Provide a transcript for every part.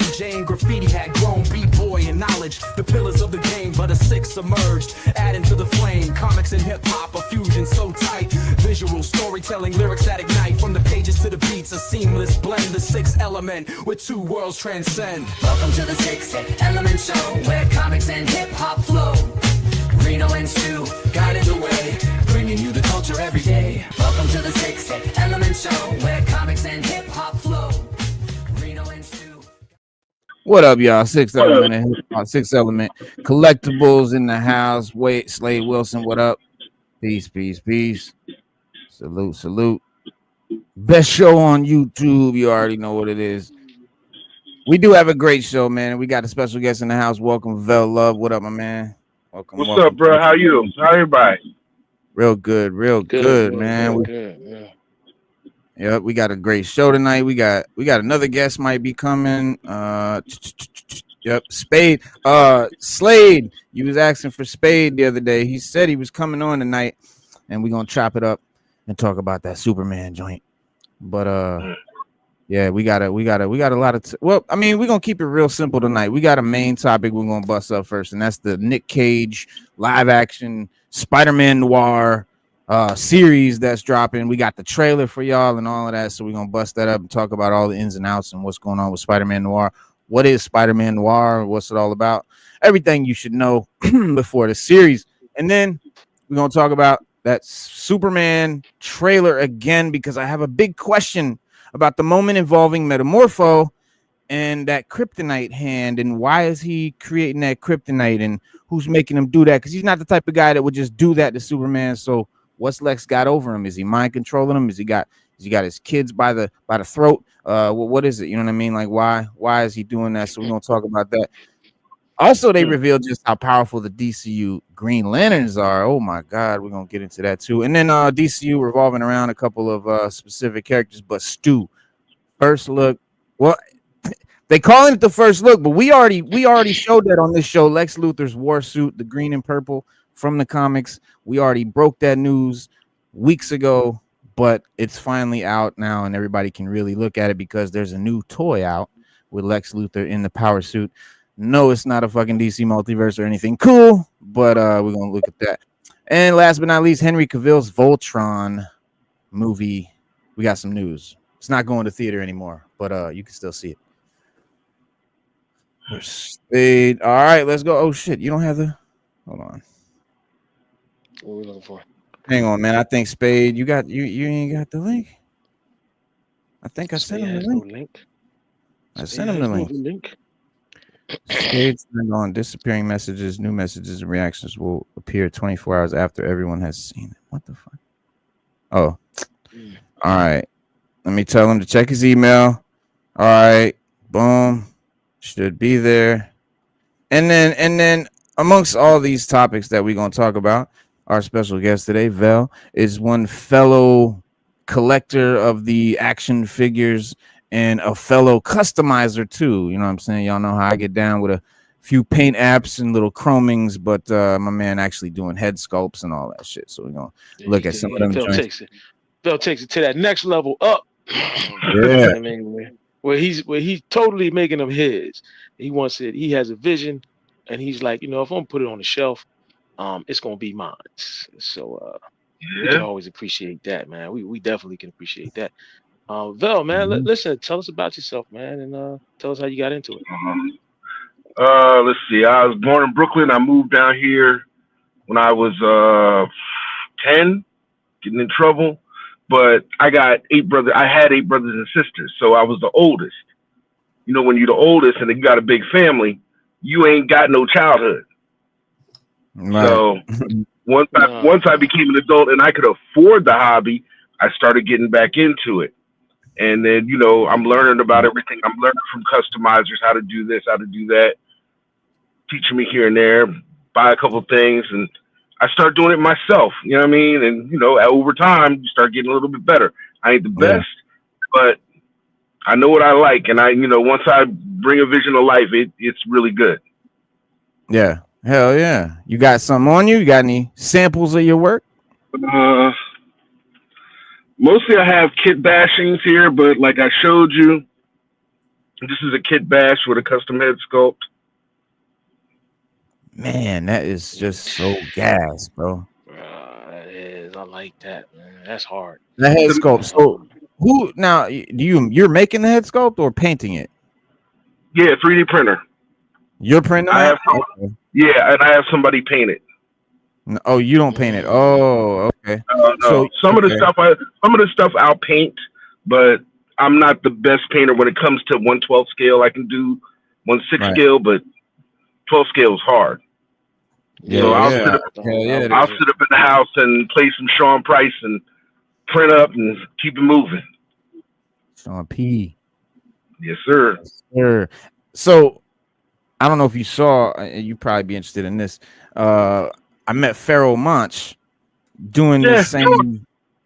DJ and graffiti had grown, B-boy and knowledge, the pillars of the game, but a six emerged, adding to the flame. Comics and hip-hop, a fusion so tight, visual storytelling, lyrics that ignite, from the pages to the beats, a seamless blend, the sixth element, where two worlds transcend. Welcome to the Sixth Element Show, where comics and hip-hop flow. Reno and Stu guided the way, bringing you the culture every day. Welcome to the Sixth Element Show, where comics and hip-hop flow. Reno and Stu. What up, y'all? Sixth Element, Sixth Element collectibles in the house. Wait, Slade Wilson, what up? Peace, peace, peace. Salute, salute. Best show on YouTube. You already know what it is. We do have a great show, man. We got a special guest in the house. Welcome, Vel Love. What up, my man? Welcome. What's up, bro? How you? How everybody? Real good, man. Good, yeah. Yep, we got a great show tonight. We got another guest might be coming. Yep, Spade. Slade. You was asking for Spade the other day. He said he was coming on tonight, and we're gonna chop it up and talk about that Superman joint. But yeah, we got a lot of well, I mean, we're gonna keep it real simple tonight. We got a main topic we're gonna bust up first, and that's the Nick Cage live action Spider-Noir series that's dropping. We got the trailer for y'all and all of that, so we're gonna bust that up and talk about all the ins and outs and what's going on with Spider-Man Noir. What is Spider-Man Noir? What's it all about? Everything you should know before the series. And then we're gonna talk about that Superman trailer again, because I have a big question about the moment involving Metamorpho and that kryptonite hand, and why is he creating that kryptonite, and who's making him do that? Because he's not the type of guy that would just do that to Superman. So what's Lex got over him? Is he mind controlling him? Is he got his kids by the throat? What is it? You know what I mean? Like, why is he doing that? So we're gonna talk about that. Also, they revealed just how powerful the DCU Green Lanterns are. Oh my God, we're gonna get into that too. And then DCU revolving around a couple of specific characters. But Stu, first look. Well, they call it the first look, but we already showed that on this show. Lex Luthor's war suit, the green and purple from the comics. We already broke that news weeks ago, but it's finally out now, and everybody can really look at it because there's a new toy out with Lex Luthor in the power suit. No, it's not a fucking DC multiverse or anything cool, but we're gonna look at that. And last but not least, Henry Cavill's Voltron movie. We got some news. It's not going to theater anymore, but you can still see it. Spade. All right, let's go. Oh shit, you don't have the. Hold on. What are we looking for? Hang on, man. I think Spade. You ain't got the link. I think I sent him the link. I sent him the link. Spade's on disappearing messages, new messages, and reactions will appear 24 hours after everyone has seen it. What the fuck? Oh, all right. Let me tell him to check his email. All right, boom, should be there. And then amongst all these topics that we're gonna talk about, our special guest today, Vel, is one fellow collector of the action figures and a fellow customizer too. You know what I'm saying? Y'all know how I get down with a few paint apps and little chromings, but my man actually doing head sculpts and all that shit. So we're gonna look at some of them. Phil takes it to that next level up. Yeah. I mean, where he's totally making them his. He wants it. He has a vision, and he's like, if I'm gonna put it on the shelf, it's gonna be mine. So we can always appreciate that, man. We definitely can appreciate that. Vel, man, listen, tell us about yourself, man, and tell us how you got into it. Let's see. I was born in Brooklyn. I moved down here when I was 10, getting in trouble. But I got 8 brothers. I had 8 brothers and sisters, so I was the oldest. When you're the oldest and you got a big family, you ain't got no childhood. Right. So once I became an adult and I could afford the hobby, I started getting back into it. And then, I'm learning about everything. I'm learning from customizers how to do this, how to do that, teaching me here and there, buy a couple things, and I start doing it myself. You know what I mean? And, over time, you start getting a little bit better. I ain't the best, but I know what I like. And once I bring a vision to life, it's really good. Yeah. Hell yeah. You got something on you? You got any samples of your work? Mostly I have kit bashings here, but like I showed you, This is a kit bash with a custom head sculpt. Man, that is just so gas, bro. It is. I like that, man. That's hard. The head sculpt. So who now you're making the head sculpt or painting it? Yeah, 3D printer. You're printing I have it? Okay. Yeah, and I have somebody paint it. Oh, you don't paint it. Oh, okay. No. So some of the stuff I'll paint, but I'm not the best painter when it comes to 1/12 scale. I can do 1/6 scale, but 12 scale is hard. Yeah, so I'll sit up in the house and play some Sean Price and print up and keep it moving. Sean P. Yes, sir. Yes, sir. So I don't know if you saw, you'd probably be interested in this. I met Pharaoh Monch doing the same. Sure.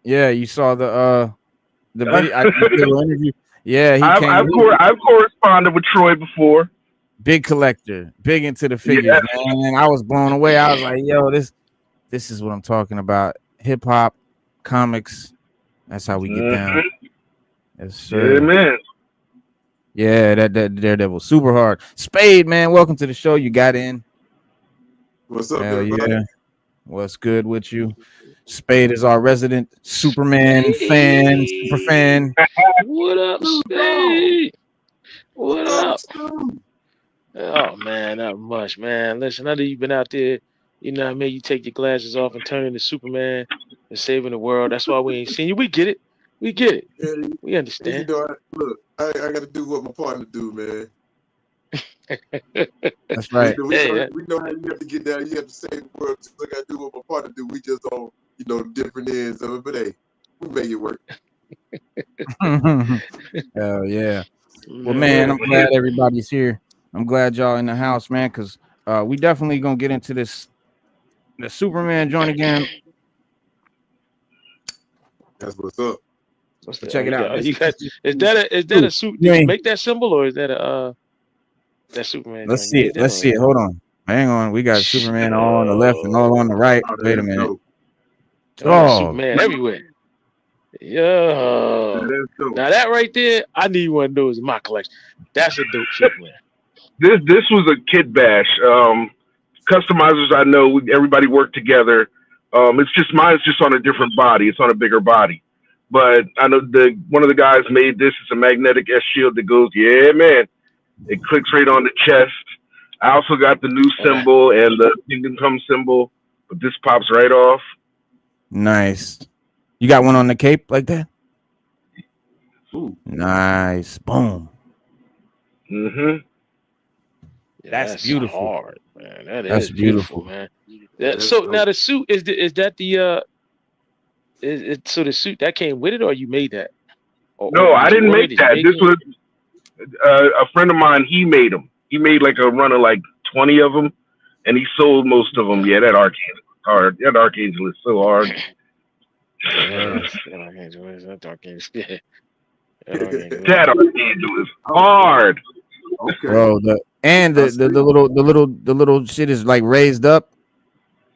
Yeah, you saw the video, the interview. Yeah, I've corresponded with Troy before. Big collector, big into the figures, man. I was blown away. I was like, yo, this is what I'm talking about. Hip hop, comics. That's how we get down. Yes, sir. Yeah, man. Yeah, that Daredevil super hard. Spade, man, welcome to the show. You got in. What's up, everybody? Yeah. What's good with you? Spade is our resident Superman fan, super fan. What up, Spade? What up? Oh man, not much, man. Listen, I know you've been out there, you know what I mean? You take your glasses off and turn into Superman and saving the world. That's why we ain't seen you. We get it. We get it. Yeah, we understand. You know, look, I got to do what my partner do, man. That's right. We know how you have to get down. You have to save the world. So I got to do what my partner do. We just on, different ends of it. But hey, we make it work. Hell yeah. Well, man, I'm glad everybody's here. I'm glad y'all in the house, man, because we definitely gonna get into the Superman joint again. That's what's up. Check it out. Is that a suit? Did you make that symbol, or is that a that Superman? Let's see it. Let's see it. Hold on. Hang on. We got Superman all on the left and all on the right. Wait a minute. Oh, Superman everywhere. Yeah. Now that right there, I need one of those in my collection. That's a dope Superman. This was a kit bash. Customizers, I know everybody worked together. It's just mine's just on a different body. It's on a bigger body. But I know one of the guys made this. It's a magnetic S shield that goes, yeah, man. It clicks right on the chest. I also got the new symbol and the Kingdom Come symbol, but this pops right off. Nice. You got one on the cape like that? Ooh. Nice. Boom. Mm-hmm. That's beautiful. Hard, man. That's beautiful, man. So now the suit is that the so the suit that came with it, or you made that? No, I didn't make that. This was a friend of mine. He made them. He made like a run of like 20 of them, and he sold most of them. Yeah, that Archangel is hard. That Archangel is so hard. That Archangel is hard. Okay. Bro, the little shit is like raised up.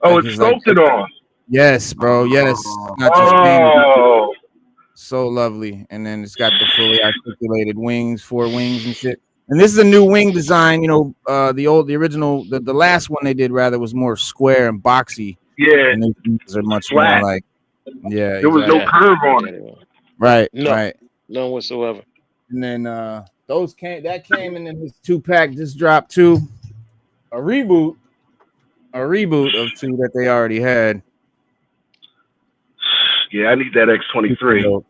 Oh, like it's sculpted on. Yes, bro. Yes. Not just painted. So lovely. And then it's got the fully articulated wings, 4 wings and shit. And this is a new wing design. You know, the original, the last one they did rather was more square and boxy. Yeah. And these are much flat. more like, yeah. There was no curve on it. Right. No, right. None whatsoever. And then those came in this 2-pack just dropped too. A reboot of 2 that they already had. Yeah, I need that X23.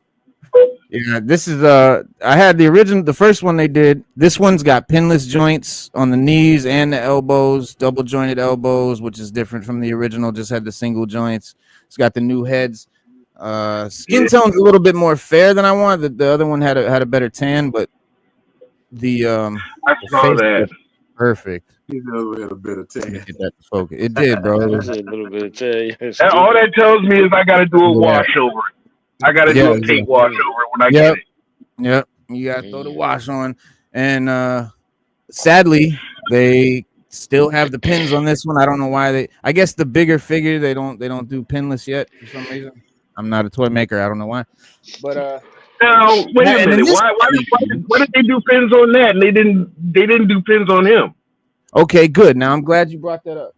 Yeah, this is I had the first one they did. This one's got pinless joints on the knees and the elbows, double jointed elbows, which is different from the original, just had the single joints. It's got the new heads. Skin tone's a little bit more fair than I wanted. The other one had a better tan, but the I saw that. Perfect. Had a better tan. It did, bro. It was a little bit of tan. All that tells me is I got to do a wash over it. I got to do a paint wash over it when I get it. Yep. You got to throw the wash on. And sadly, they still have the pins on this one. I don't know why I guess the bigger figure they don't do pinless yet for some reason. I'm not a toy maker. I don't know why. But Now, wait a And in minute. this- Why did they do pins on that and they didn't do pins on him? Okay, good. Now I'm glad you brought that up.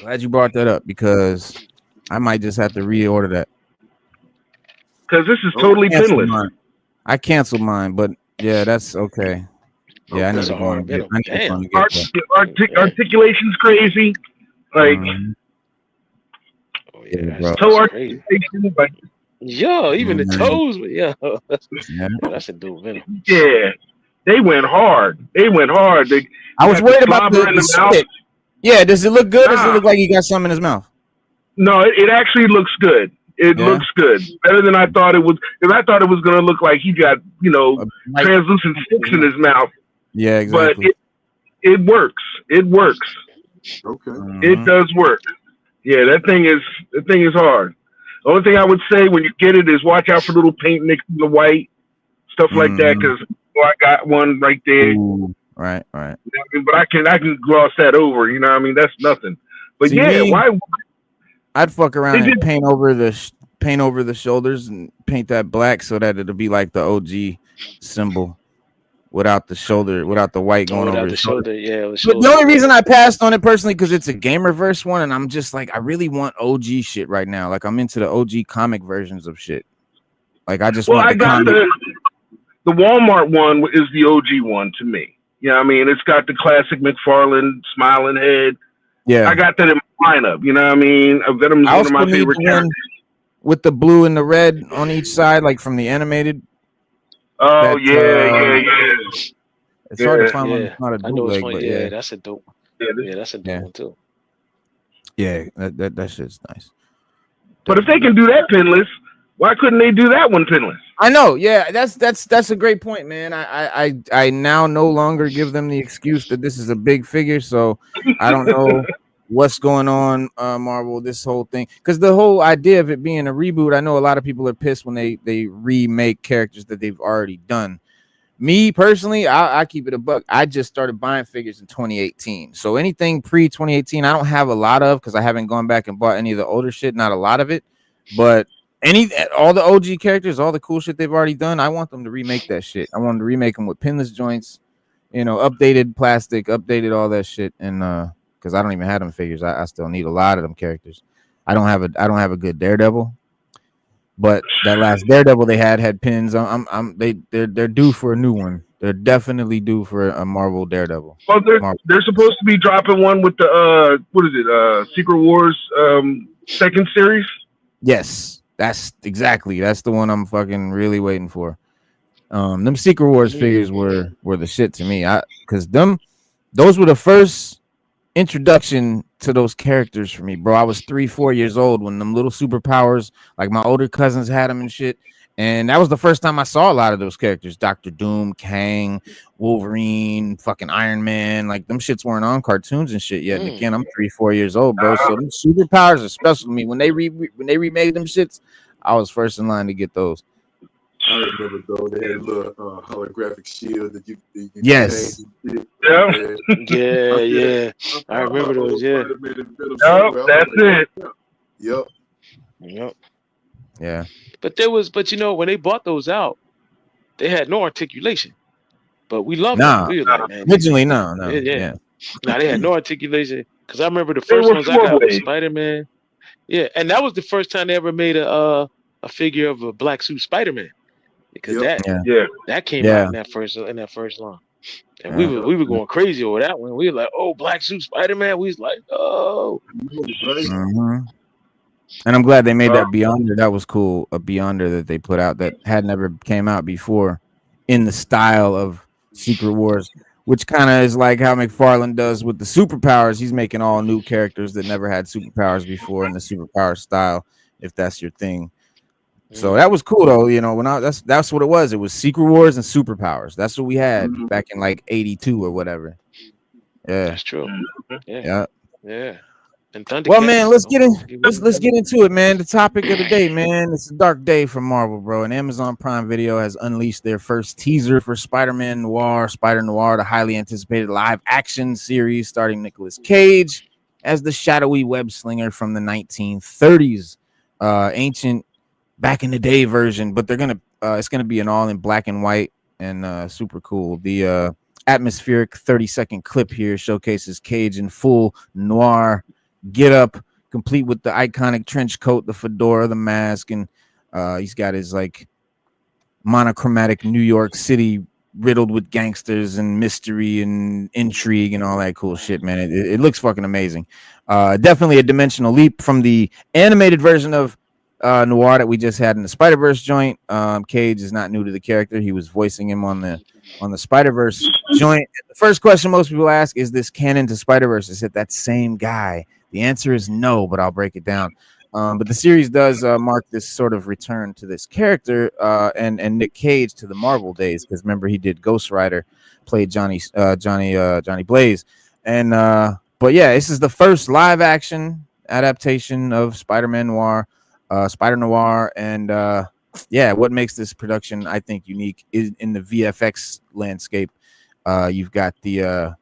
Glad you brought that up because I might just have to reorder that. Because this is totally pinless. I canceled mine, but yeah, that's okay. Yeah, I need That's to a go hard and get. Venom. I need to go Damn. and get that. Articulation's crazy. Like Oh, yeah, bro. toe crazy. articulation, like Yo, even the Mhm. toes, yeah. Yeah. That's a dope Venom. yeah, they went hard. They went hard. They I was got worried the about slobber in the the mouth. spit. Yeah, does it look good? Or does it Nah. look like he got something in his mouth? No, it actually looks good. It Yeah. looks good. Better than I thought it was. Because I thought it was going to look like he got, Like- translucent sticks in his mouth. Yeah, exactly. But it works. It works. Okay. It does work. Yeah, that thing is hard. The only thing I would say when you get it is watch out for little paint mixed in the white, stuff like that. Because I got one right there. Ooh, right. But I can gloss that over. You know what I mean? That's nothing. But See, yeah, me- why? I'd fuck around They and did- paint over the shoulders and paint that black so that it'll be like the OG symbol without the white going over Without his the shoulder. shoulder, yeah. The But shoulder. the only reason I passed on it personally because it's a Gamerverse one, and I'm just like, I really want OG shit right now. Like I'm into the OG comic versions of shit. Like I just want I the got comic. the Walmart one is the OG one to me. You know what I mean? It's got the classic McFarlane smiling head. Yeah, I got that in my lineup. You know what I mean? Venom's I one of my also need favorite the one characters. with the blue and the red on each side, like from the animated. Oh, that, yeah. It's hard to Yeah. find one Yeah, that's not a I know it's bootleg, one. but Yeah, yeah, that's a dope. Yeah, this- Yeah, that's a dope Yeah. one too. yeah, that shit's nice. But if they can do that pinless, why couldn't they do that one pinless? I know, yeah, that's a great point, man. I now no longer give them the excuse that this is a big figure, so I don't know what's going on, Marvel. This whole thing, because the whole idea of it being a reboot, I know a lot of people are pissed when they remake characters that they've already done. Me personally, I keep it a buck. I just started buying figures in 2018, so anything pre 2018, I don't have a lot of because I haven't gone back and bought any of the older shit. Not a lot of it, but all the OG characters, all the cool shit they've already done, I want them to remake that shit. I want them to remake them with pinless joints, updated plastic, updated all that shit, and because I don't even have them figures, I still need a lot of them characters. I don't have a good Daredevil. But that last Daredevil they had pins. They're due for a new one. They're definitely due for a Marvel Daredevil. Well, they're supposed to be dropping one with the what is it? Secret Wars second series. Yes, that's the one I'm fucking really waiting for. Them Secret Wars figures were the shit to me. Because those were the first introduction to those characters for me, bro. I was 3-4 years old when them little superpowers, like my older cousins had them and shit, and that was the first time I saw a lot of those characters. Dr. Doom, Kang, Wolverine, fucking Iron Man. Like them shits weren't on cartoons and shit yet. And again, I'm 3-4 years old, bro. So them superpowers are special to me. When they remade them shits, I was first in line to get those. I remember though they had a little holographic shield that you Yes. Yeah. I remember those. Yeah. That's it. Yep. Yeah. But when they bought those out, they had no articulation. But we loved Nah. them. We were like, man, Originally, no. Yeah. Now they had no articulation because I remember the They first were ones I got was four-way. Spider-Man. Yeah, and that was the first time they ever made a figure of a black suit Spider-Man. Because that came out in that first line. And we were going crazy over that one. We were like, oh, black suit Spider-Man. We was like, oh. Mm-hmm. And I'm glad they made that Beyonder. That was cool. A Beyonder that they put out that had never came out before in the style of Secret Wars, which kind of is like how McFarlane does with the superpowers. He's making all new characters that never had superpowers before in the superpower style, if that's your thing. So that was cool though, that's what it was. It was Secret Wars and superpowers. That's what we had back in like 82 or whatever. Yeah, that's true. Yeah. And Thundercats, well, man, let's get into it, man. The topic of the day, man. It's a dark day for Marvel, bro. And Amazon Prime Video has unleashed their first teaser for Spider-Man Noir, Spider-Noir, the highly anticipated live action series starring Nicolas Cage as the shadowy web slinger from the 1930s. Ancient back in the day version, but they're gonna it's gonna be an all in black and white and super cool. The atmospheric 30-second clip here showcases Cage in full noir get up, complete with the iconic trench coat, the fedora, the mask, and he's got his like monochromatic New York City riddled with gangsters and mystery and intrigue and all that cool shit, man. It looks fucking amazing. Definitely a dimensional leap from the animated version of Noir that we just had in the Spider-Verse joint. Cage is not new to the character. He was voicing him on the Spider-Verse joint. The first question most people ask is this canon to Spider-Verse? Is it that same guy? The answer is no, but I'll break it down. But the series does mark this sort of return to this character and Nick Cage to the Marvel days, because remember he did Ghost Rider, played Johnny Blaze, and but yeah, this is the first live action adaptation of Spider-Man Noir, Spider-Noir, and yeah, what makes this production I think unique is in the VFX landscape. You've got the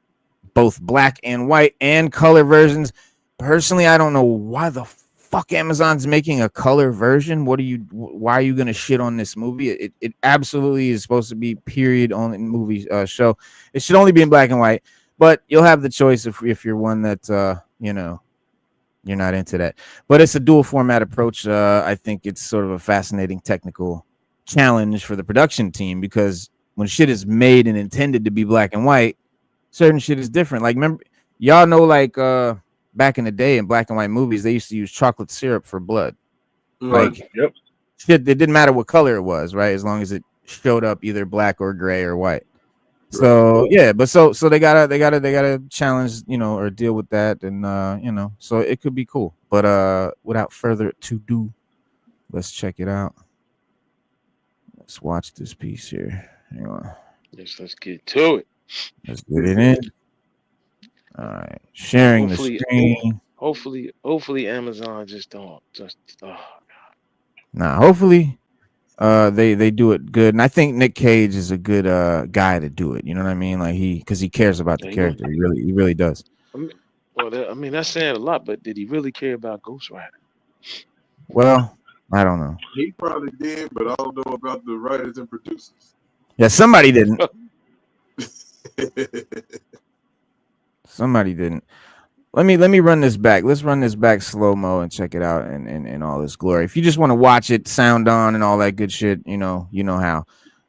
both black and white and color versions. Personally, I don't know why the fuck Amazon's making a color version. Why are you gonna shit on this movie? It absolutely is supposed to be period only movie show. It should only be in black and white, but you'll have the choice if you're one that you know, you're not into that. But it's a dual format approach. I think it's sort of a fascinating technical challenge for the production team, because when shit is made and intended to be black and white, certain shit is different. Like, remember, y'all know, like back in the day in black and white movies, they used to use chocolate syrup for blood. Like, yep. Shit, it didn't matter what color it was, right? As long as it showed up either black or gray or white. So yeah, but so they gotta challenge, you know, or deal with that, and you know, so it could be cool. But without further ado, let's check it out. Let's watch this piece here. Hang on. Yes, let's get to it. Let's get it in. All right, sharing the screen. Hopefully Amazon just don't Nah, hopefully they do it good, and I think Nick Cage is a good guy to do it. You know what I mean? Like, because he cares about the character. He really does. I mean, that's saying a lot, but did he really care about Ghost Rider? Well, I don't know. He probably did, but I don't know about the writers and producers. Yeah, somebody didn't. Somebody didn't. Let me run this back. Let's run this back slow-mo and check it out in all this glory. If you just want to watch it, sound on and all that good shit, you know how.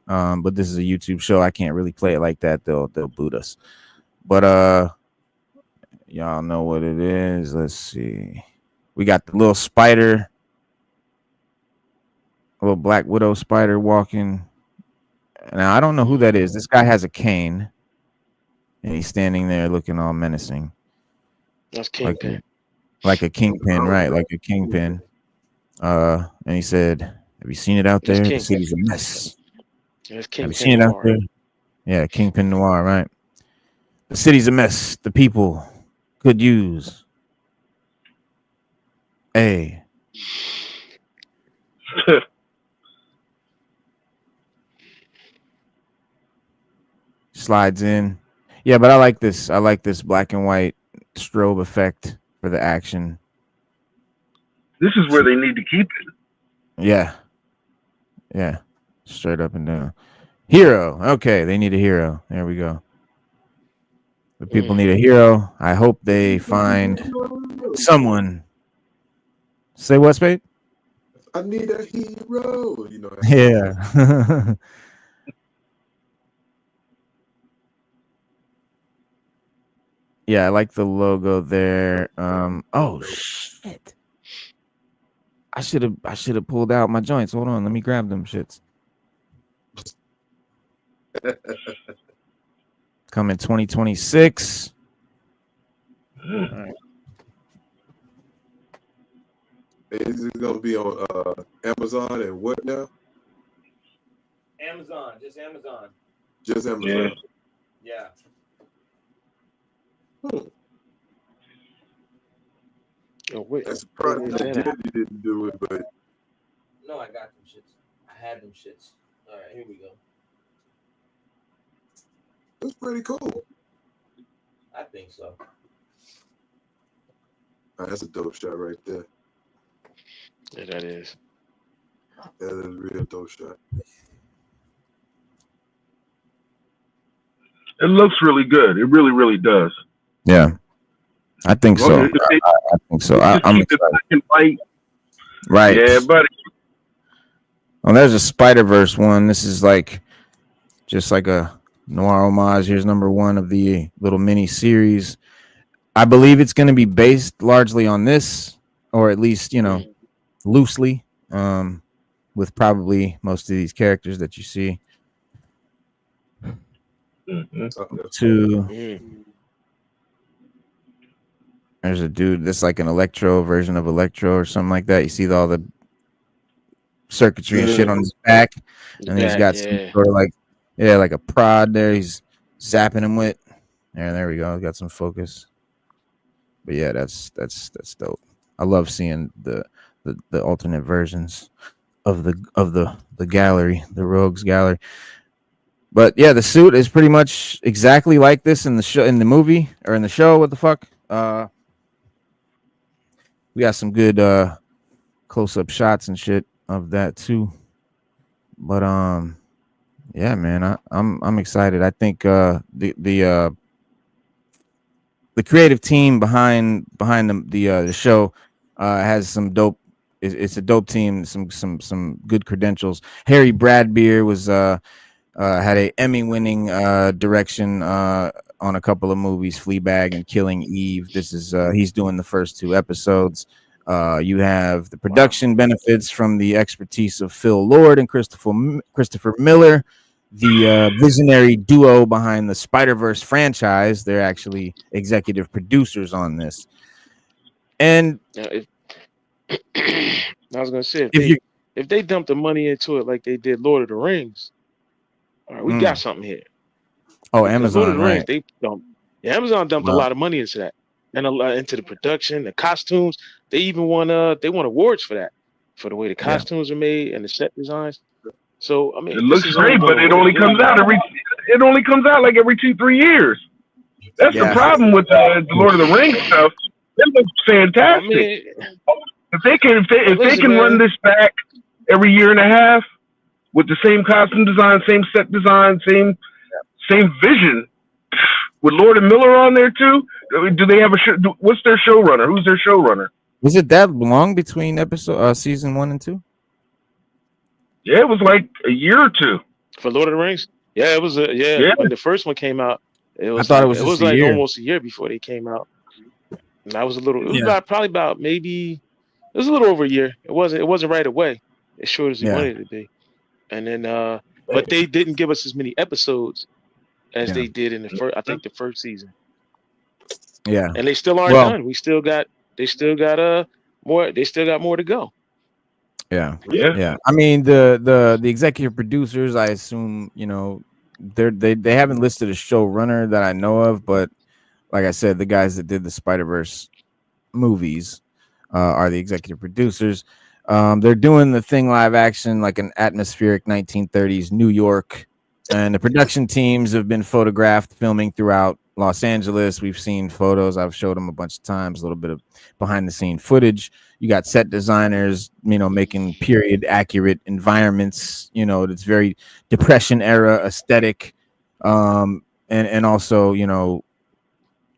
But this is a YouTube show. I can't really play it like that. They'll boot us. But y'all know what it is. Let's see. We got the little spider, a little Black Widow spider walking. Now I don't know who that is. This guy has a cane, and he's standing there looking all menacing. That's Kingpin. Like a kingpin, right? Like a kingpin. And he said, "Have you seen it out there? The city's a mess. Have you seen it out there? Yeah, Kingpin Noir, right? The city's a mess. The people could use a." Slides in. Yeah, but I like this. I like this black and white strobe effect for the action. This is where they need to keep it. Yeah, straight up and down. Hero. Okay, they need a hero. There we go. The people need a hero. I hope they find someone. Say what, Spade? I need a hero. You know. Yeah. Yeah, I like the logo there. Oh shit. I should have pulled out my joints. Hold on, let me grab them shits. Coming 2026. All right. Is it gonna be on Amazon and what now? Amazon, just Amazon. Just Amazon. Yeah. Oh, wait. That's probably Jenny didn't do it, but No, I got them shits. I had them shits. All right, here we go. it's pretty cool. I think so. Oh, that's a dope shot right there. Yeah, that is. That is a real dope shot. It looks really good. It really, really does. Yeah, I think Well, so. if they I think so. just I'm keep it excited. black and white. Right. Yeah, buddy. Oh, there's a Spider-Verse one. This is like just like a noir homage. Here's number 1 of the little mini series. I believe it's going to be based largely on this, or at least, you know, loosely, with probably most of these characters that you see. There's a dude that's like an Electro version of Electro or something like that. You see all the circuitry and shit on his back, and he's got some sort of like a prod there. He's zapping him with. There we go. Got some focus. But yeah, that's dope. I love seeing the alternate versions of the gallery, the Rogues gallery. But yeah, the suit is pretty much exactly like this in the show, in the movie, or in the show. What the fuck? We got some good close-up shots and shit of that too. But yeah, man, I'm excited. I think the creative team behind the show has some dope. It's a dope team. Some good credentials. Harry Bradbeer was had a Emmy-winning direction on a couple of movies, Fleabag and Killing Eve. This is he's doing the first 2 episodes. You have the production benefits from the expertise of Phil Lord and Christopher Miller, the visionary duo behind the Spider-Verse franchise. They're actually executive producers on this. And I was gonna say, if they dumped the money into it like they did Lord of the Rings, all right, we got something here. Oh, Amazon, Lord of the Rings, right? Amazon dumped a lot of money into that, and a lot into the production, the costumes. They even won awards for that, for the way the costumes are made and the set designs. So I mean, it looks great, but it only comes out like every 2-3 years. That's the problem with the Lord of the Rings stuff. It looks fantastic. I mean, if they can run this back every year and a half with the same costume design, same set design, same vision, with Lord and Miller on there too. Do they have what's their showrunner? Who's their showrunner? Was it that long between season 1 and 2? Yeah, it was like a year or 2 for Lord of the Rings. Yeah, it was when the first one came out. It was it was like year. almost a year before they came out. And I was a little. It was probably about maybe. It was a little over a year. It wasn't right away as short as we wanted it to be. And then, but they didn't give us as many episodes as they did in the first season. Yeah, and they still aren't done. They still got more. They still got more to go. Yeah. I mean, the executive producers, I assume, you know, they haven't listed a showrunner that I know of, but like I said, the guys that did the Spider-Verse movies are the executive producers. They're doing the thing live action, like an atmospheric 1930s New York, and the production teams have been photographed filming throughout Los Angeles. We've seen photos. I've showed them a bunch of times, a little bit of behind the scene footage. You got set designers, you know, making period accurate environments, you know, it's very Depression era aesthetic. And also, you know,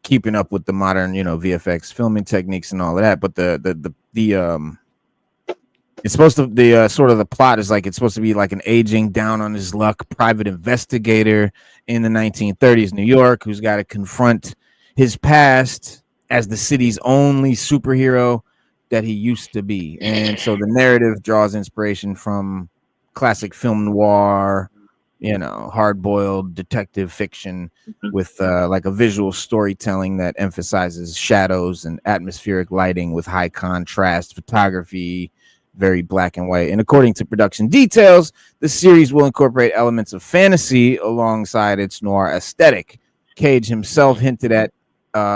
keeping up with the modern, you know, VFX filming techniques and all of that. But it's supposed to, the sort of the plot is like, it's supposed to be like an aging, down on his luck private investigator in the 1930s New York who's got to confront his past as the city's only superhero that he used to be. And so the narrative draws inspiration from classic film noir, you know, hard-boiled detective fiction with like a visual storytelling that emphasizes shadows and atmospheric lighting with high contrast photography, very black and white. And according to production details, the series will incorporate elements of fantasy alongside its noir aesthetic. Cage himself hinted at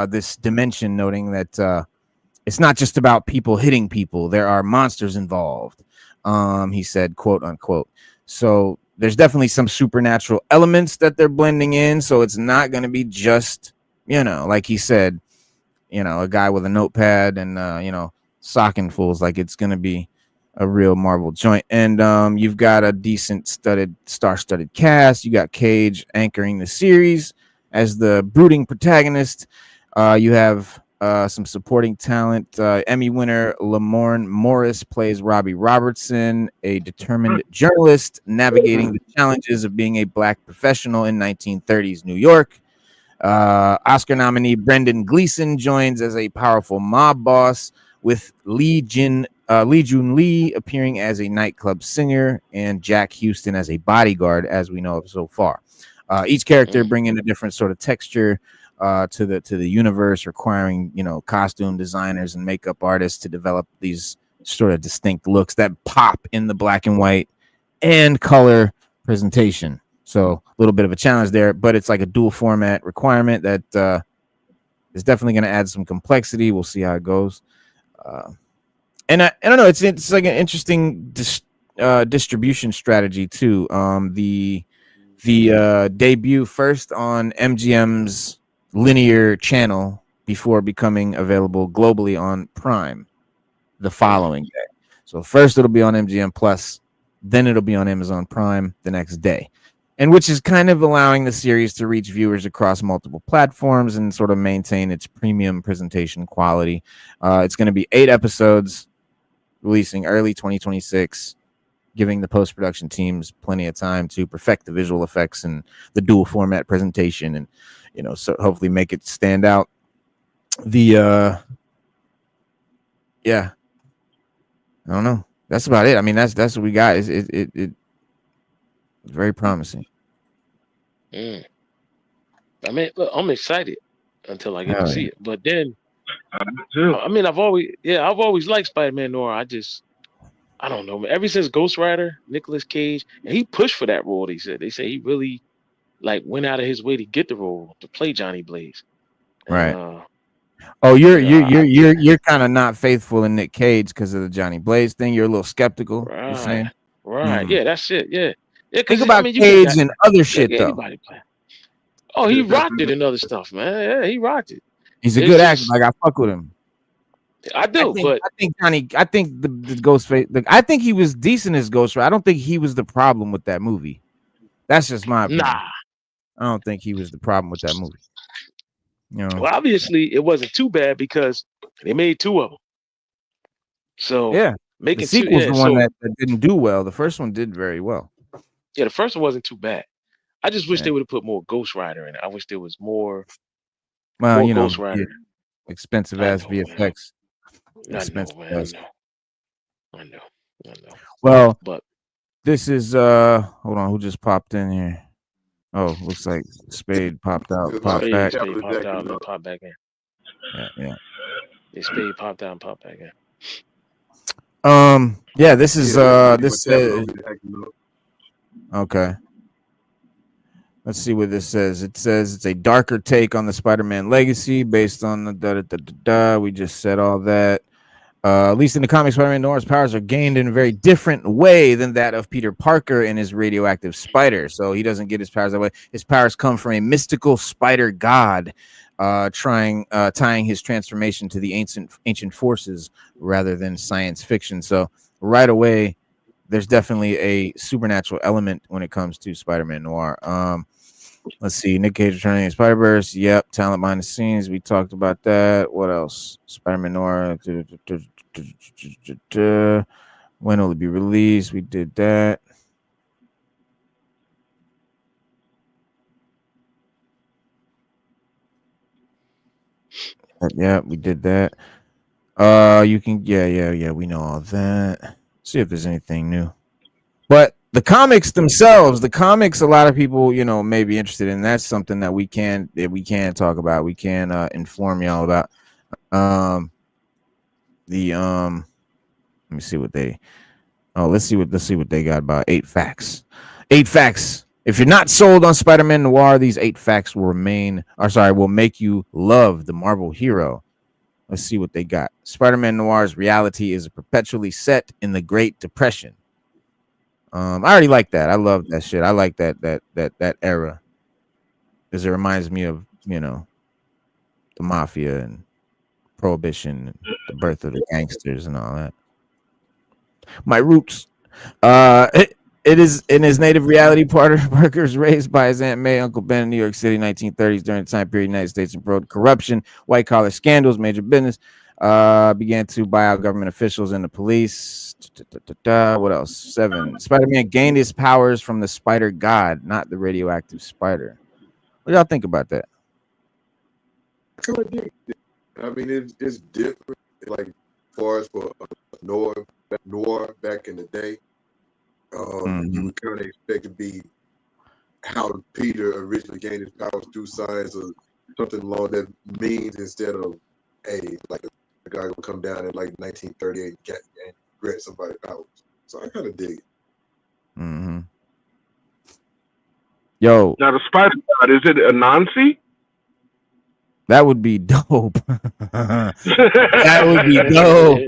this dimension, noting that it's not just about people hitting people. There are monsters involved. He said, quote unquote. So there's definitely some supernatural elements that they're blending in. So it's not going to be just, you know, like he said, you know, a guy with a notepad and, you know, socking fools. Like it's going to be a real Marvel joint. And you've got a decent star-studded cast. You got Cage anchoring the series as the brooding protagonist. You have some supporting talent. Emmy winner Lamorne Morris plays Robbie Robertson, a determined journalist navigating the challenges of being a black professional in 1930s New York. Oscar nominee Brendan Gleeson joins as a powerful mob boss, with Lee Jun Lee appearing as a nightclub singer and Jack Houston as a bodyguard, as we know of so far. Each character bringing a different sort of texture to the universe, requiring costume designers and makeup artists to develop these sort of distinct looks that pop in the black and white and color presentation. So a little bit of a challenge there, but it's like a dual format requirement that is definitely going to add some complexity. We'll see how it goes. And I don't know. It's like an interesting distribution strategy too. The debut first on MGM's linear channel before becoming available globally on Prime the following day. So first it'll be on MGM Plus, then it'll be on Amazon Prime the next day. And which is kind of allowing the series to reach viewers across multiple platforms and sort of maintain its premium presentation quality. It's going to be 8 episodes, releasing early 2026, giving the post-production teams plenty of time to perfect the visual effects and the dual format presentation, and so hopefully make it stand out. I don't know. That's about it. I mean, that's what we got. It's very promising. I mean, look, I'm excited until I get to see it. But then, I mean, I've always liked Spider-Man Noir. I don't know, man. Ever since Ghost Rider, Nicolas Cage, and he pushed for that role. They say he really went out of his way to get the role to play Johnny Blaze. Right. You're kind of not faithful in Nick Cage because of the Johnny Blaze thing. You're a little skeptical. Right. You're saying? Right. Yeah, that's it. Yeah. Think about Cage and other shit though. Oh, he rocked it and other stuff, man. Yeah, he rocked it. He's a good actor. Like, I fuck with him. I do, but I think the Ghostface. I think he was decent as Ghost Rider. I don't think he was the problem with that movie. That's just my opinion. Nah. I don't think he was the problem with that movie. Well, obviously it wasn't too bad because they made 2 of them. So yeah, making the sequel's the one that didn't do well. The first one did very well. Yeah, the first one wasn't too bad. I just wish they would have put more Ghost Rider in it. I wish there was more. Well, more Ghost Rider. Expensive ass VFX. I know. Well, but this is hold on, who just popped in here? Oh, looks like Spade popped out, popped back. Spade popped out and popped back in. Yeah. Spade popped out and popped back in. Yeah, this is okay. Let's see what this says. It says it's a darker take on the Spider-Man legacy based on the We just said all that. At least in the comics, Spider-Man Noir's powers are gained in a very different way than that of Peter Parker and his radioactive spider. So he doesn't get his powers that way. His powers come from a mystical spider god, tying his transformation to the ancient forces rather than science fiction. So right away, there's definitely a supernatural element when it comes to Spider-Man Noir. Let's see, Nick Cage returning in Spider-Verse. Yep, talent behind the scenes. We talked about that. What else? Spider-Man Noir. When will it be released? We did that. Yeah, we did that. You can, yeah. We know all that. See if there's anything new. But the comics themselves, a lot of people, may be interested in. That's something that we can talk about. We can inform y'all about. Let me see what they. Oh, let's see what they got about 8 facts. 8 facts. If you're not sold on Spider-Man Noir, these 8 facts will make you love the Marvel hero. Let's see what they got. Spider-Man Noir's reality is perpetually set in the Great Depression. I already like that. I love that shit. I like that era, because it reminds me of the mafia and prohibition, and the birth of the gangsters and all that. My roots. It is in his native reality. Parker is raised by his Aunt May, Uncle Ben in New York City, 1930s. During the time period, the United States improved corruption, white collar scandals, major business. Began to buy out government officials and the police. What else? 7. Spider-Man gained his powers from the Spider God, not the radioactive spider. What do y'all think about that? I kind of dig it. I mean, it's different. Like, as far as for Noir back in the day, you would kind of expect to be how Peter originally gained his powers through science or something along that means, instead of like a guy will come down in like 1938 and grant somebody powers. So I kind of dig it. Mm-hmm. Yo, Now the Spider God, is it a Nancy? that would be dope. That would be dope.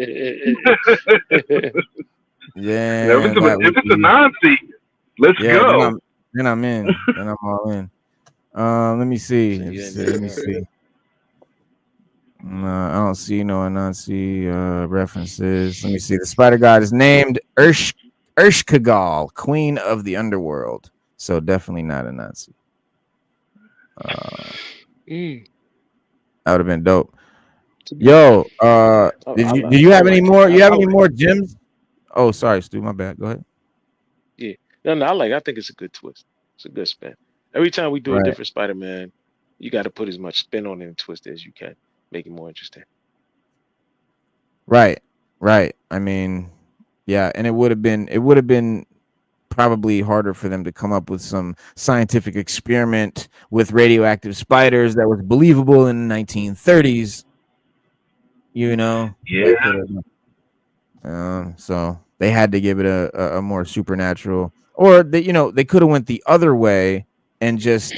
Yeah. Now, if it's a Nancy, let's go. Then I'm in. Then I'm all in. Let me see. Let me see. I don't see no Anansi references. Let me see. The Spider God is named Urshkagal, Queen of the Underworld. So definitely not Anansi. That would have been dope. Yo, did you have any more? You have any more gems? Oh, sorry, Stu. My bad. Go ahead. Yeah. No, I think it's a good twist. It's a good spin. Every time we do a different Spider-Man, you got to put as much spin on it and twist as you can. Make it more interesting. Right. I mean, yeah, and it would have been probably harder for them to come up with some scientific experiment with radioactive spiders that was believable in the 1930s. You know? Yeah. So they had to give it a more supernatural, or they could have went the other way and just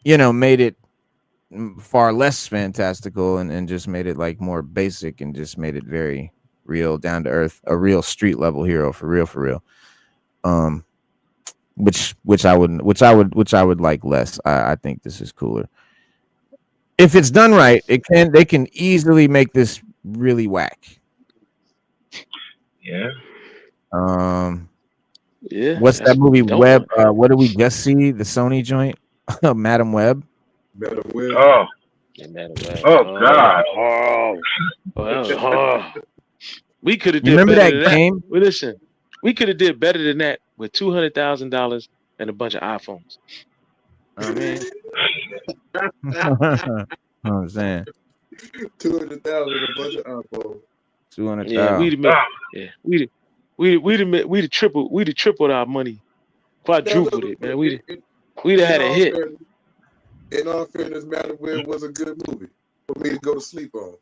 made it far less fantastical and just made it like more basic and just made it very real, down to earth, a real street level hero for real. Which I would like less. I think this is cooler. If it's done right, they can easily make this really whack. Yeah. Yeah. What's that movie? Web. What did we just see? The Sony joint, Madam Web. Madam Web. Oh. Yeah, Madam Web. Oh God. That was hard. We could have did Remember better that than game? that. Well, listen, we could have did better than that with $200,000 and a bunch of iPhones. I'm saying 200,000 a bunch of iPhones. 200,000. Yeah, we'd have tripled our money, quadrupled it, man. We'd have had a hit. In all fairness, Madam Web was a good movie for me to go to sleep on.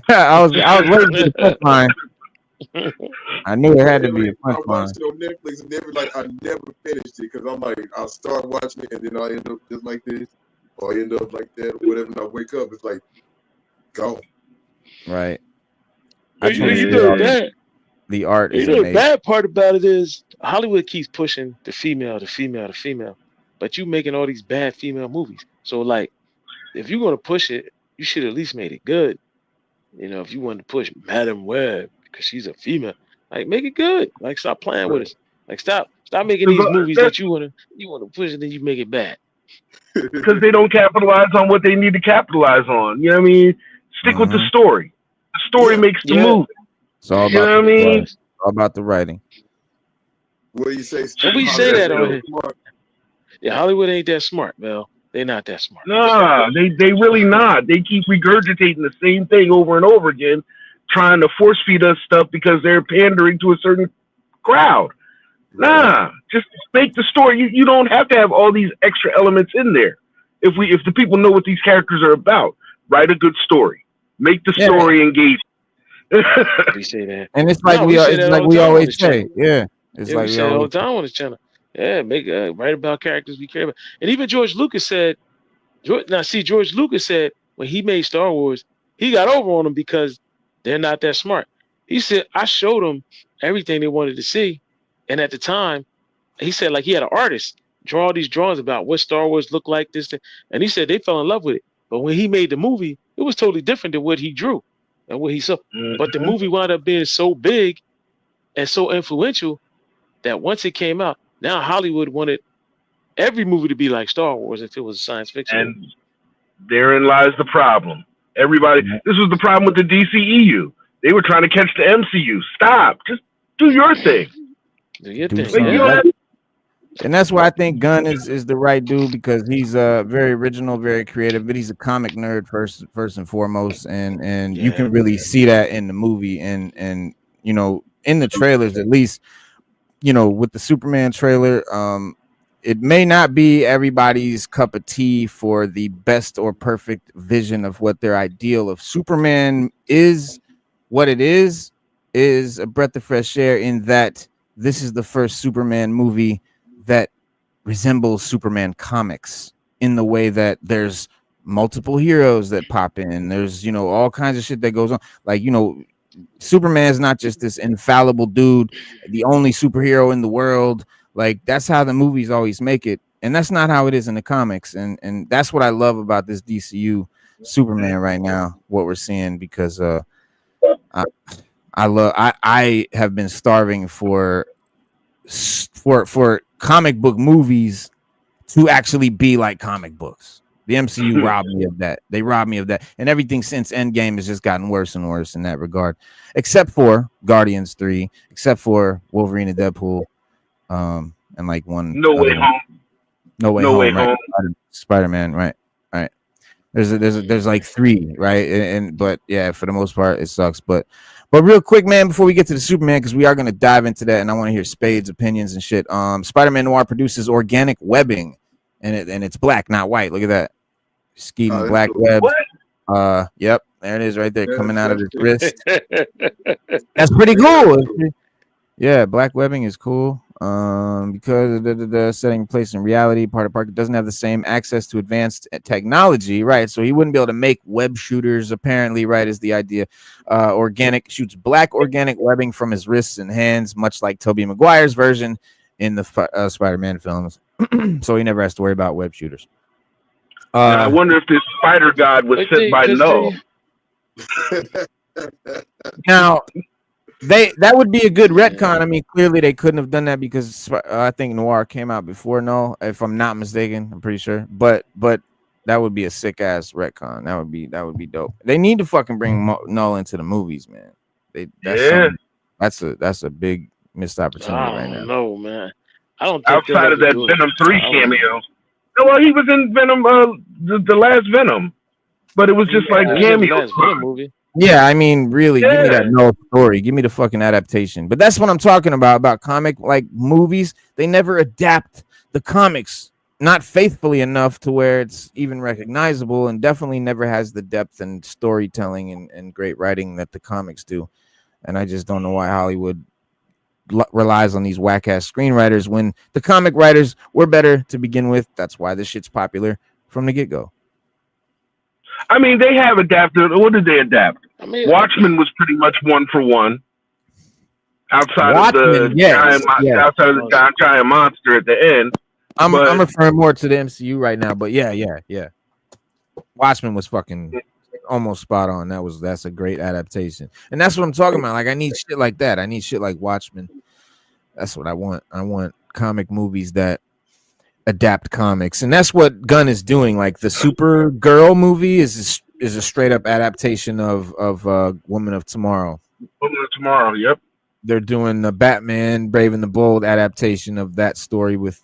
I was waiting for the punchline. I knew it had to be a I punchline. watched it on Netflix and I never finished it because I'm like, I'll start watching it and then I'll end up just like this, or I end up like that, or whatever. And I wake up, it's like, go. Right. The art is amazing. The bad part about it is Hollywood keeps pushing the female, but you making all these bad female movies. So like, if you're gonna push it, you should at least made it good. If you want to push Madam Web because she's a female, like make it good. Like stop playing with us. Like stop making these movies that you wanna push and then you make it bad. Because they don't capitalize on what they need to capitalize on. You know what I mean? Stick with the story. The story makes the movie. It's all about It's all about the writing. What do you say? And we say that on here. Yeah, Hollywood ain't that smart, Mel. They're not that smart. Nah, they really not. They keep regurgitating the same thing over and over again, trying to force feed us stuff because they're pandering to a certain crowd. Nah, just make the story. You don't have to have all these extra elements in there. If the people know what these characters are about, write a good story. Make the story engaging. We say that, and it's like we always say, yeah. It's like we say all the time on this channel. Yeah, make write about characters we care about. And even George Lucas said, George Lucas said when he made Star Wars, he got over on them because they're not that smart. He said, I showed them everything they wanted to see. And at the time, he said, like, he had an artist draw all these drawings about what Star Wars looked like, this thing. And he said they fell in love with it. But when he made the movie, it was totally different than what he drew. and what he saw. But the movie wound up being so big and so influential that once it came out, now Hollywood wanted every movie to be like Star Wars if it was science fiction. And therein lies the problem. Everybody, this was the problem with the DCEU. They were trying to catch the MCU. Stop. Just do your thing. Do your Do thing. something. Yeah. And that's why I think Gunn is the right dude, because he's very original, very creative, but he's a comic nerd first and foremost, and you can really see that in the movie, and you know, in the trailers at least, you know, with the Superman trailer, it may not be everybody's cup of tea for the best or perfect vision of what their ideal of Superman is. What it is a breath of fresh air in that this is the first Superman movie that resembles Superman comics in the way that there's multiple heroes that pop in. There's, you know, all kinds of shit that goes on. Like, you know, Superman is not just this infallible dude, the only superhero in the world. Like, that's how the movies always make it, and that's not how it is in the comics. And that's what I love about this DCU Superman right now, what we're seeing, because I have been starving for comic book movies to actually be like comic books. The MCU robbed me of that. They robbed me of that. And everything since Endgame has just gotten worse and worse in that regard, except for Guardians 3, except for Wolverine and Deadpool, and like one. No Way Home. No Way Home. Right? Spider-Man, right. There's like 3, right? And but yeah, for the most part, it sucks. But real quick, man, before we get to the Superman, because we are gonna dive into that, and I want to hear Spade's opinions and shit. Spider-Man Noir produces organic webbing, and it's black, not white. Look at that, skeeting black web. Yep, there it is, right there, coming out of his wrist. That's pretty cool. Yeah, black webbing is cool. Because the setting place in reality, Parker doesn't have the same access to advanced technology, right? So he wouldn't be able to make web shooters, apparently, right? Is the idea. Organic shoots black organic webbing from his wrists and hands, much like Tobey Maguire's version in the Spider-Man films. So he never has to worry about web shooters. I wonder if this Spider God was sent by No. Now, that would be a good retcon. I mean, clearly they couldn't have done that because I think Noir came out before No, if I'm not mistaken. I'm pretty sure, but that would be a sick ass retcon. That would be dope. They need to fucking bring No into the movies, man. That's a big missed opportunity right now. No, man. I don't think outside of that Venom 3 cameo. No, well, he was in Venom, the last Venom, but it was just like cameo movie. Yeah, I mean, really, give me that No story. Give me the fucking adaptation. But that's what I'm talking about comic like movies. They never adapt the comics, not faithfully enough to where it's even recognizable, and definitely never has the depth and storytelling and great writing that the comics do. And I just don't know why Hollywood relies on these whack-ass screenwriters when the comic writers were better to begin with. That's why this shit's popular from the get-go. I mean, they have adapted. What did they adapt? I mean, Watchmen was pretty much 1-for-1. Outside of the giant monster at the end. I'm referring more to the MCU right now, but yeah. Watchmen was fucking almost spot on. That's a great adaptation, and that's what I'm talking about. Like, I need shit like that. I need shit like Watchmen. That's what I want. I want comic movies that adapt comics, and that's what Gunn is doing. Like the Supergirl movie is a straight up adaptation of Woman of Tomorrow. Woman of Tomorrow, yep. They're doing the Batman Brave and the Bold adaptation of that story with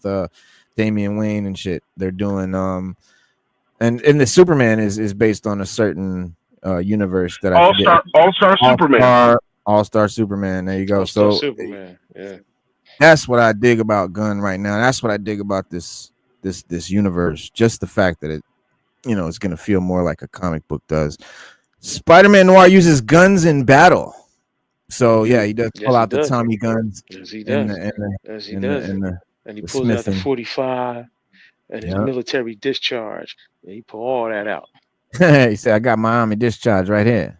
Damian Wayne and shit. They're doing and the Superman is based on a certain universe that All-Star Superman. All-Star Superman. There you go. All-Star Superman. Yeah. That's what I dig about Gunn right now. That's what I dig about this universe. Just the fact that it's gonna feel more like a comic book does. Spider-Man Noir uses guns in battle. So yeah, he does pull out the Tommy guns. Yes, he does. And he pulls out the 45 and his military discharge. And he pull all that out. He said, "I got my army discharge right here."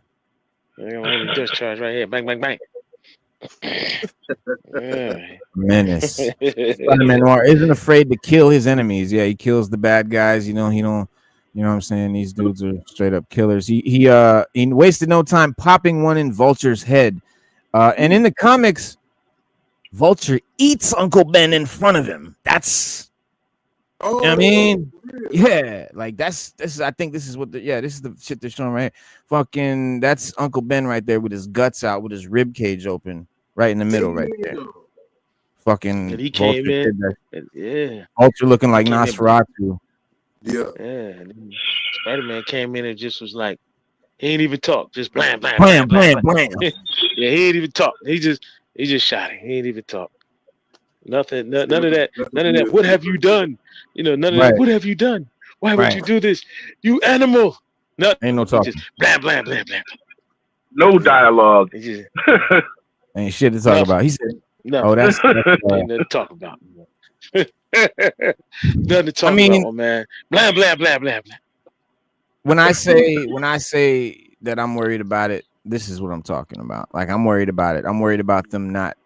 I got my army discharge right here. Bang, bang, bang. Menace. Spider-Man Noir isn't afraid to kill his enemies. Yeah, he kills the bad guys. He don't You know what I'm saying? These dudes are straight up killers. He wasted no time popping one in Vulture's head. And in the comics, Vulture eats Uncle Ben in front of him. That's, Oh, I mean, really? yeah, like this is, I think this is what this is the shit they're showing right here. Fucking, that's Uncle Ben right there with his guts out, with his rib cage open, right in the middle, right there. Fucking, And he came Vulture in, yeah. Vulture looking like Nosferatu. Yeah. And then Spider-Man came in and just was like, he ain't even talk, just blam, blam, Blam, blam, blam, blam. blam. Yeah, he ain't even talk. He just shot him. He ain't even talk. Nothing, none of that. None of that. What have you done? You know, none of that. What have you done? Why would you do this? You animal. Nothing. Ain't no talking. Just blam, blam, blam, blam. No dialogue. Just, Ain't shit to talk about. He said, no. "Oh, that's ain't nothing to talk about." Nothing to talk about, man. Blam, blam, blam, blam, blam. When I say that I'm worried about it, this is what I'm talking about. Like, I'm worried about it. I'm worried about them not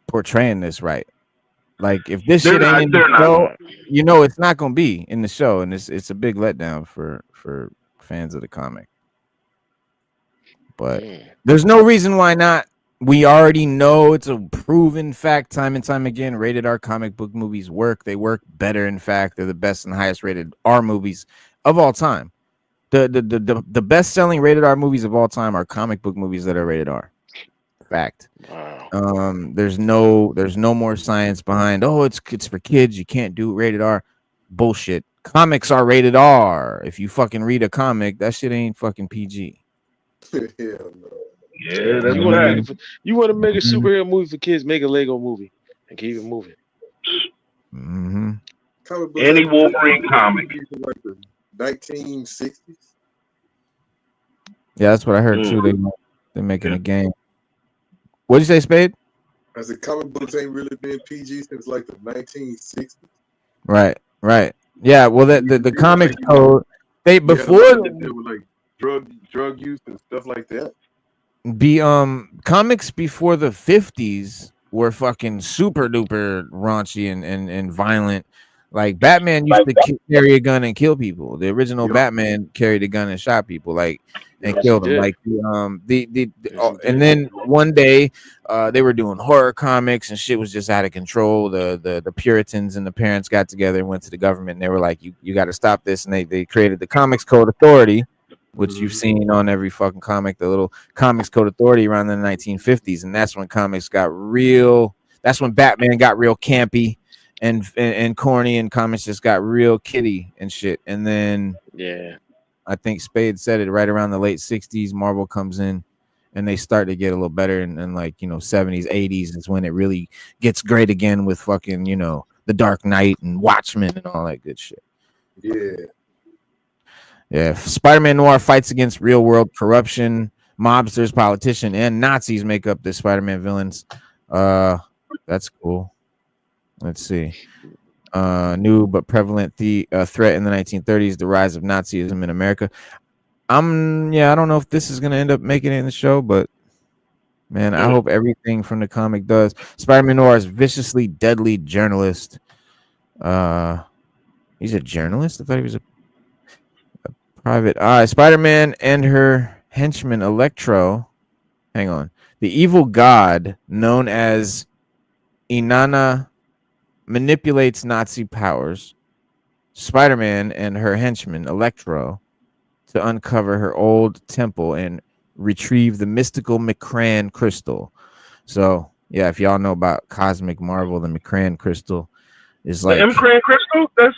portraying this right. Like, if this shit ain't in the show, you know it's not gonna be in the show, and it's a big letdown for fans of the comic. But there's no reason why not. We already know it's a proven fact time and time again. Rated R comic book movies work. They work better. In fact, they're the best and highest rated R movies of all time. The best selling rated R movies of all time are comic book movies that are rated R. Fact. Wow. There's no more science behind, oh, it's for kids, you can't do rated R. Bullshit. Comics are rated R. If you fucking read a comic, that shit ain't fucking PG. Hell no. Yeah, that's you want to make a superhero movie for kids, make a Lego movie and keep it moving. Mm-hmm. Any Wolverine comic. Like the 1960s. Yeah, that's what I heard too. They're making a game. What'd you say, Spade? I said comic books ain't really been PG since like the 1960s. Right. Yeah, well, the comics code, they before they were like drug use and stuff like that. Comics before the 50s were fucking super duper raunchy and violent. Like, Batman used to carry a gun and kill people. The original Batman carried a gun and shot people, like, and killed them. Like, and then one day they were doing horror comics and shit was just out of control. The Puritans and the parents got together and went to the government and they were like, you got to stop this. And they created the Comics Code Authority, which you've seen on every fucking comic, the little Comics Code Authority around the 1950s. And that's when comics got real. That's when Batman got real campy and corny, and comics just got real kiddie and shit. And then I think Spade said it, right around the late 60s, Marvel comes in and they start to get a little better. And like, 70s, 80s is when it really gets great again with fucking, The Dark Knight and Watchmen and all that good shit. Yeah. Spider-Man Noir fights against real world corruption. Mobsters, politicians, and Nazis make up the Spider-Man villains. That's cool. Let's see. New but prevalent threat in the 1930s, the rise of Nazism in America. I don't know if this is gonna end up making it in the show, but man, I hope everything from the comic does. Spider-Man Noir is viciously deadly journalist. He's a journalist? I thought he was a private eye. Spider-Man and her henchman Electro. Hang on. The evil god known as Inanna manipulates Nazi powers. Spider-Man and her henchman Electro to uncover her old temple and retrieve the mystical McCran crystal. So yeah, if y'all know about Cosmic Marvel, the McCran crystal is like the McCran crystal. That's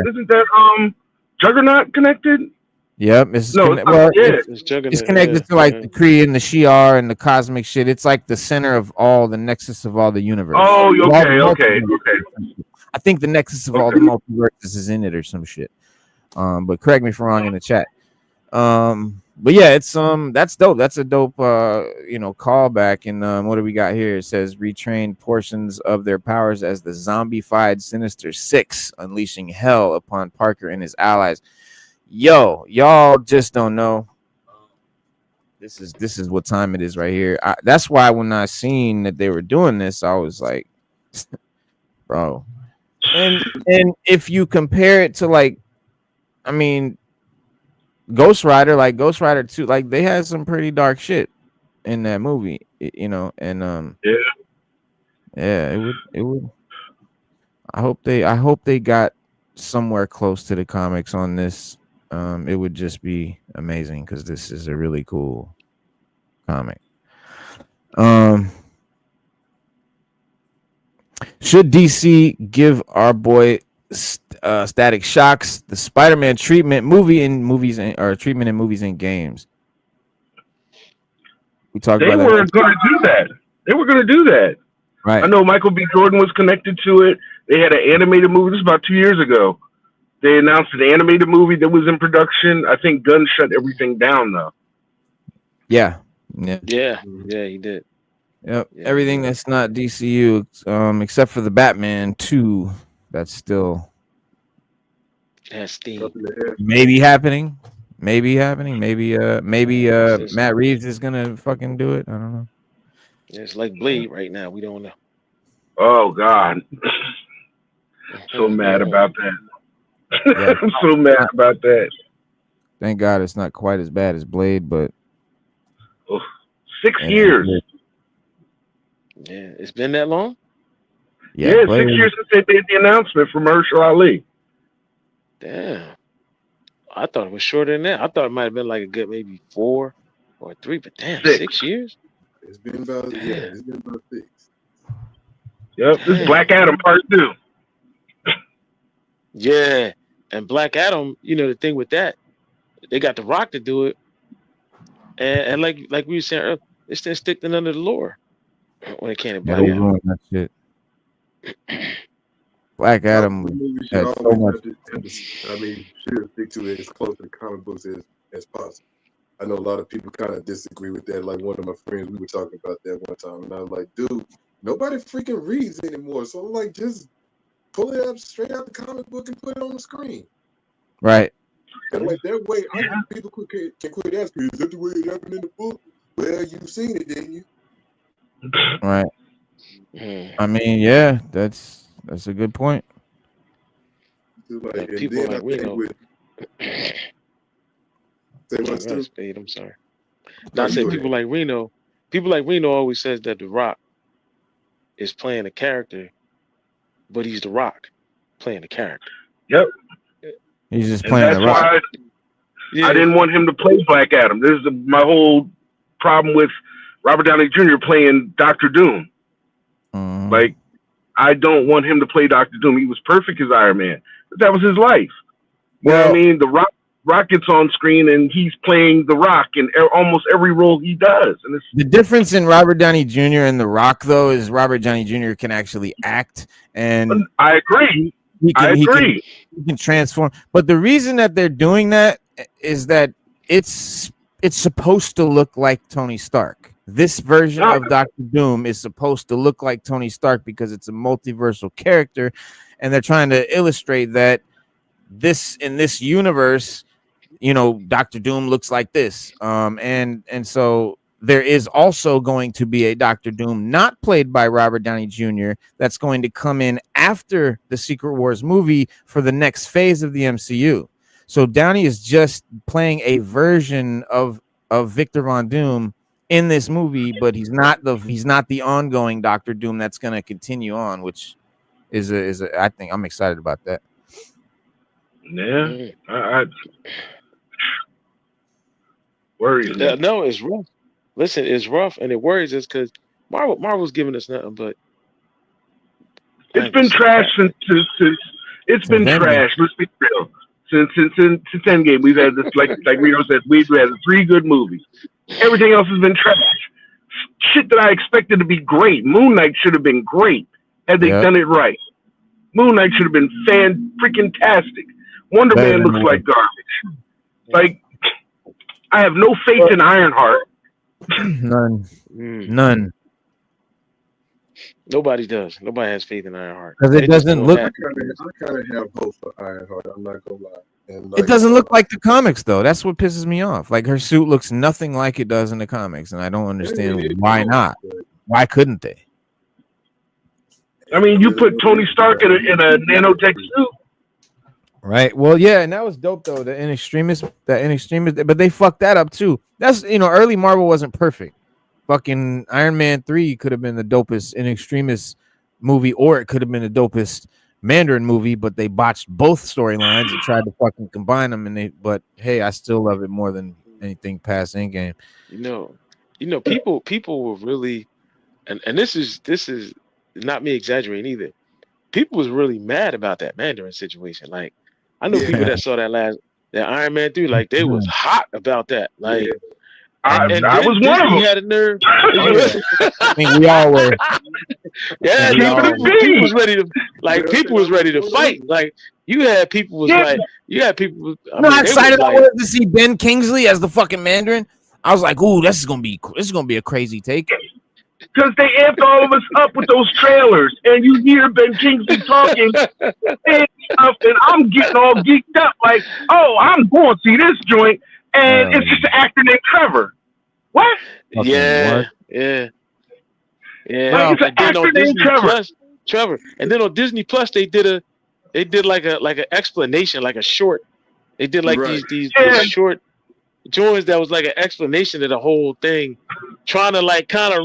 isn't that Juggernaut connected? Yep, it's connected to like the Kree and the Shi'ar and the cosmic shit. It's like the center of all, the nexus of all the universe. Oh, okay. I think the nexus of all the multiverses is in it or some shit. But correct me if I'm wrong in the chat. But yeah, it's that's dope. That's a dope callback. And what do we got here? It says retrained portions of their powers as the zombified Sinister Six, unleashing hell upon Parker and his allies. Yo, y'all just don't know. This is what time it is right here. That's why when I seen that they were doing this, I was like, bro. And if you compare it to like I mean, Ghost Rider 2, like they had some pretty dark shit in that movie, you know, and yeah, it would. I hope they got somewhere close to the comics on this. It would just be amazing because this is a really cool comic. Should DC give our boy Static Shocks the Spider-Man treatment treatment in movies and games? We talked about that. They were going to do that. They were going to do that. Right. I know Michael B. Jordan was connected to it. They had an animated movie. This was about 2 years ago. They announced an animated movie that was in production. I think Gunn shut everything down, though. Yeah, he did. Yep. Yeah, everything that's not DCU, except for the Batman 2, that's still Steam. Maybe happening. Maybe Matt Reeves is gonna fucking do it. I don't know. Yeah, it's like Blade right now. We don't know. Oh God. So mad about that. Yeah. I'm so mad about that. Thank God it's not quite as bad as Blade, but 6 years. Yeah, it's been that long? Yeah, 6 years since they made the announcement for Mahershala Ali. Damn. I thought it was shorter than that. I thought it might have been like a good maybe 4 or 3, but damn, 6 years? It's been about 6. Yep, this is Black Adam Part 2. Yeah, and Black Adam, you know, the thing with that, they got The Rock to do it. And like we were saying earlier, it's still sticking under the lore when it came to Black Adam. That shit. Black Adam had so much. Should stick to it as close to the comic books as possible. I know a lot of people kind of disagree with that. Like one of my friends, we were talking about that one time, and I was like, dude, nobody freaking reads anymore. So I'm like, just pull it up straight out the comic book and put it on the screen. Right. And like that way, I think people can quit asking, is that the way it happened in the book? Well, you've seen it, didn't you? Right. I mean, yeah, that's a good point. Like, people like Reno. I'm sorry. I say people like Reno. People like Reno always says that The Rock is playing a character, but he's The Rock playing a character. Yep. He's just playing The Rock. I didn't want him to play Black Adam. This is my whole problem with Robert Downey Jr. playing Dr. Doom. Like, I don't want him to play Dr. Doom. He was perfect as Iron Man. But that was his life. You know what I mean? The Rock gets on screen and he's playing The Rock in almost every role he does. And the difference in Robert Downey Jr. and The Rock, though, is Robert Downey Jr. can actually act. And I agree. He can transform. But the reason that they're doing that is that it's supposed to look like Tony Stark. This version of Dr. Doom is supposed to look like Tony Stark because it's a multiversal character, and they're trying to illustrate that in this universe, you know, Dr. Doom looks like this. And so there is also going to be a Dr. Doom not played by Robert Downey Jr. that's going to come in after the Secret Wars movie for the next phase of the MCU. So Downey is just playing a version of Victor Von Doom in this movie, but he's not the ongoing Dr. Doom that's going to continue on, which is I think I'm excited about that. Yeah, I worries. No, it's rough. Listen, it's rough, and it worries us because Marvel's giving us nothing but. It's been trash since it's been trash. Let's be real. Since Endgame, we've had this like Reno said, we've had 3 good movies. Everything else has been trash. Shit that I expected to be great. Moon Knight should have been great had they done it right. Moon Knight should have been fan-freaking-tastic. Wonder Man looks like garbage. Like, I have no faith in Ironheart. None. Nobody does. Nobody has faith in Ironheart. Because it doesn't look. I kind of have hope for Ironheart. I'm not gonna lie. It doesn't look like the comics, though. That's what pisses me off. Like, her suit looks nothing like it does in the comics, and I don't understand why not. Why couldn't they? I mean, you put Tony Stark in a nanotech suit. Right. Well, yeah, and that was dope though. The In Extremis, but they fucked that up too. That's early Marvel wasn't perfect. Fucking Iron Man 3 could have been the dopest In Extremis movie, or it could have been the dopest Mandarin movie, but they botched both storylines and tried to fucking combine them. But hey, I still love it more than anything past Endgame. People were really, and this is not me exaggerating either. People was really mad about that Mandarin situation. Like, I know people that saw that Iron Man 3, like they was hot about that. Like, I was one of them. Had a nerve. I mean, we all were. Yeah, people was ready to people was ready to fight. Like, you had people was like, how excited I was to see Ben Kingsley as the fucking Mandarin. I was like, ooh, this is gonna be a crazy take. Because they amped all of us up with those trailers, and you hear Ben Kingsley talking and stuff, and I'm getting all geeked up, like, oh, I'm going to see this joint, and it's just an actor named Trevor. What? Yeah. Like, it's an actor named Trevor. And then on Disney Plus, they did like an explanation, like a short. They did like these short joints that was like an explanation of the whole thing, trying to kind of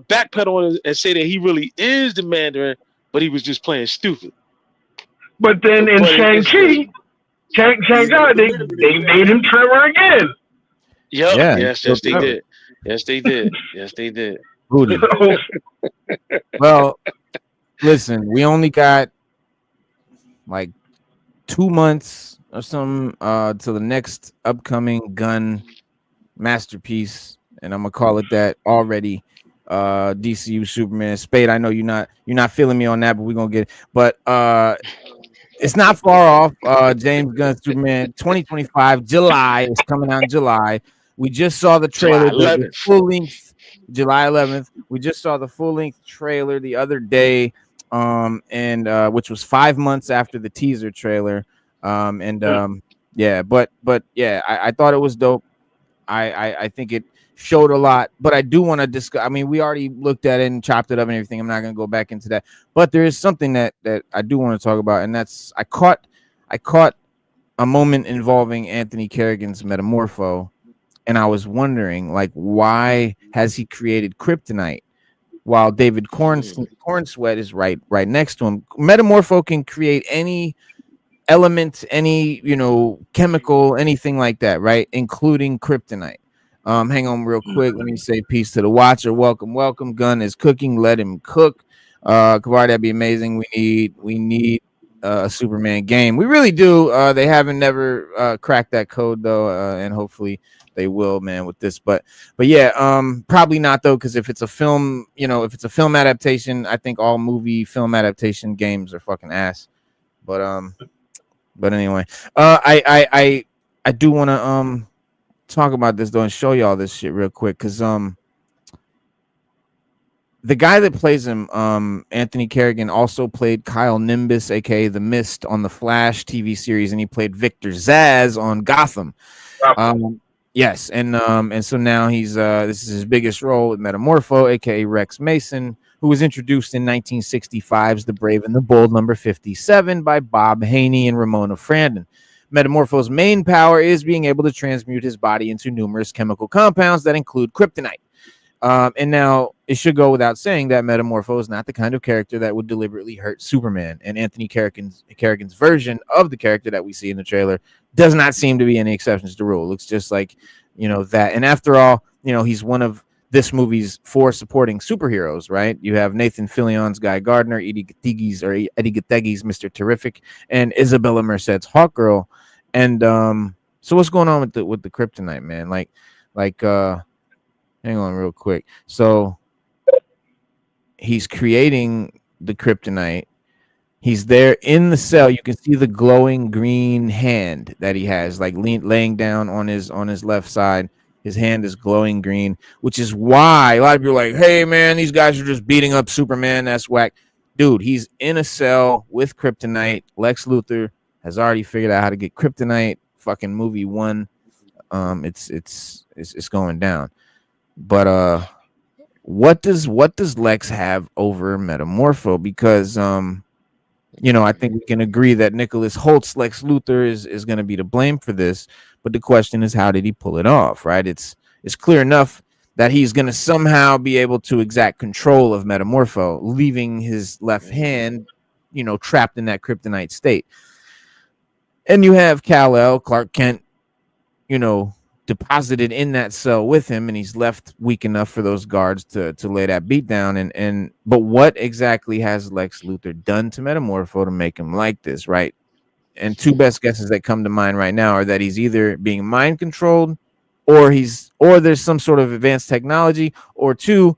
backpedal on it and say that he really is the Mandarin, but he was just playing stupid. But then in Shang-Chi, they made him Trevor again. Yep. Yeah, yes, they did. Yes, they did. Yes, they did. Well, listen, we only got like 2 months or something to the next upcoming gun masterpiece, and I'm gonna call it that already. DCU Superman. Spade, I know you're not feeling me on that, but we're gonna get it. But it's not far off. James Gunn Superman 2025 July is coming out in July. We just saw the trailer, the full length, July 11th. We just saw the full length trailer the other day, and which was 5 months after the teaser trailer. Yeah, but yeah, I thought it was dope. I think it showed a lot, but I do want to discuss. I mean, we already looked at it and chopped it up and everything. I'm not going to go back into that, but there is something that I do want to talk about, and that's I caught a moment involving Anthony Carrigan's Metamorpho, and I was wondering, like, why has he created kryptonite while David Cornsweat is right next to him? Metamorpho can create any element, any chemical, anything like that, right? Including kryptonite. Hang on real quick. Let me say peace to the watcher. Welcome. Gunn is cooking. Let him cook. Kavar, that'd be amazing. We need a Superman game. We really do. They haven't never cracked that code though, and hopefully they will, man, with this. But yeah, probably not though, because if it's a film, if it's a film adaptation, I think all film adaptation games are fucking ass. But anyway, I do want to talk about this though and show y'all this shit real quick, because the guy that plays him, Anthony Carrigan, also played Kyle Nimbus, aka the Mist, on the Flash TV series, and he played Victor Zsasz on Gotham. Yes, and so now he's this is his biggest role with Metamorpho, aka Rex Mason, who was introduced in 1965's The Brave and the Bold number 57 by Bob Haney and Ramona Frandon. Metamorpho's main power is being able to transmute his body into numerous chemical compounds that include kryptonite. And now it should go without saying that Metamorpho is not the kind of character that would deliberately hurt Superman. And Anthony Carrigan's version of the character that we see in the trailer does not seem to be any exceptions to the rule. It looks just like, that. And after all, he's one of this movie's 4 supporting superheroes, right? You have Nathan Fillion's Guy Gardner, Eddie Gategi's Mr. Terrific, and Isabella Merced's Hawkgirl. And so what's going on with the kryptonite, man? Like hang on real quick. So he's creating the kryptonite. He's there in the cell. You can see the glowing green hand that he has, like laying down on his left side. His hand is glowing green, which is why a lot of people are like, hey, man, these guys are just beating up Superman. That's whack. Dude, he's in a cell with kryptonite. Lex Luthor has already figured out how to get kryptonite. Fucking movie 1. It's going down. But what does Lex have over Metamorpho? Because You know, I think we can agree that Nicholas Holt's Lex Luthor is going to be to blame for this. But the question is, how did he pull it off? Right? It's clear enough that he's going to somehow be able to exact control of Metamorpho, leaving his left hand, you know, trapped in that kryptonite state. And you have Kal-El, Clark Kent, you know, deposited in that cell with him, and he's left weak enough for those guards to lay that beat down. But what exactly has Lex Luthor done to Metamorpho to make him like this, right? And two best guesses that come to mind right now are that he's either being mind controlled, or there's some sort of advanced technology, or two,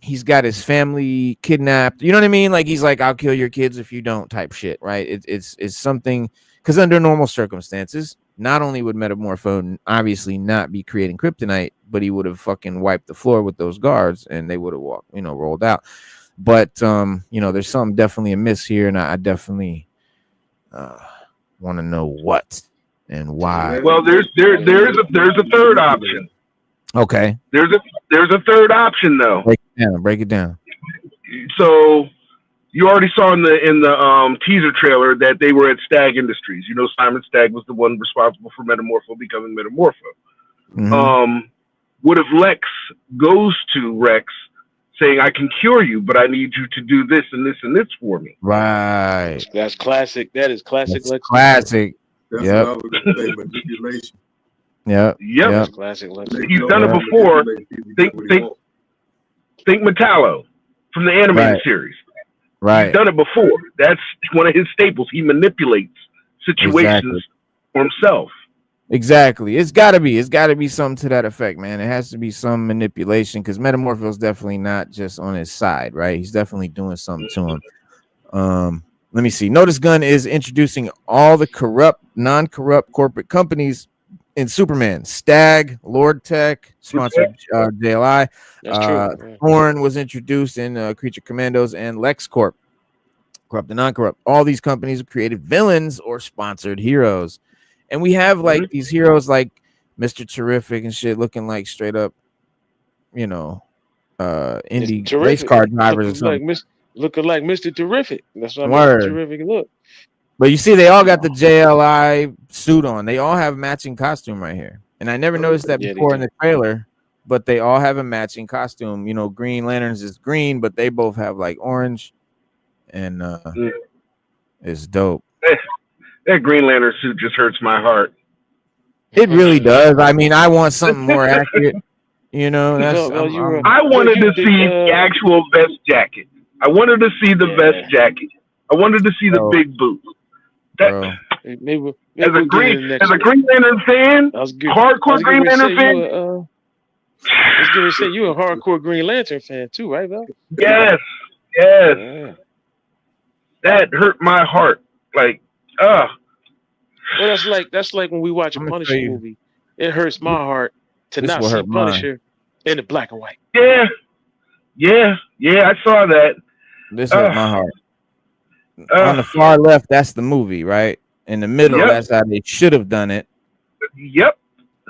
he's got his family kidnapped. You know what I mean? Like he's like, I'll kill your kids if you don't type shit, right? It's something, because under normal circumstances, not only would Metamorpho obviously not be creating kryptonite, but he would have fucking wiped the floor with those guards and they would have rolled out. But you know, there's something definitely amiss here, and I definitely want to know what and why. Well, there's a third option. Okay. There's a third option though. Break it down. So you already saw in the teaser trailer that they were at Stagg Industries. You know, Simon Stagg was the one responsible for Metamorpho becoming Metamorpho. Mm-hmm. What if Lex goes to Rex saying, I can cure you, but I need you to do this and this and this for me? Right. That's classic. That is classic. That's classic. That's Yep. what I was gonna say, manipulation. Yep. That's classic. He's done it before. Think Metallo from the animated series. Right. He's done it before. That's one of his staples. He manipulates situations for himself. Exactly. It's got to be something to that effect, man. It has to be some manipulation, because Metamorpho's definitely not just on his side, right? He's definitely doing something to him. Let me see. Notice Gunn is introducing all the corrupt, non-corrupt corporate companies in Superman. Stag, Lord Tech, sponsored JLI. That's true. Thorn was introduced in Creature Commandos, and LexCorp, corrupt and non-corrupt. All these companies have created villains or sponsored heroes. And we have like these heroes like Mr. Terrific and shit, looking like straight up, you know, indie race car drivers or something. Looking like Mr. Terrific. That's what Mr. Terrific look. But you see, they all got the JLI suit on. They all have matching costume right here. And I never noticed that before in the trailer, but they all have a matching costume. You know, Green Lanterns is green, but they both have like orange, and it's dope. That Green Lantern suit just hurts my heart. It really does. I mean, I want something more accurate. You know, I wanted to see the actual vest jacket. I wanted to see the vest jacket. I wanted to see the big boots. Maybe as a Green Lantern fan, hardcore Green Lantern fan. I was going to say you're a hardcore Green Lantern fan too, right, Val? Yes. Yeah. That hurt my heart. Like, well, that's like when we watch a Punisher movie. It hurts my heart to not see Punisher in the black and white. Yeah. I saw that. This hurt my heart. On the far left, that's the movie, right? In the middle, that's how they should have done it. Yep.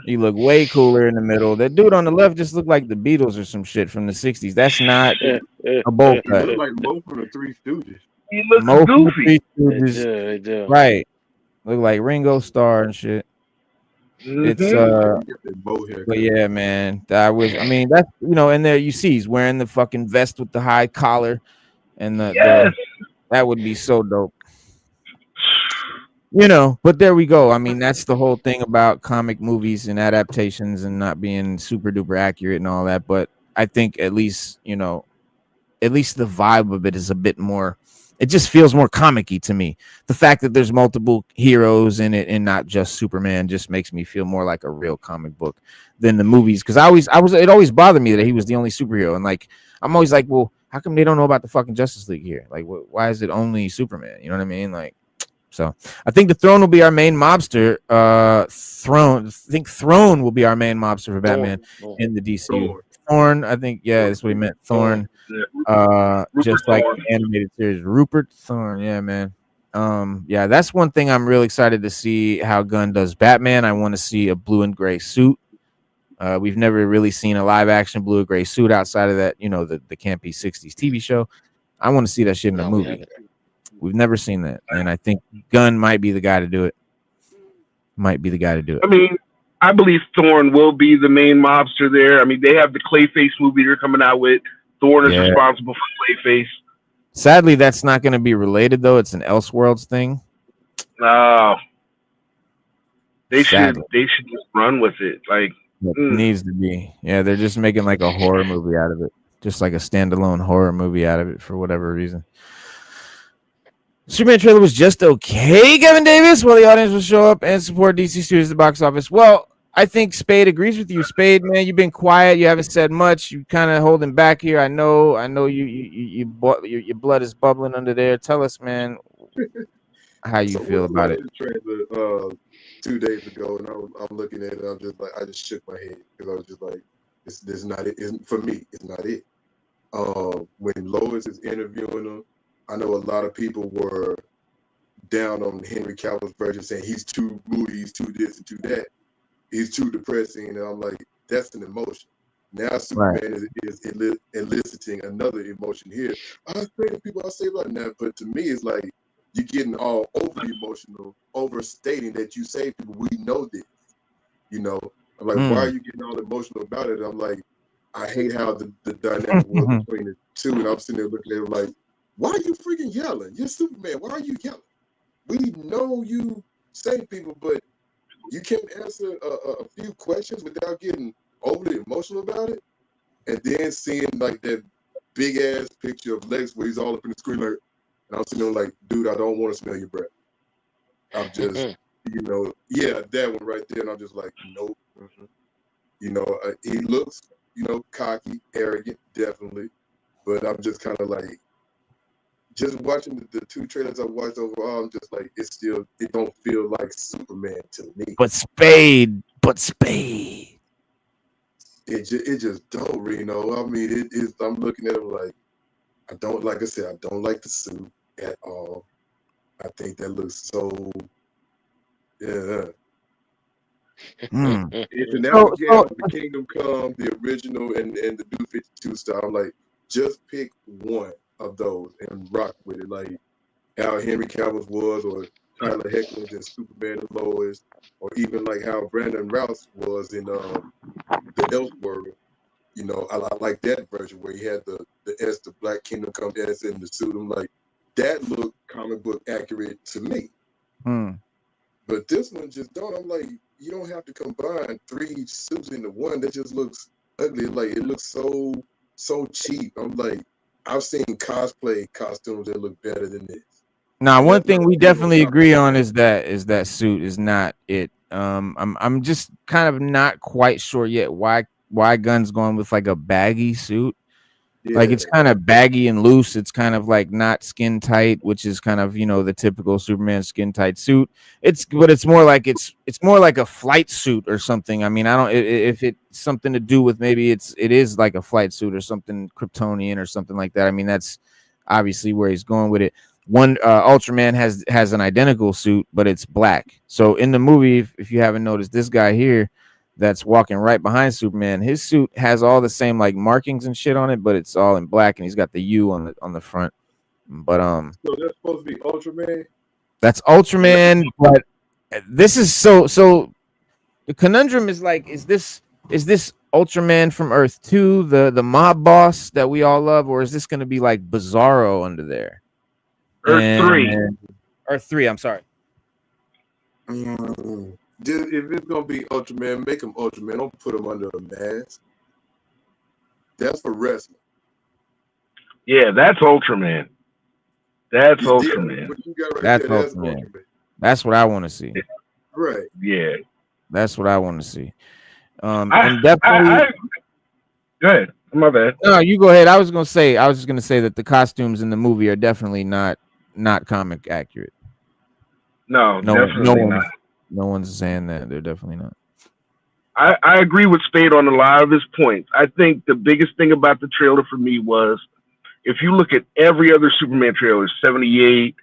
You look way cooler in the middle. That dude on the left just looked like the Beatles or some shit from the 60s. That's not a bowl cut. Look like Mo from the Three Stooges. He looks goofy. Right. Look like Ringo Starr and shit. It's but yeah, man. I mean, that's, you know, and there you see he's wearing the fucking vest with the high collar, and that would be so dope. You know, but there we go. I mean, that's the whole thing about comic movies and adaptations and not being super duper accurate and all that. But I think at least, you know, at least the vibe of it is a bit more, it just feels more comic-y to me. The fact that there's multiple heroes in it and not just Superman just makes me feel more like a real comic book than the movies. Because it always bothered me that he was the only superhero. And like, I'm always like, well, how come they don't know about the fucking Justice League here? Like, why is it only Superman? You know what I mean? Like, so I think the Throne will be our main mobster. Throne will be our main mobster for Batman in the DCU. Thorn, I think, that's what he meant. Thorn, just like the animated series. Rupert Thorn, yeah, man. That's one thing I'm real excited to see how Gunn does Batman. I want to see a blue and gray suit. We've never really seen a live action blue and gray suit outside of that, you know, the campy 60s TV show. I want to see that shit in a movie. We've never seen that, and I think Gunn might be the guy to do it. I mean, I believe Thorne will be the main mobster there. I mean, they have the Clayface movie they're coming out with. Thorne is responsible for Clayface. Sadly, that's not going to be related, though. It's an Elseworlds thing. They should just run with it. Like, it needs to be. Yeah, they're just making like a horror movie out of it. Just like a standalone horror movie out of it for whatever reason. Superman trailer was just okay, Kevin Davis. Well, the audience will show up and support DC Studios at the box office. Well, I think Spade agrees with you. Spade, man, you've been quiet. You haven't said much. You kind of holding back here. I know. Your blood is bubbling under there. Tell us, man, how you feel about it. Trailer, 2 days ago, and I'm looking at it. I just shook my head because I was just like, this is not it. For me, it's not it. When Lois is interviewing him, I know a lot of people were down on Henry Cavill's version, saying he's too moody, he's too this and too that, he's too depressing, and I'm like, that's an emotion. Now Superman is eliciting another emotion here. I was afraid of people I say about that, but to me, it's like you're getting all overly emotional, overstating that you say people, we know this. You know, I'm like, why are you getting all emotional about it? I'm like, I hate how the dynamic was between the two, and I'm sitting there looking at him like, why are you freaking yelling? You're Superman. Why are you yelling? We know you save people, but you can't answer a few questions without getting overly emotional about it. And then seeing like that big ass picture of Lex where he's all up in the screen, like, and I'm sitting there like, dude, I don't want to smell your breath. I'm just, that one right there. And I'm just like, nope. You know, he looks, cocky, arrogant, definitely. But I'm just kind of like, just watching the 2 trailers I watched overall, I'm just like, it don't feel like Superman to me. But Spade. It just don't, Reno. I mean, it is. I'm looking at it like, I don't like the suit at all. I think that looks so, It's an application of the Kingdom Come, the original, and the New 52 style. I'm like, just pick one of those and rock with it, like how Henry Cavill's was, or Tyler Heckler's in Superman and Lois, or even like how Brandon Routh was in the Elseworld. You know, I like that version where he had the Black Kingdom Come S in the suit. I'm like, that looked comic book accurate to me. But this one just don't. I'm like, you don't have to combine 3 suits into one. That just looks ugly. Like, it looks so cheap. I'm like, I've seen cosplay costumes that look better than this. Now, one thing we definitely agree on is that suit is not it. I'm just kind of not quite sure yet why Gunn's going with like a baggy suit. Yeah. Like, it's kind of baggy and loose. It's kind of like not skin tight, which is kind of, the typical Superman skin tight suit. It's more like it's more like a flight suit or something. I mean, I don't, if it's something to do with, maybe it is like a flight suit or something Kryptonian or something like that. I mean, that's obviously where he's going with it. One Ultraman has an identical suit, but it's black. So in the movie, if you haven't noticed, this guy here that's walking right behind Superman, his suit has all the same like markings and shit on it, but it's all in black, and he's got the U on the front. But so that's supposed to be Ultraman. That's Ultraman, but this is so. The conundrum is like, is this Ultraman from Earth 2, the mob boss that we all love, or is this going to be like Bizarro under there? Earth 3. I'm sorry. If it's gonna be Ultraman, make him Ultraman. Don't put him under a mask. That's for wrestling. Yeah, that's Ultraman. That's Ultraman. That's Ultraman. That's what I want to see. Right. Yeah. That's what I want to see. And definitely. Go ahead. My bad. No, you go ahead. I was just gonna say that the costumes in the movie are definitely not comic accurate. No, definitely not. No one's saying that. They're definitely not. I agree with Spade on a lot of his points. I think the biggest thing about the trailer for me was, if you look at every other Superman trailer, 78,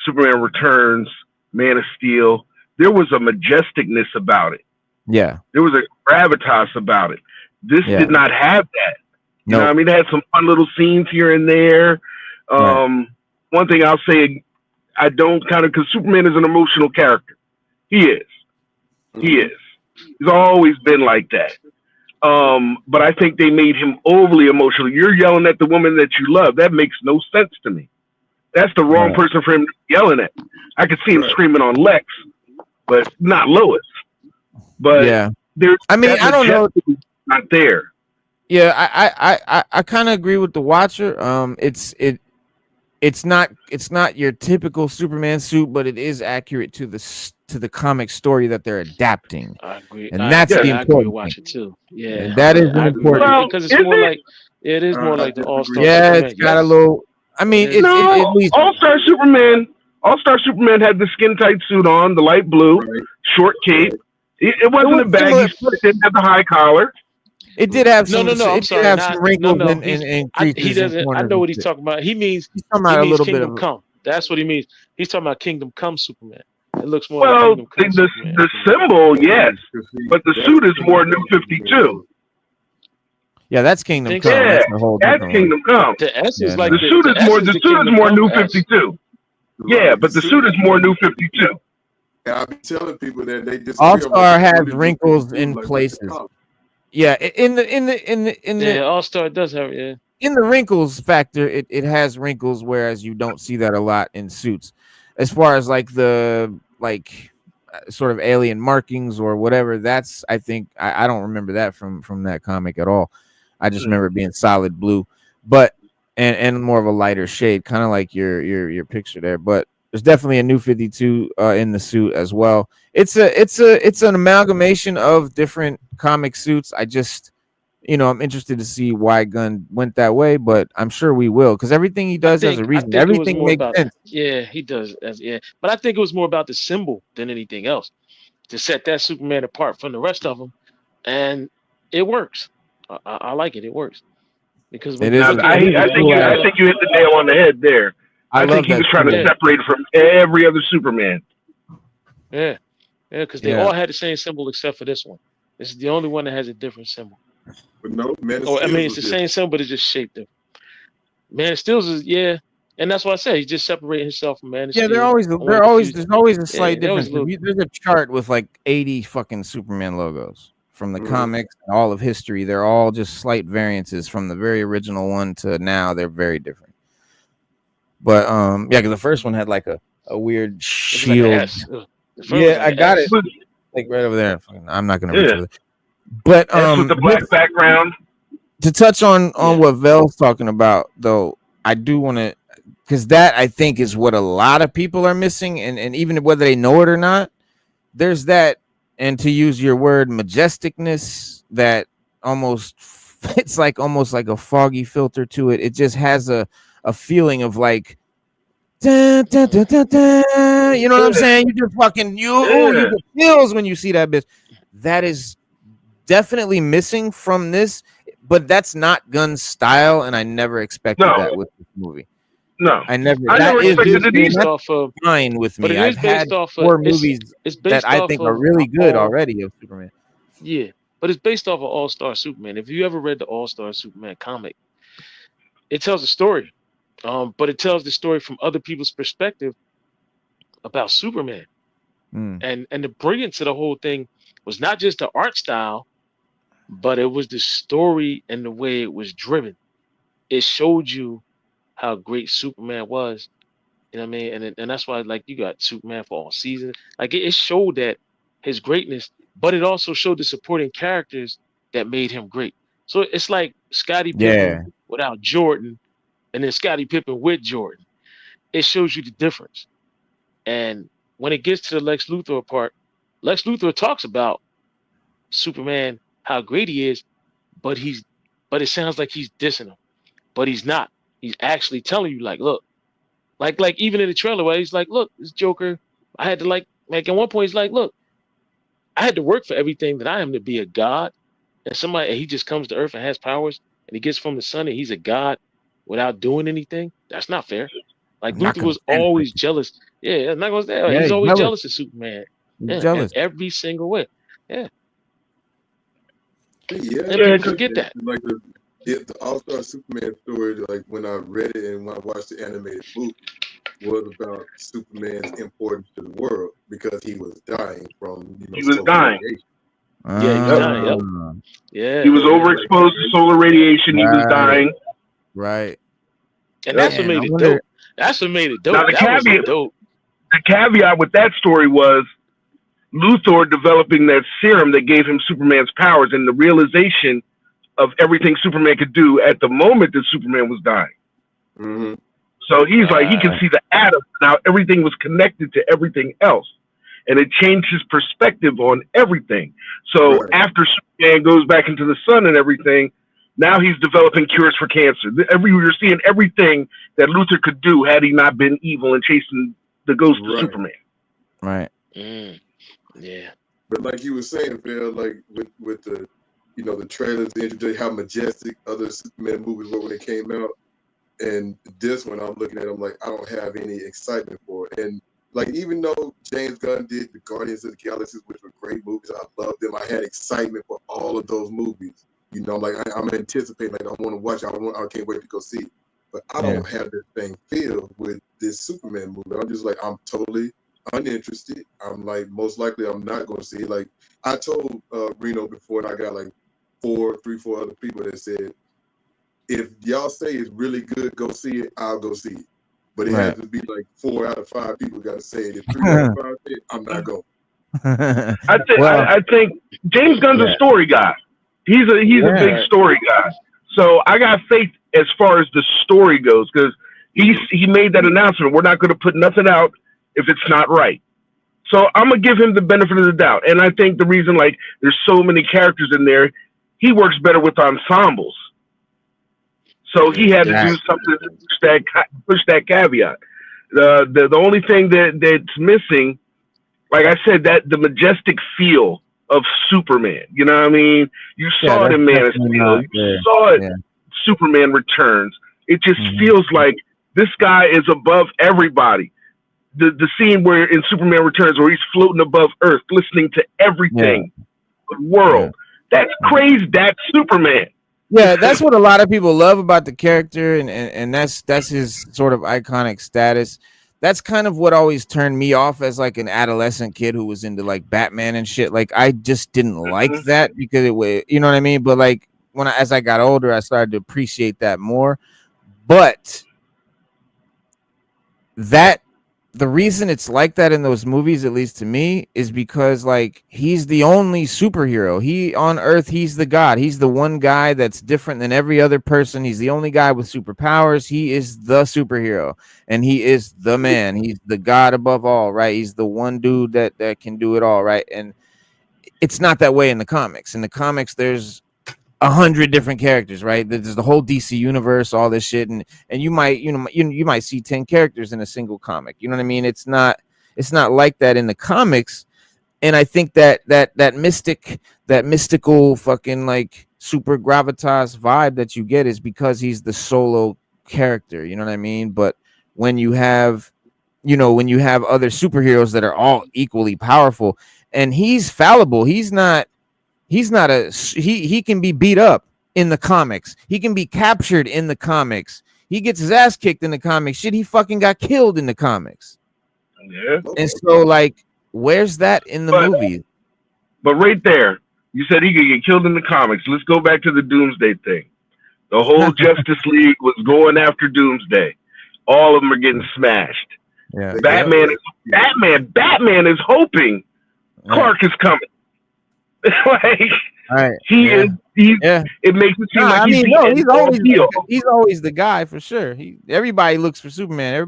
Superman Returns, Man of Steel, there was a majesticness about it. Yeah. There was a gravitas about it. This did not have that. You know what I mean? It had some fun little scenes here and there. One thing I'll say I don't kind of, because Superman is an emotional character. He is. He is. He's always been like that. But I think they made him overly emotional. You're yelling at the woman that you love. That makes no sense to me. That's the wrong person for him to be yelling at. I could see him screaming on Lex, but not Lois. But there's, I mean, I don't know. Not there. Yeah, I kind of agree with the Watcher. It's not your typical Superman suit, but it is accurate to the comic story that they're adapting. I agree, and that's the important Watcher too. Yeah, and that is important because it's more like it is more like the All-Star. Yeah, Superman. It's got a little. I mean, it's at least All-Star Superman. All-Star Superman had the skin tight suit on, the light blue, short cape. It wasn't a baggy suit. It didn't have the high collar. It did have some. No. I'm sorry. Some wrinkles and he doesn't. I know what he's talking about. He's talking about a little Kingdom bit of Come. That's what he means. He's talking about Kingdom Come Superman. It looks more well, like Kingdom Come the symbol, yes, but the suit is more New 52. Yeah, that's Kingdom Come. Yeah, that's Kingdom Come. The S is like the suit is more. The suit is more New 52. Yeah, but the suit is more New 52. I've been telling people that they just All-Star has wrinkles in places. Yeah, in the All-Star does have in the wrinkles factor, it has wrinkles, whereas you don't see that a lot in suits. As far as like the sort of alien markings or whatever, that's I think I don't remember that from that comic at all. I just remember it being solid blue, but and more of a lighter shade, kind of like your picture there. But there's definitely a New 52 in the suit as well. It's an amalgamation of different comic suits. I just, I'm interested to see why Gunn went that way, but I'm sure we will, because everything he does has a reason. Everything makes sense. Yeah, he does. But I think it was more about the symbol than anything else to set that Superman apart from the rest of them, and it works. I like it. It works because it is. I think you hit the nail on the head there. I think he was trying to separate it from every other Superman. Yeah, because they all had the same symbol except for this one. This is the only one that has a different symbol. But no, it's the same symbol, but it's just shaped different. Man of Steel is and that's why I said he's just separating himself from Man of Steel. There's always a slight difference. There's a chart with like 80 fucking Superman logos from the comics and all of history. They're all just slight variances from the very original one to now. They're very different. But because the first one had like a weird shield. I got it. Like right over there. I'm not gonna reach over there. But with the black background. To touch on what Vel's talking about, though, I do want to, because that I think is what a lot of people are missing, and even whether they know it or not, there's that, and to use your word, majesticness that almost like a foggy filter to it. It just has a feeling of like, dun, dun, dun, dun, dun, you know what I'm saying? You just fucking you get chills when you see that bitch. That is definitely missing from this, but that's not Gunn's style, and I never expected that with this movie. No, I never. But that is based off of fine with me. I've had 4 movies that I think are really good already of Superman. Yeah, but it's based off of All-Star Superman. If you ever read the All-Star Superman comic, it tells a story, but it tells the story from other people's perspective about Superman. And the brilliance of the whole thing was not just the art style, but it was the story and the way it was driven. It showed you how great Superman was. You know what I mean? And that's why, like, you got Superman for all seasons. Like, it showed that his greatness, but it also showed the supporting characters that made him great. So it's like Scottie Pippen without Jordan, and then Scottie Pippen with Jordan. It shows you the difference. And when it gets to the Lex Luthor part, Lex Luthor talks about Superman, how great he is, but it sounds like he's dissing him, but he's not. He's actually telling you, like, look, like even in the trailer where he's like, look, this Joker, I had to like at one point he's like, look, I had to work for everything that I am to be a god, and he just comes to Earth and has powers, and he gets from the sun, and he's a god without doing anything. That's not fair. Like Luthor was always jealous. Yeah, I'm not gonna say he's always jealous of Superman. Jealous in every single way. Yeah. Yeah, and people forget that. Like the All-Star Superman story, like when I read it and when I watched the animated movie, was about Superman's importance to the world because he was dying from He was solar dying. radiation. Yeah, he was dying. Yep. Yeah. He was overexposed to solar radiation. He was dying. Right. And that's what made it dope. That's what made it dope. Now, That was dope. The caveat with that story was Luthor developing that serum that gave him Superman's powers and the realization of everything Superman could do at the moment that Superman was dying. Mm-hmm. So he's like, he can see the atoms. Now everything was connected to everything else. And it changed his perspective on everything. So after Superman goes back into the sun and everything, now he's developing cures for cancer. You're seeing everything that Luthor could do had he not been evil and chasing the ghost of Superman. Right. Yeah. But like you were saying, Phil, like with the the trailers, they introduced how majestic other Superman movies were when they came out. And this one, I'm looking at, I'm like, I don't have any excitement for it. And like, even though James Gunn did the Guardians of the Galaxy, which were great movies, I loved them. I had excitement for all of those movies. Like I'm anticipating, like I want to watch. I can't wait to go see it. But I don't have this thing filled with this Superman movie. I'm just like, I'm totally uninterested. I'm like, most likely I'm not going to see it. Like I told Reno before, and I got like 4 other people that said, if y'all say it's really good, go see it, I'll go see it. But it has to be like 4 out of 5 people got to say it. If 3 out of 5 say it, I'm not going. I think James Gunn's a story guy. He's a big story guy. So I got faith as far as the story goes, because he made that announcement. We're not going to put nothing out if it's not right. So I'm gonna give him the benefit of the doubt. And I think the reason, like, there's so many characters in there, he works better with ensembles. So he had to do something to push that caveat. The only thing that's missing, like I said, that the majestic feel of Superman. You know what I mean? You saw it in Man of Steel. You saw it Superman Returns. It just feels like this guy is above everybody. The scene where in Superman Returns where he's floating above Earth, listening to everything, the world. That's crazy. That's Superman. Yeah, that's what a lot of people love about the character, and that's his sort of iconic status. That's kind of what always turned me off as like an adolescent kid who was into like Batman and shit. Like I just didn't like that because it was, you know what I mean? But like as I got older, I started to appreciate that more. But the reason it's like that in those movies, at least to me, is because like he's the only superhero. He on Earth, he's the god. He's the one guy that's different than every other person. He's the only guy with superpowers. He is the superhero, and he is the man. He's the god above all, right? He's the one dude that can do it all, right? And it's not that way in the comics. In the comics, there's 100 different characters, right? There's the whole DC universe, all this shit, and you might see 10 characters in a single comic. You know what I mean? It's not like that in the comics. And I think that mystical fucking like super gravitas vibe that you get is because he's the solo character. You know what I mean? But when you have other superheroes that are all equally powerful, and he's fallible, he can be beat up in the comics. He can be captured in the comics. He gets his ass kicked in the comics. Shit, he fucking got killed in the comics. Yeah. And so, like, where's that in the movie? But right there, you said he could get killed in the comics. Let's go back to the Doomsday thing. The whole Justice League was going after Doomsday. All of them are getting smashed. Yeah. Batman is hoping Clark is coming. Like, it makes it seem like he's always the guy for sure. Everybody looks for Superman.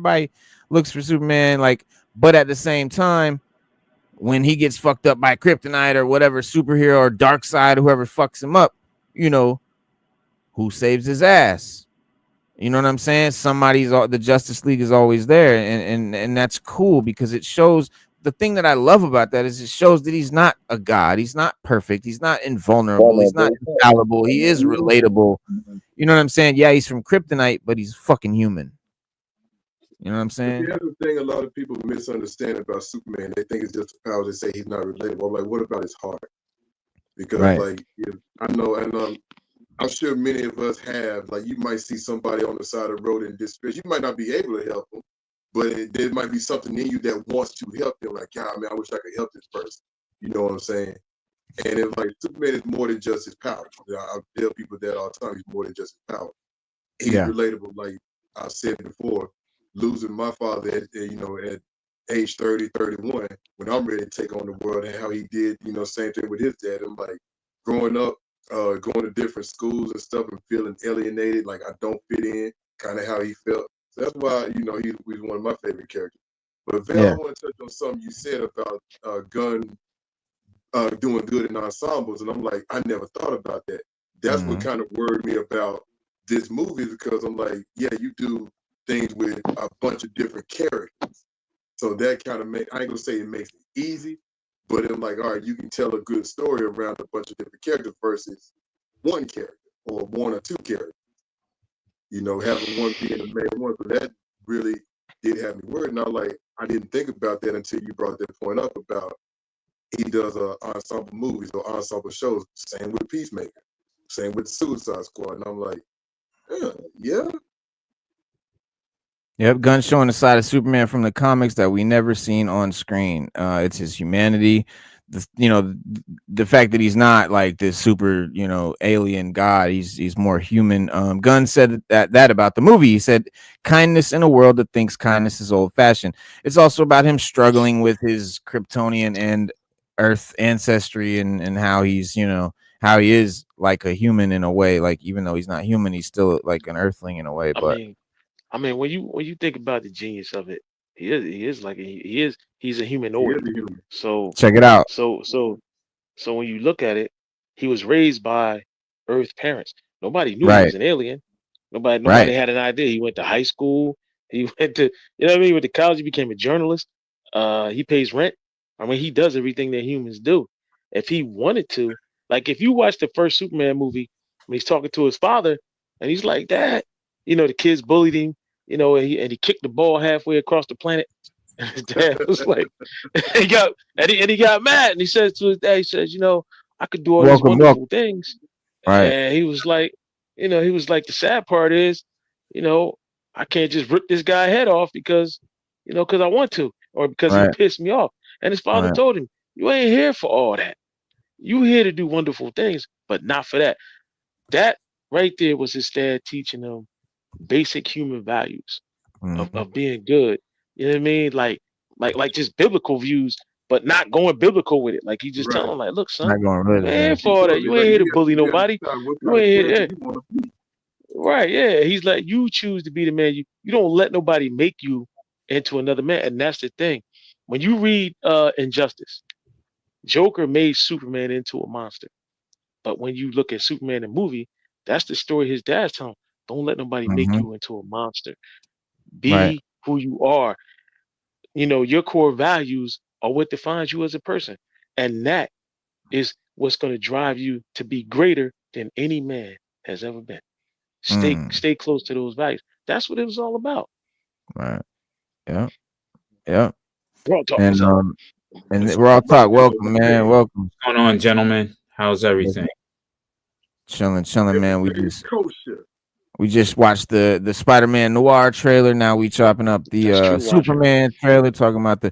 Like, but at the same time, when he gets fucked up by kryptonite or whatever superhero or Darkseid, whoever fucks him up, who saves his ass? You know what I'm saying? The Justice League is always there, and that's cool because it shows. The thing that I love about that is it shows that he's not a god. He's not perfect. He's not invulnerable. He's not infallible. He is relatable. You know what I'm saying? Yeah, he's from kryptonite, but he's fucking human. You know what I'm saying? The other thing a lot of people misunderstand about Superman, they think it's just a power. They say he's not relatable. I'm like, what about his heart? Because I know, and I'm sure many of us have, like, you might see somebody on the side of the road in distress. You might not be able to help them, but there might be something in you that wants to help them. Like, God, man, I wish I could help this person. You know what I'm saying? And it's like Superman is more than just his power. I tell people that all the time. He's more than just his power. He's relatable. Like I said before, losing my father at age 30, 31, when I'm ready to take on the world, and how he did, same thing with his dad. I'm like, growing up, going to different schools and stuff and feeling alienated, like I don't fit in, kind of how he felt. So that's why, he was one of my favorite characters. But Val, I want to touch on something you said about Gunn doing good in ensembles, and I'm like, I never thought about that. That's what kind of worried me about this movie, because I'm like, yeah, you do things with a bunch of different characters, so that kind of I ain't gonna say it makes it easy, but I'm like, all right, you can tell a good story around a bunch of different characters versus one character or one or two characters. Having one being the main one, but that really did have me worried. And I didn't think about that until you brought that point up about he does ensemble movies or ensemble shows. Same with Peacemaker, same with Suicide Squad, and I'm like, yeah. Yep, Gunn showing the side of Superman from the comics that we never seen on screen. It's his humanity, the fact that he's not like this super, alien god. He's more human. Gunn said that about the movie. He said, kindness in a world that thinks kindness is old fashioned. It's also about him struggling with his Kryptonian and Earth ancestry, and how he's, how he is like a human in a way. Like, even though he's not human, he's still like an Earthling in a way. But I mean, when you think about the genius of it, he's a humanoid. So check it out. So when you look at it, he was raised by Earth parents. Nobody knew he was an alien. Nobody had an idea. He went to high school. He went to, he went to college. He became a journalist. He pays rent. I mean, he does everything that humans do. If he wanted to, like if you watch the first Superman movie when he's talking to his father, and he's like, Dad, the kids bullied him, and he kicked the ball halfway across the planet. And his dad was like, he got mad, and he says to his dad, he says, I could do all these wonderful things. Right. And he was like, the sad part is, I can't just rip this guy's head off because I want to, or because he pissed me off. And his father told him, you ain't here for all that. You here to do wonderful things, but not for that. That right there was his dad teaching him basic human values of being good. You know what I mean? Like just biblical views, but not going biblical with it. Like he just telling him, like, look, son, you ain't here for all that. You ain't here to bully nobody. You ain't here. Right, yeah. He's like, you choose to be the man. You don't let nobody make you into another man. And that's the thing. When you read Injustice, Joker made Superman into a monster. But when you look at Superman the movie, that's the story his dad's telling. Don't let nobody make you into a monster. Be who you are. Your core values are what defines you as a person. And that is what's going to drive you to be greater than any man has ever been. Stay close to those values. That's what it was all about. Right. Yeah. Yeah. Raw Talk. And Raw Talk. Welcome, man. Welcome. What's going on, gentlemen? How's everything? Chilling, man. We just watched the Spider-Man Noir trailer. Now we chopping up the Superman trailer, talking about the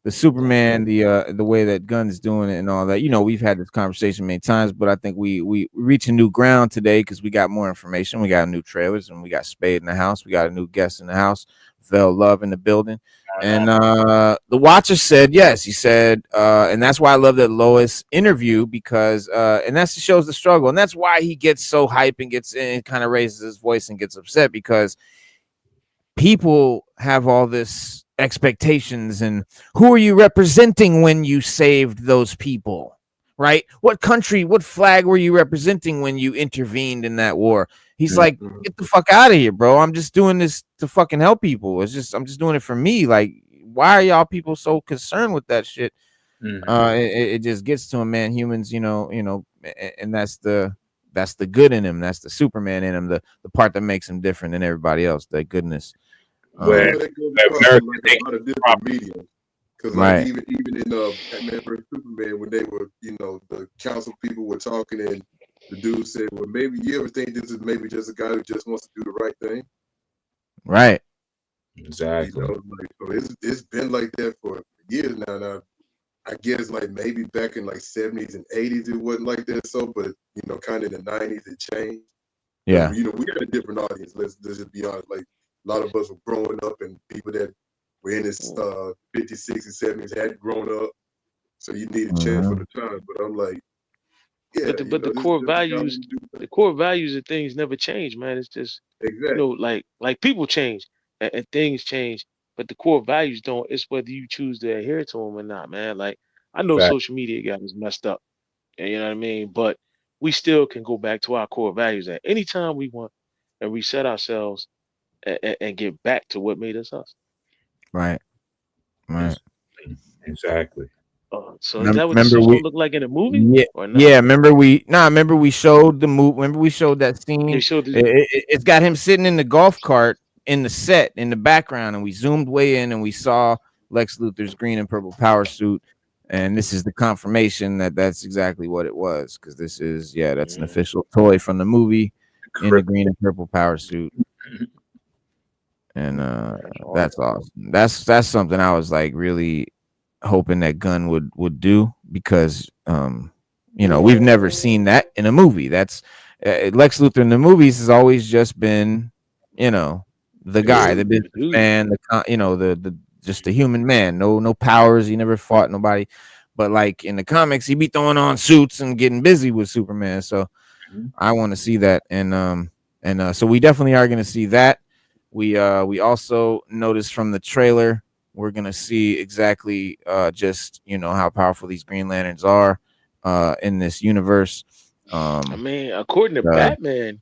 Superman, the way that Gunn's doing it and all that. We've had this conversation many times, but I think we reach a new ground today because we got more information. We got new trailers, and we got Spade in the house. We got a new guest in the house, Vel Love in the building. And the Watcher said yes. He said, and that's why I love that Lois interview, because and that shows the struggle, and that's why he gets so hype and gets in, kind of raises his voice and gets upset, because people have all this expectations, and who are you representing when you saved those people, right? What country, what flag were you representing when you intervened in that war? He's like, get the fuck out of here, bro. I'm just doing this to fucking help people. I'm just doing it for me. Like, why are y'all people so concerned with that shit? It just gets to him, man. Humans, and that's the good in him. That's the Superman in him. The part that makes him different than everybody else. That goodness. Because even in Batman vs Superman, when they were, the council people were talking, and the dude said, well, maybe you ever think this is maybe just a guy who just wants to do the right thing? Right. Exactly. Like, so it's been like that for years now. Now, I guess like maybe back in like 70s and 80s it wasn't like that. So, but kind of in the 90s it changed. Yeah. We got a different audience. Let's just be honest. Like a lot of us were growing up, and people that were in this 50s, 60s, 70s had grown up. So you need a chance for the time. But I'm like, yeah. But the core values, of things never change, man. It's just exactly. like people change and things change, but the core values don't. It's whether you choose to adhere to them or not, man. Like I know Fact. social media got us messed up, you know what I mean. But we still can go back to our core values at any time we want and reset ourselves and get back to what made us us. Right. Exactly. So is that what the suit's gonna look like in a movie? Yeah, or not? yeah. Remember we showed the movie. Remember we showed that scene. They showed It's got him sitting in the golf cart in the set in the background, and we zoomed way in, and we saw Lex Luthor's green and purple power suit, and this is the confirmation that that's exactly what it was, because this is that's an official toy from the movie in the green and purple power suit, and that's awesome. That's something I was like really hoping that Gunn would do, because we've never seen that in a movie. That's Lex Luthor in the movies has always just been the guy, the businessman, the just a human man, no powers, he never fought nobody, but like in the comics he be throwing on suits and getting busy with Superman. So I want to see that, and so we definitely are going to see that. We also noticed from the trailer we're gonna see exactly just how powerful these Green Lanterns are in this universe. I mean, according to Batman,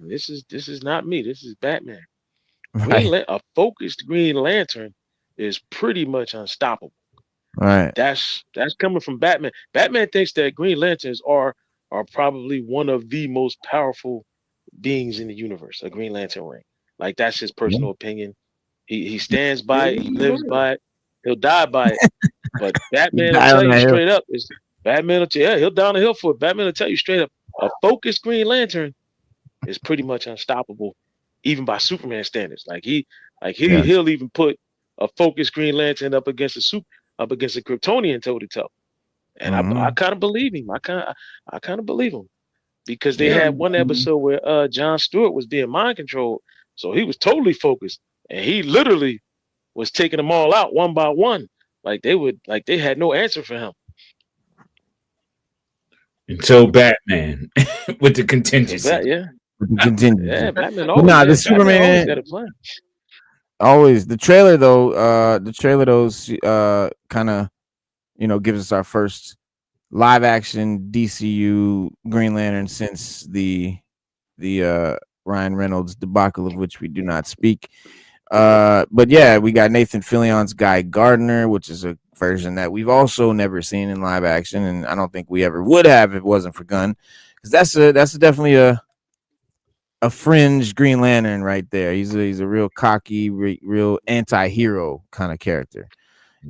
this is not me. This is Batman. Right. A focused Green Lantern is pretty much unstoppable. Right. That's coming from Batman. Batman thinks that Green Lanterns are probably one of the most powerful beings in the universe. A Green Lantern ring, like that's his personal opinion. He stands by it, he lives by it, he'll die by it. But Batman will tell you straight up, he'll down the hill for it. Batman will tell you straight up, a focused Green Lantern is pretty much unstoppable, even by Superman standards. He'll even put a focused Green Lantern up against a Kryptonian toe to toe. And I kind of believe him. I kind of believe him, because they had one episode where John Stewart was being mind controlled, so he was totally focused. And he literally was taking them all out one by one. They had no answer for him. Until Batman with the contingency. Batman always the Superman always got a plan. Always. The trailer kind of gives us our first live action DCU Green Lantern since the Ryan Reynolds debacle, of which we do not speak. But yeah, we got Nathan Fillion's Guy Gardner, which is a version that we've also never seen in live action, and I don't think we ever would have if it wasn't for Gunn, because that's definitely a fringe Green Lantern right there. He's a real cocky, real anti-hero kind of character.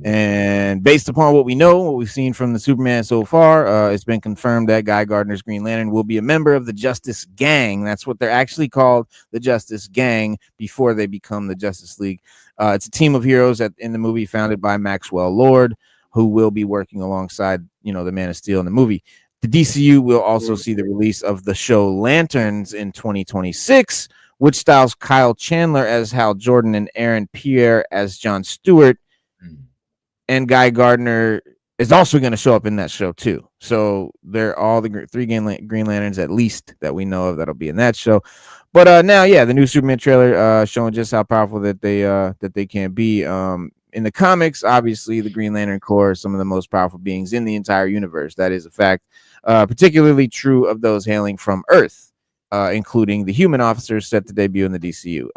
And based upon what we've seen from the Superman so far, it's been confirmed that Guy Gardner's Green Lantern will be a member of the Justice Gang. That's what they're actually called, the Justice Gang, before they become the Justice League. It's a team of heroes in the movie founded by Maxwell Lord, who will be working alongside, the Man of Steel in the movie. The DCU will also see the release of the show Lanterns in 2026, which stars Kyle Chandler as Hal Jordan and Aaron Pierre as John Stewart. And Guy Gardner is also going to show up in that show too. So they're all the three Green Lanterns, at least, that we know of, that'll be in that show. But now, the new Superman trailer showing just how powerful that they can be. In the comics, obviously, the Green Lantern Corps are some of the most powerful beings in the entire universe. That is a fact. Particularly true of those hailing from Earth, including the human officers set to debut in the DCU,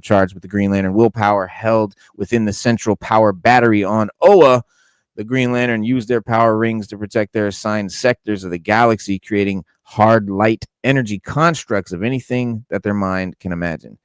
charged with the Green Lantern willpower held within the central power battery on Oa. The Green Lantern used their power rings to protect their assigned sectors of the galaxy, creating hard light energy constructs of anything that their mind can imagine.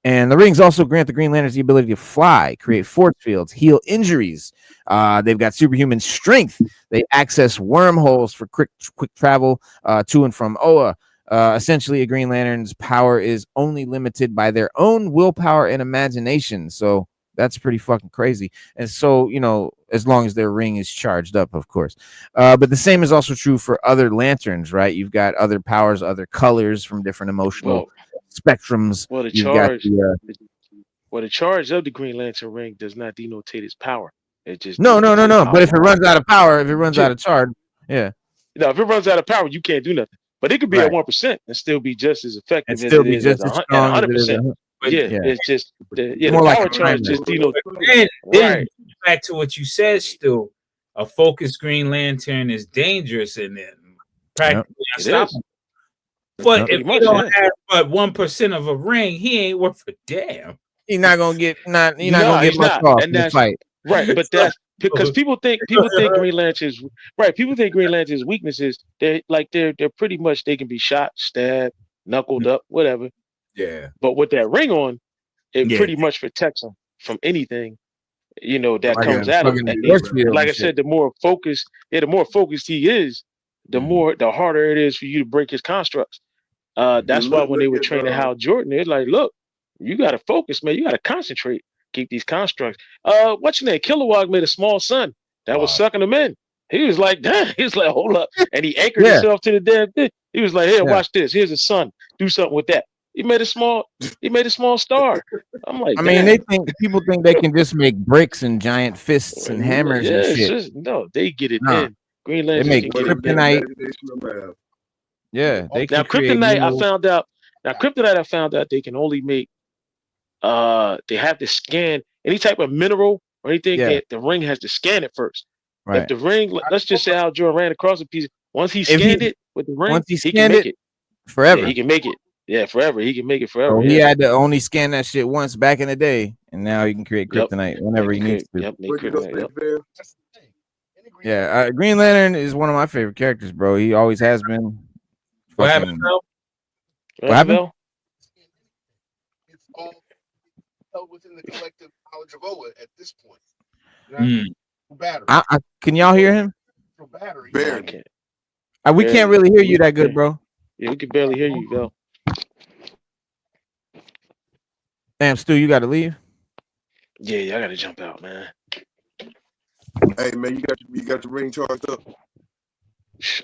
And the rings also grant the Green Lanterns the ability to fly, create force fields, heal injuries. They've got superhuman strength. They access wormholes for quick travel to and from Oa. Essentially, a Green Lantern's power is only limited by their own willpower and imagination. So that's pretty fucking crazy. And so, you know, as long as their ring is charged up, of course. But the same is also true for other lanterns, right? You've got other powers, other colors from different emotional spectrums. Well, the You've charge, got the charge of the Green Lantern ring does not denotate its power. It just no. denotes its But if it power. runs out of power, if it runs out of charge, yeah. No, if it runs out of power, you can't do nothing. But it could be at 1% and still be just as effective And as still it be is just at as strong as it is 100%. Yeah, it's just the more like power a charge timer. just denotes. Then back to what you said, Stu, a focused Green Lantern is dangerous and then practically unstoppable. But if he don't have but 1% of a ring, he ain't worth a damn. He's not gonna get much off in the fight. Right, but that's because people think Green Lantern's right. People think Green Lantern's weaknesses, they're pretty much they can be shot, stabbed, knuckled up, whatever. Yeah. But with that ring on, it pretty much protects them from anything, you know, that comes at him. Like I said, the more focused he is, the harder it is for you to break his constructs. That's why when they were training Hal Jordan, they're like, look, you gotta focus, man, you gotta concentrate, keep these constructs. What's your name? Kilowog made a small sun that was sucking him in. He was like, damn, he was like, hold up. And he anchored himself to the damn thing. He was like, here, watch this. Here's a sun. Do something with that. He made a small star. I'm like, I mean, people think they can just make bricks and giant fists and hammers and shit. No, they get it in. Green Lantern. They make kryptonite. Yeah. Now kryptonite, I found out. I found out they can only make. They have to scan any type of mineral or anything. The ring has to scan it first. Right. If the ring, let's just say Al Jordan ran across a piece. Once he scanned it with the ring, he can make it forever. Yeah, he can make it. Yeah, forever. He can make it forever. He had to only scan that shit once back in the day, and now he can create kryptonite whenever he needs to. Yeah, Green Lantern is one of my favorite characters, bro. He always has been. What happened, Phil? What happened? It's all within the collective knowledge of Oa at this point. Battery. Can y'all hear him? Battery. We can't really hear you that good, bro. Yeah, we can barely hear you, Phil. Damn, Stu, you got to leave. Yeah, I got to jump out, man. Hey, man, you got your ring charged up.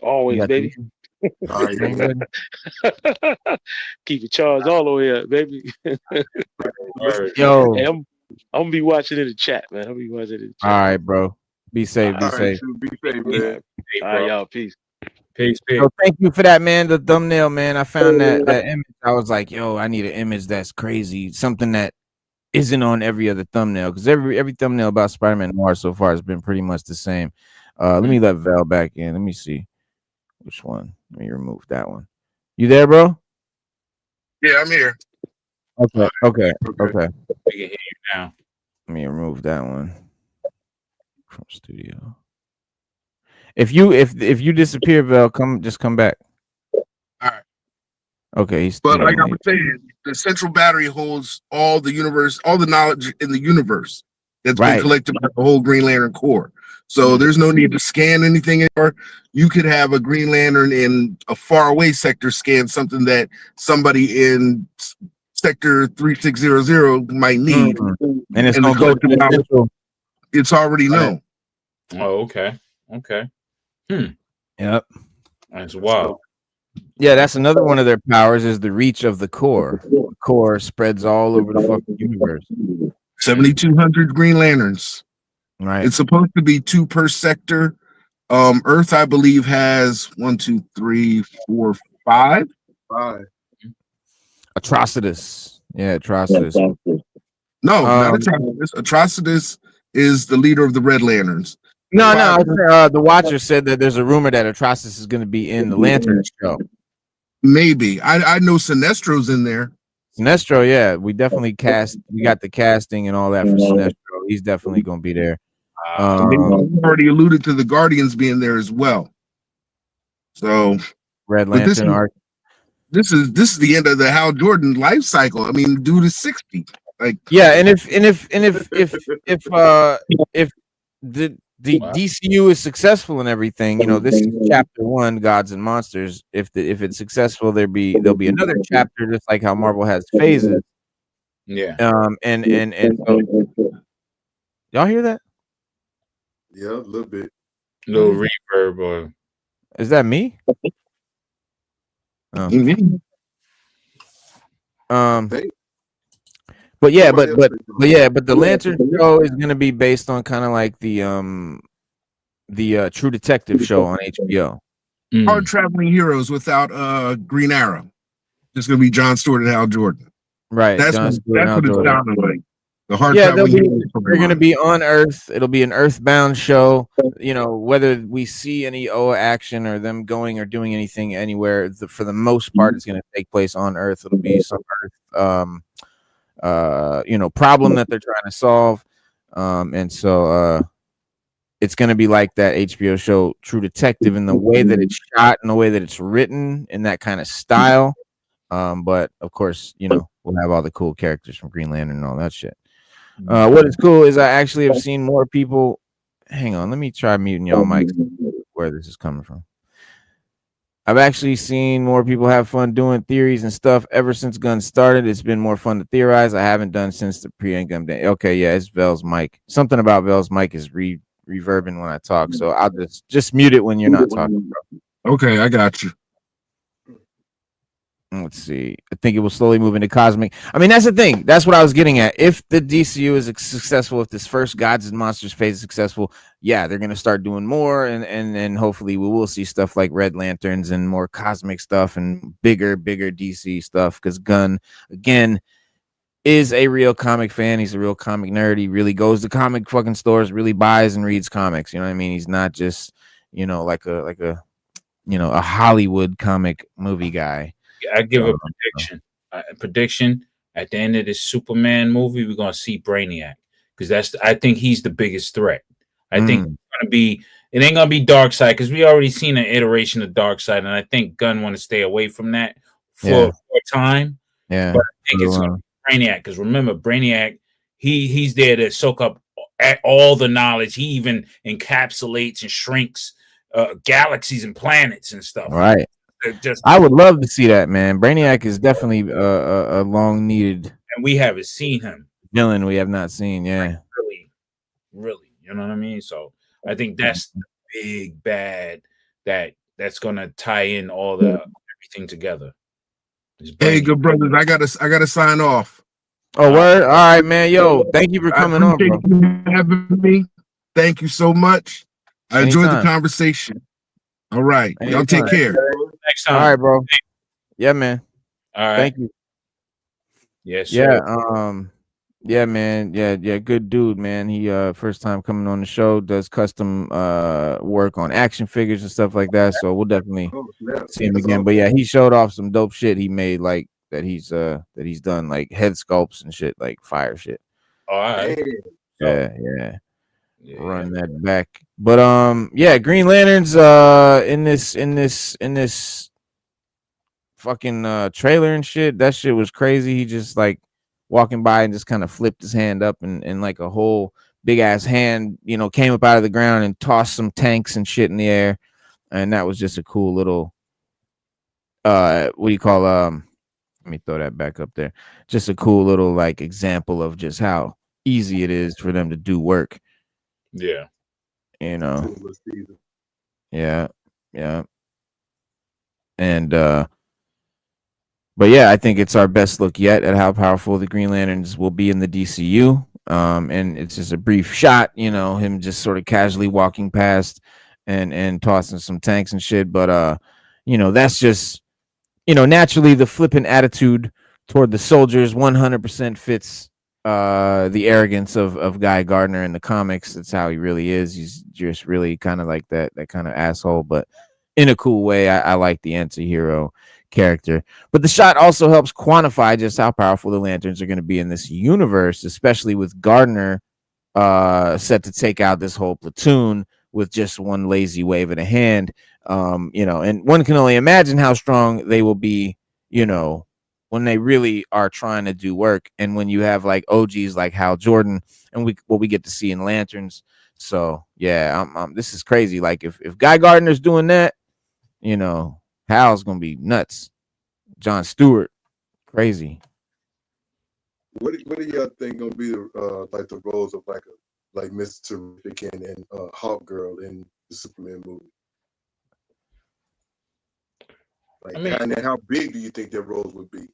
Always, baby. All right, keep it charged all the way up, baby. Yo, hey, I'm gonna be watching in the chat, man. All right, bro. Be safe. Be safe. Be safe, man. All right, y'all. Peace. Peace. So thank you for that, man. The thumbnail, man. I found that image. I was like, yo, I need an image that's crazy, something that isn't on every other thumbnail, because every thumbnail about Spider-Man Noir so far has been pretty much the same. Let me let Val back in. Let me see which one. Let me remove that one. You there, bro? Yeah, I'm here. Okay. We can hear you now. Let me remove that one from studio. If you disappear, Val, just come back. All right. Okay. But like I was saying, the central battery holds all the universe, all the knowledge in the universe that's been collected by the whole Green Lantern Corps. So there's no need to scan anything anymore. You could have a Green Lantern in a faraway sector scan something that somebody in sector 3600 might need, and it's gonna go to it's already known. Oh, okay. Yep. That's wild. Yeah, that's another one of their powers is the reach of the core. The core spreads all over the fucking universe. 7,200 Green Lanterns. Right. It's supposed to be 2 per sector. Earth, I believe, has 1, 2, 3, 4, 5. 5. Atrocitus. Yeah, Atrocitus. No, not Atrocitus. Atrocitus is the leader of the Red Lanterns. No. The Watcher said that there's a rumor that Atrocitus is going to be in the Lantern show. Maybe. I know Sinestro's in there. Sinestro, yeah, we definitely we got the casting and all that for Sinestro. He's definitely going to be there. They already alluded to the Guardians being there as well. So Red Lantern arc. This is the end of the Hal Jordan life cycle. I mean, dude is 60. Like, yeah, and if the DCU is successful in everything. You know, this is chapter 1, Gods and Monsters. If it's successful, there'll be another chapter, just like how Marvel has phases. Yeah. And so, y'all hear that? Yeah, a little bit. Little reverb, or is that me? Oh. But the Lantern show is gonna be based on kind of like the True Detective show on HBO. Hard traveling heroes without Green Arrow. Just gonna be John Stewart and Hal Jordan. Right. That's what it sounded like. The hard traveling heroes. They're gonna be on Earth. It'll be an Earthbound show. You know, whether we see any OA action or them going or doing anything anywhere, for the most part, it's gonna take place on Earth. It'll be some Earth problem that they're trying to solve. And so it's going to be like that HBO show True Detective in the way that it's shot, in the way that it's written, in that kind of style. But of course, we'll have all the cool characters from Green Lantern and all that shit. What is cool is I actually have seen more people. Hang on, let me try muting y'all mics where this is coming from. I've actually seen more people have fun doing theories and stuff ever since Gunn started. It's been more fun to theorize. I haven't done since the pre-Gun day. Okay, yeah, it's Vel's mic. Something about Vel's mic is reverbing when I talk, so I'll just mute it when you're not talking, bro. Okay, I got you. Let's see. I think it will slowly move into cosmic. I mean, that's the thing. That's what I was getting at. If the DCU is successful, if this first Gods and Monsters phase is successful, yeah, they're gonna start doing more, and hopefully we will see stuff like Red Lanterns and more cosmic stuff and bigger DC stuff. Because Gunn, again, is a real comic fan. He's a real comic nerd. He really goes to comic fucking stores, really buys and reads comics. You know what I mean? He's not just like a Hollywood comic movie guy. I give a prediction. At the end of this Superman movie, we're gonna see Brainiac, because I think he's the biggest threat. I think it ain't gonna be Darkseid, because we already seen an iteration of Darkseid, and I think Gunn want to stay away from that for a time. Yeah, but I think it's gonna be Brainiac, because remember, Brainiac, he's there to soak up all the knowledge. He even encapsulates and shrinks galaxies and planets and stuff. Right. I would love to see that, man. Brainiac is definitely a long needed, and we haven't seen him. Villain we have not seen, yeah. Really, you know what I mean? So I think that's the big bad that's gonna tie in all everything together. Hey, good brothers, I gotta sign off. Oh, word. All right, man. Yo, thank you for coming on, bro. You having me. Thank you so much. I enjoyed the conversation. All right, y'all take care. Next time. All right, bro. Yeah, man. All right. Thank you. Yes. Yeah. Yeah, man. Yeah. Good dude, man. He first time coming on the show, does custom work on action figures and stuff like that. So we'll definitely see him again. But yeah, he showed off some dope shit he made, like that he's done, like head sculpts and shit, like fire shit. All right. Yeah. Run that back. But yeah, Green Lanterns in this fucking trailer and shit, that shit was crazy. He just like walking by and just kind of flipped his hand up, and like a whole big ass hand, came up out of the ground and tossed some tanks and shit in the air. And that was just a cool little what do you call let me throw that back up there. Just a cool little like example of just how easy it is for them to do work. Yeah. Yeah. And but yeah, I think it's our best look yet at how powerful the Green Lanterns will be in the DCU. And it's just a brief shot, him just sort of casually walking past and tossing some tanks and shit. But that's just naturally the flippant attitude toward the soldiers 100% fits the arrogance of Guy Gardner in the comics. That's how he really is. He's just really kind of like that kind of asshole, but in a cool way. I like the anti-hero character. But the shot also helps quantify just how powerful the Lanterns are going to be in this universe, especially with Gardner set to take out this whole platoon with just one lazy wave of the hand. And one can only imagine how strong they will be, when they really are trying to do work. And when you have like OGs like Hal Jordan, and what we get to see in Lanterns So yeah, this is crazy. Like if Guy Gardner's doing that, you know, Hal's gonna be nuts. Jon Stewart, crazy. What do y'all think gonna be the like the roles of like Mr. Terrific and Hawk Girl in the Superman movie? Like, and how big do you think their roles would be?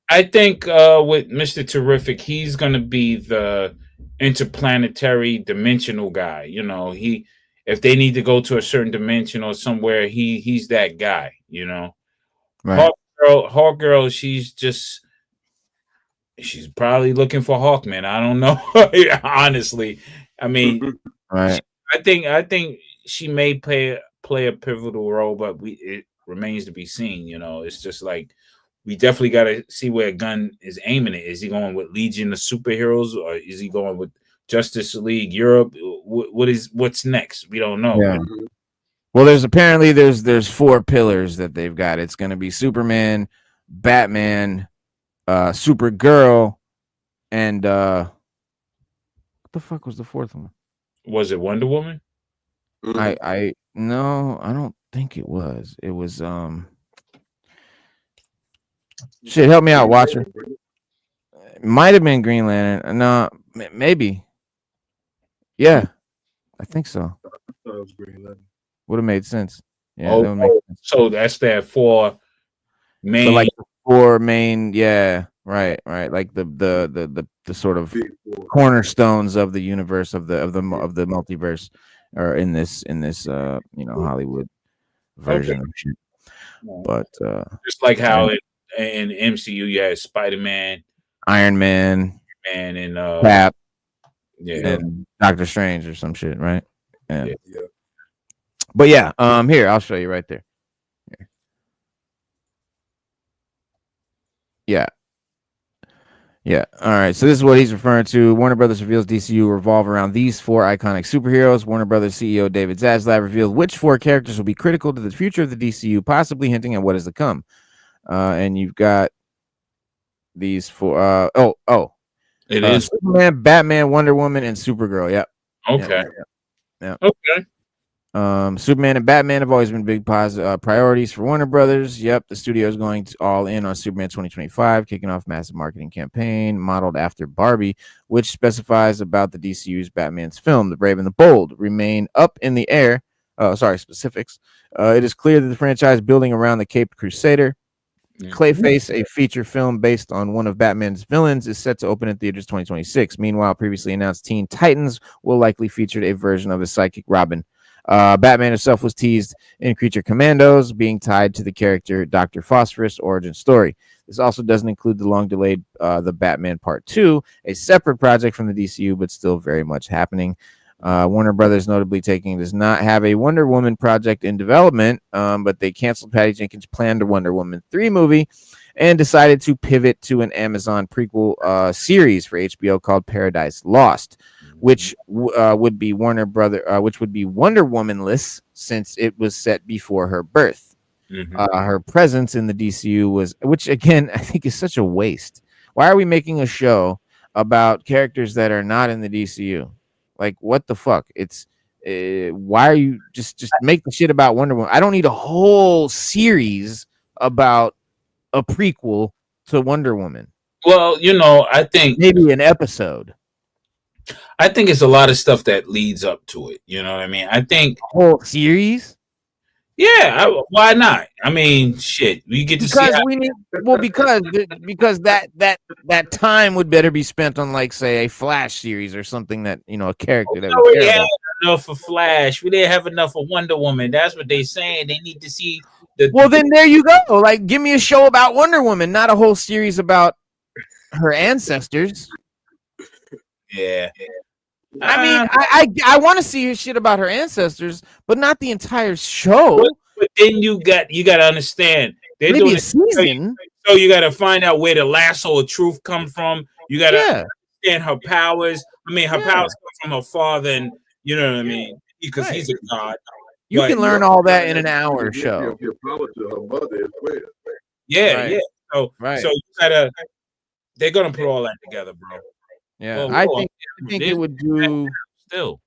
I think with Mr. Terrific, he's gonna be the interplanetary dimensional guy. You know, if they need to go to a certain dimension or somewhere, he's that guy. You know, right. Hawk Girl, she's probably looking for Hawkman. I don't know, honestly. I mean, right. I think she may play a pivotal role, but it remains to be seen. You know, it's just like we definitely got to see where Gunn is aiming it. Is he going with Legion of Superheroes, or is he going with Justice League Europe? What's next? We don't know. Yeah. Well, there's 4 pillars that they've got. It's going to be Superman, Batman, Supergirl, and what the fuck was the 4th one? Was it Wonder Woman? I no, I don't think it was. It was shit, help me out, Watcher. It might have been Green Lantern. No, maybe. Yeah, I think so. Would have made sense. Yeah, that would make sense. So that's that 4 main. So like the 4 main, yeah, right. Like the sort of cornerstones of the universe of the multiverse, or in this Hollywood version of shit. But just like how in MCU you had Spider-Man, Iron Man, and Cap, and Doctor Strange or some shit, right? Yeah. But yeah, here I'll show you right there. Here. Yeah. All right. So this is what he's referring to. Warner Brothers reveals DCU revolve around these 4 iconic superheroes. Warner Brothers CEO David Zaslav revealed which 4 characters will be critical to the future of the DCU, possibly hinting at what is to come. And you've got these 4. It is Superman, Batman, Wonder Woman, and Supergirl. Yep. Okay. Yeah. Okay. Superman and Batman have always been big priorities for Warner Brothers. Yep, the studio is going all in on Superman 2025, kicking off massive marketing campaign modeled after Barbie, which specifies about the DCU's Batman's film. The Brave and the Bold remain up in the air. Specifics. It is clear that the franchise building around the Caped Crusader. Clayface, a feature film based on one of Batman's villains, is set to open in theaters 2026. Meanwhile, previously announced Teen Titans will likely feature a version of his sidekick Robin. Batman himself was teased in Creature Commandos, being tied to the character Dr. Phosphorus origin story. This also doesn't include the long-delayed The Batman Part 2, a separate project from the DCU, but still very much happening. Warner Brothers notably does not have a Wonder Woman project in development, but they canceled Patty Jenkins' planned Wonder Woman 3 movie and decided to pivot to an Amazon prequel series for HBO called Paradise Lost, which would be Wonder Woman-less since it was set before her birth. Her presence in the DCU which again I think is such a waste. Why are we making a show about characters that are not in the DCU? Like, what the fuck? It's why are you just make the shit about Wonder Woman? I don't need a whole series about a prequel to Wonder Woman. Well, I think maybe an episode. I think it's a lot of stuff that leads up to it. You know what I mean? I think a whole series. Yeah, why not? I mean, shit, we get to because see. We need because that time would better be spent on, like, say, a Flash series or something that a character that we had enough for Flash. We didn't have enough of Wonder Woman. That's what they're saying. They need to see the. Well, then there you go. Like, give me a show about Wonder Woman, not a whole series about her ancestors. Yeah. I mean, I want to see her shit about her ancestors, but not the entire show. But then you got to understand they're maybe doing a season. So you got to find out where the lasso of truth come from. You got to understand her powers. I mean, her powers come from her father, and you know what I mean, because he's a god. You can learn all that in an hour show. Yeah. So you gotta. They're gonna put all that together, bro. Yeah, I think it would do still.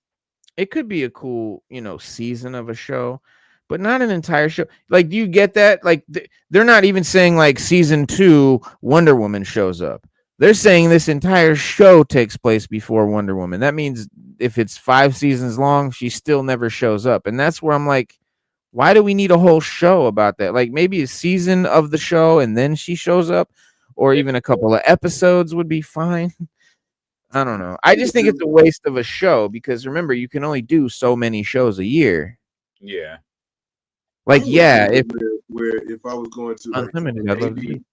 It could be a cool, season of a show, but not an entire show. Like, do you get that? Like, they're not even saying like season 2 Wonder Woman shows up. They're saying this entire show takes place before Wonder Woman. That means if it's 5 seasons long, she still never shows up. And that's where I'm like, why do we need a whole show about that? Like, maybe a season of the show and then she shows up, or even a couple of episodes would be fine. I don't know. I just think it's a waste of a show because remember, you can only do so many shows a year. Yeah. Like, yeah, if I was going to unlimited,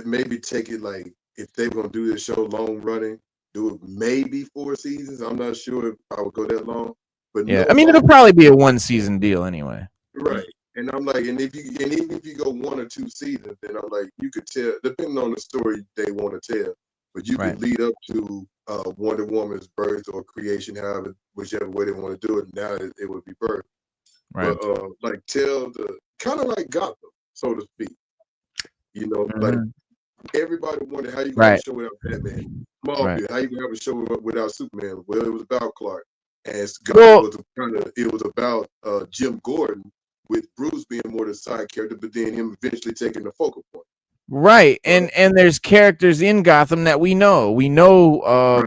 maybe take it like if they were gonna do this show long running, do it maybe 4 seasons. I'm not sure if I would go that long, but yeah, I mean it'll probably be a 1-season deal anyway. Right. And I'm like, and even if you go 1 or 2 seasons, then I'm like, you could tell, depending on the story they want to tell, but you could lead up to Wonder Woman's birth or creation, however, whichever way they want to do it. Now it would be birth. Right. But like tell the kind of like Gotham, so to speak. Like everybody wondered how you gonna have a show without Batman. Marvel, how you gonna have a show without Superman? Well, it was about Clark. And Gotham was about Jim Gordon, with Bruce being more the side character, but then him eventually taking the focal point. Right. And there's characters in Gotham that we know. We know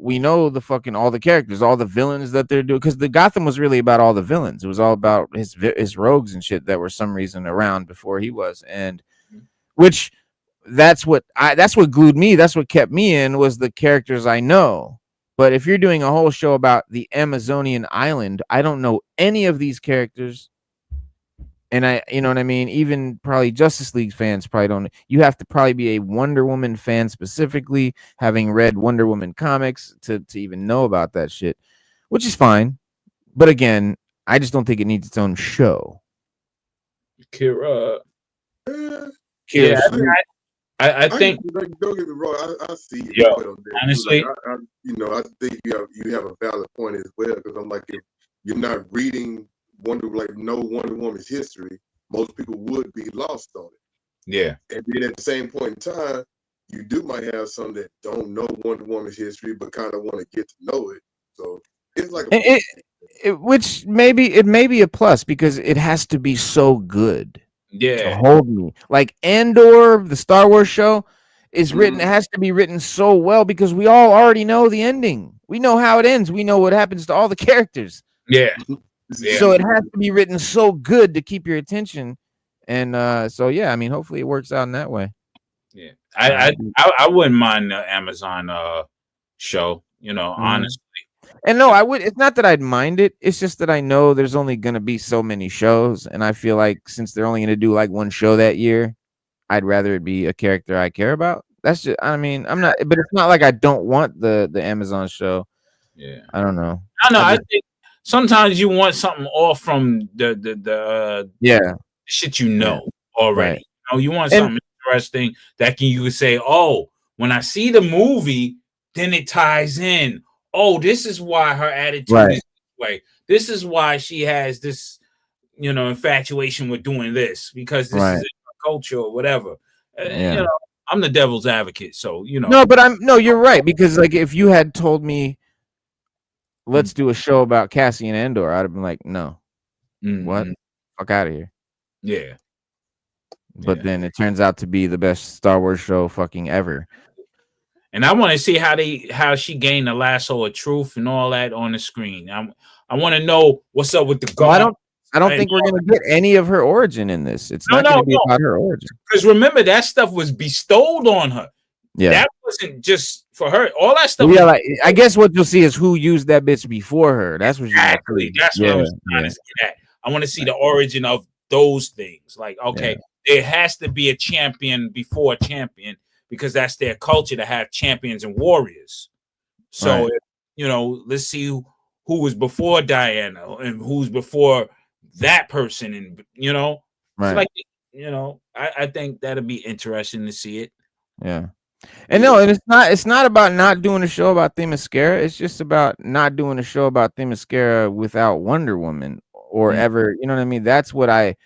we know the fucking all the characters, all the villains that they're doing, because the Gotham was really about all the villains. It was all about his rogues and shit that were some reason around before he was. And which that's what glued me, that's what kept me in, was the characters I know. But if you're doing a whole show about the Amazonian island, I don't know any of these characters. And you know what I mean? Even probably Justice League fans probably don't. You have to probably be a Wonder Woman fan specifically, having read Wonder Woman comics to even know about that shit, which is fine. But again, I just don't think it needs its own show. Kira. Yeah, I think. Don't get me wrong. I see. Honestly, I think you have a valid point as well, because I'm like, if you're not reading Wonder Woman's history, most people would be lost on it. Yeah. And then at the same point in time, you might have some that don't know Wonder Woman's history but kind of want to get to know it. So it's like which it may be a plus, because it has to be so good. Yeah. To hold me. Like Andor, the Star Wars show, is written. It has to be written so well because we all already know the ending. We know how it ends. We know what happens to all the characters. Yeah. So it has to be written so good to keep your attention, and so yeah, I mean, hopefully it works out in that way. Yeah, I wouldn't mind the Amazon show, honestly. And no, I would. It's not that I'd mind it. It's just that I know there's only gonna be so many shows, and I feel like since they're only gonna do like one show that year, I'd rather it be a character I care about. That's just. I mean, I'm not, but it's not like I don't want the Amazon show. Yeah, I don't know. I think. Sometimes you want something off from the shit already. Right. You want something interesting that you could say, oh, when I see the movie, then it ties in. Oh, this is why her attitude is this way. This is why she has this, infatuation with doing this, because this is a culture or whatever. I'm the devil's advocate, so No, but you're right, because like if you had told me, let's do a show about Cassian Andor, I'd have been like, no. What? Fuck out of here. Yeah. But then it turns out to be the best Star Wars show fucking ever. And I want to see how she gained the lasso of truth and all that on the screen. I want to know what's up with the gun. I don't think we're gonna get any of her origin in this. It's not gonna be about her origin. Because remember, that stuff was bestowed on her. Yeah, that wasn't just for her. All that stuff. Yeah, like I guess what you'll see is who used that bitch before her. That's what exactly. That's what I was trying to see. That I want to see the origin of those things. Like, okay, there has to be a champion before a champion, because that's their culture to have champions and warriors. So, let's see who was before Diana and who's before that person, and like, I think that'll be interesting to see it. Yeah. And no, and it's not about not doing a show about Themyscira. It's just about not doing a show about Themyscira without Wonder Woman or ever, you know what I mean? That's what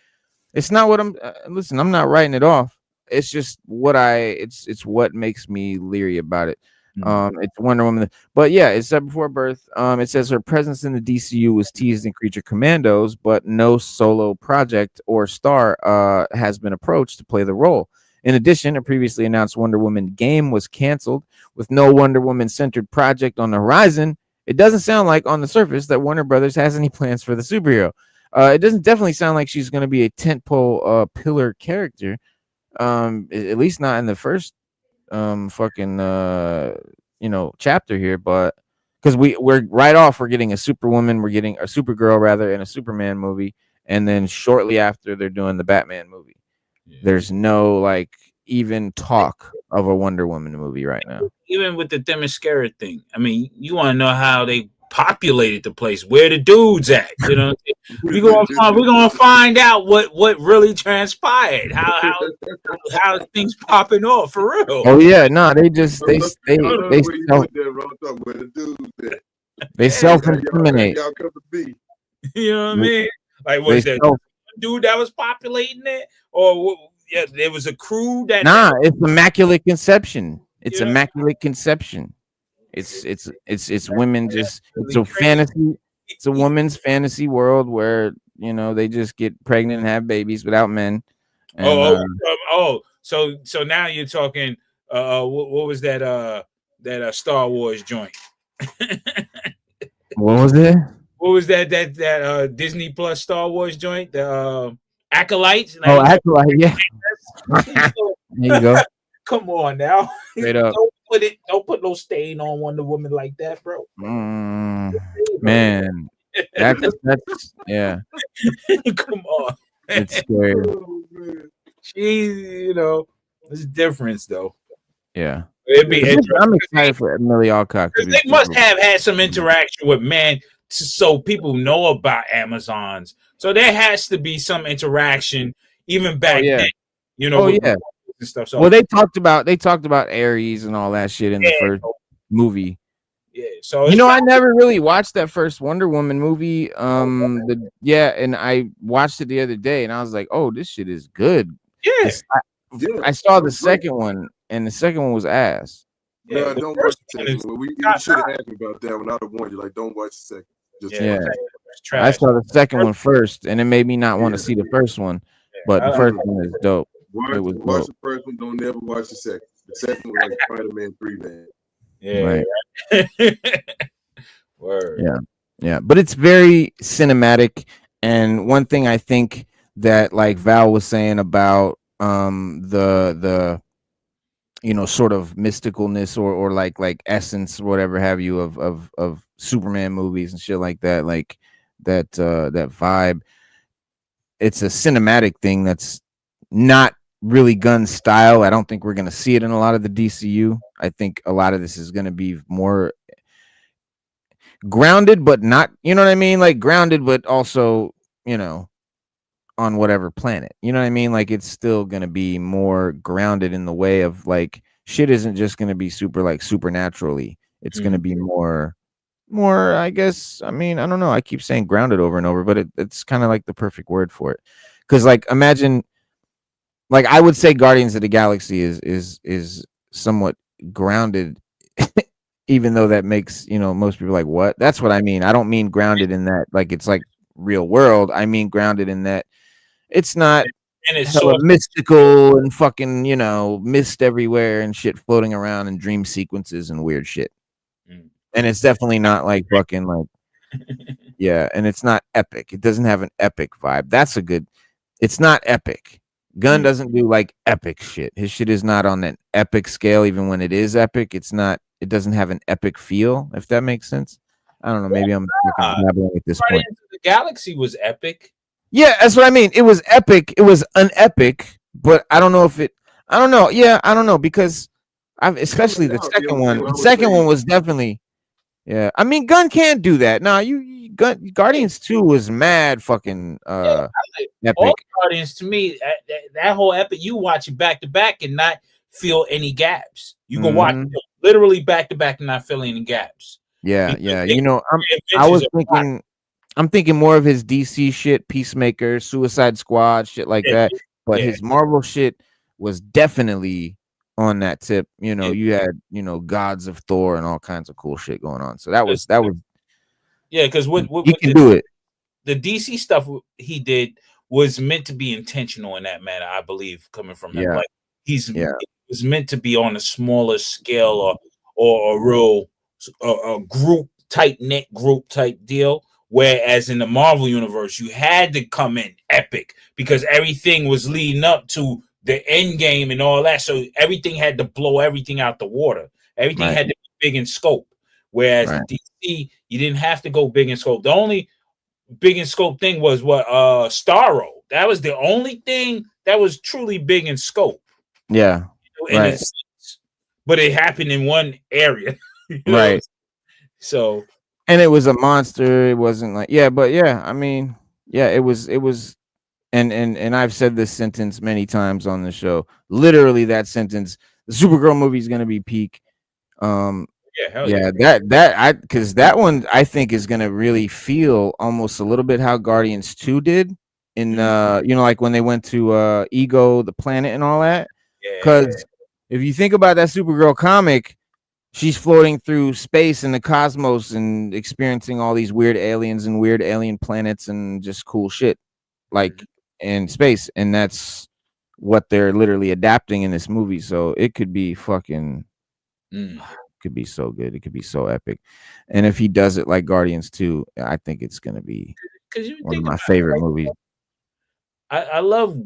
it's not what I'm I'm not writing it off. It's just what it's what makes me leery about it. It's Wonder Woman, but yeah, it said before birth. It says her presence in the DCU was teased in Creature Commandos, but no solo project or star has been approached to play the role. In addition, a previously announced Wonder Woman game was canceled. With no Wonder Woman centered project on the horizon, it doesn't sound like on the surface that Warner Brothers has any plans for the superhero. It doesn't definitely sound like she's going to be a tentpole pillar character. At least not in the first chapter here, but because we're right off, we're getting a Superwoman, we're getting a Supergirl rather, and a Superman movie, and then shortly after they're doing the Batman movie. There's no like even talk of a Wonder Woman movie right now. Even with the Themyscira thing, I mean, you want to know how they populated the place, where the dudes at? You know, we're gonna find out what really transpired, how things popping off for real. Oh yeah, no, they self-incriminate. You know what I mean? Like, was that one dude that was populating it, or yeah, there was a crew that? Nah, it's immaculate conception. It's immaculate conception. It's women just. It's a fantasy. It's a woman's fantasy world where they just get pregnant and have babies without men. And, so now you're talking. What was that? That Star Wars joint. What was it? What was that Disney Plus Star Wars joint? The Acolytes. Acolyte. Yeah. There you go. Come on now. Straight up. Don't put no stain on Wonder Woman like that, bro. Man, that's yeah. Come on. It's scary. There's a difference though. Yeah. It'd be interesting. I'm excited for Emily Alcock. They must have had some interaction with man, so people know about Amazons. So there has to be some interaction even back then. And stuff. So, well, they talked about Ares and all that shit in the first movie. Yeah. So I never really watched that first Wonder Woman movie. And I watched it the other day, and I was like, "Oh, this shit is good." Yeah. I saw the second one, and the second one was ass. Yeah, don't watch the second one. You should have asked me about that when I would have warned you. Like, don't watch the second. I saw the second one first, and it made me not want to see the first one. But the first one is dope. Watch the first one. Don't never watch the second. The second one like Spider-Man 3, man. Yeah. Right. Word. Yeah. But it's very cinematic. And one thing I think that like Val was saying about the sort of mysticalness or like essence or whatever have you of Superman movies and shit like that, like that vibe. It's a cinematic thing that's not really Gunn style. I don't think we're going to see it in a lot of the DCU. I think a lot of this is going to be more grounded, but not, you know what I mean? Like grounded, but also, on whatever planet, you know what I mean? Like it's still going to be more grounded in the way of like shit isn't just going to be super like supernaturally. It's going to be more, I guess. I mean, I don't know. I keep saying grounded over and over, but it's kind of like the perfect word for it. Cause like, imagine, like I would say Guardians of the Galaxy is somewhat grounded, even though that makes, most people like, what? That's what I mean. I don't mean grounded in that, like, it's like real world. I mean, grounded in that it's not and it's so mystical and fucking, mist everywhere and shit floating around and dream sequences and weird shit. And it's definitely not like fucking like, yeah. And it's not epic. It doesn't have an epic vibe. It's not epic. Gunn doesn't do like epic shit. His shit is not on an epic scale. Even when it is epic, it doesn't have an epic feel, if that makes sense. I don't know. Maybe I'm babbling at this point. The Galaxy was epic. Yeah, that's what I mean. It was epic. It was unepic, but I don't know if it. I don't know. Yeah, I don't know because especially the second one. The second one was definitely. Yeah, I mean, Gunn can't do that. No, Guardians 2 was mad fucking epic. All Guardians to me, that whole epic, you watch it back to back and not feel any gaps. You can watch it literally back to back and not feel any gaps. Yeah, yeah. I'm thinking more of his DC shit, Peacemaker, Suicide Squad, shit like that. But his Marvel shit was definitely on that tip. You know, you had, you know, gods of Thor and all kinds of cool shit going on. So that was yeah, because he can do it. The DC stuff he did was meant to be intentional in that manner, I believe, coming from him. Like it was meant to be on a smaller scale or a real a group, tight knit group type deal. Whereas in the Marvel universe, you had to come in epic because everything was leading up to the end game and all that. So everything had to blow everything out the water. Everything had to be big in scope. Whereas DC, you didn't have to go big in scope. The only big in scope thing was what Starro. That was the only thing that was truly big in scope. Yeah. But it happened in one area. Right. So and it was a monster. It wasn't like I mean, it was and I've said this sentence many times on the show. Literally that sentence, the Supergirl movie is gonna be peak. Because that one I think is gonna really feel almost a little bit how Guardians 2 did in you know, like when they went to Ego, the planet, and all that. Because if you think about that Supergirl comic, she's floating through space and the cosmos and experiencing all these weird aliens and weird alien planets and just cool shit like in space, and that's what they're literally adapting in this movie. So it could be fucking could be so good. It could be so epic. And if he does it like Guardians 2, I think it's gonna be one of my favorite movies. I love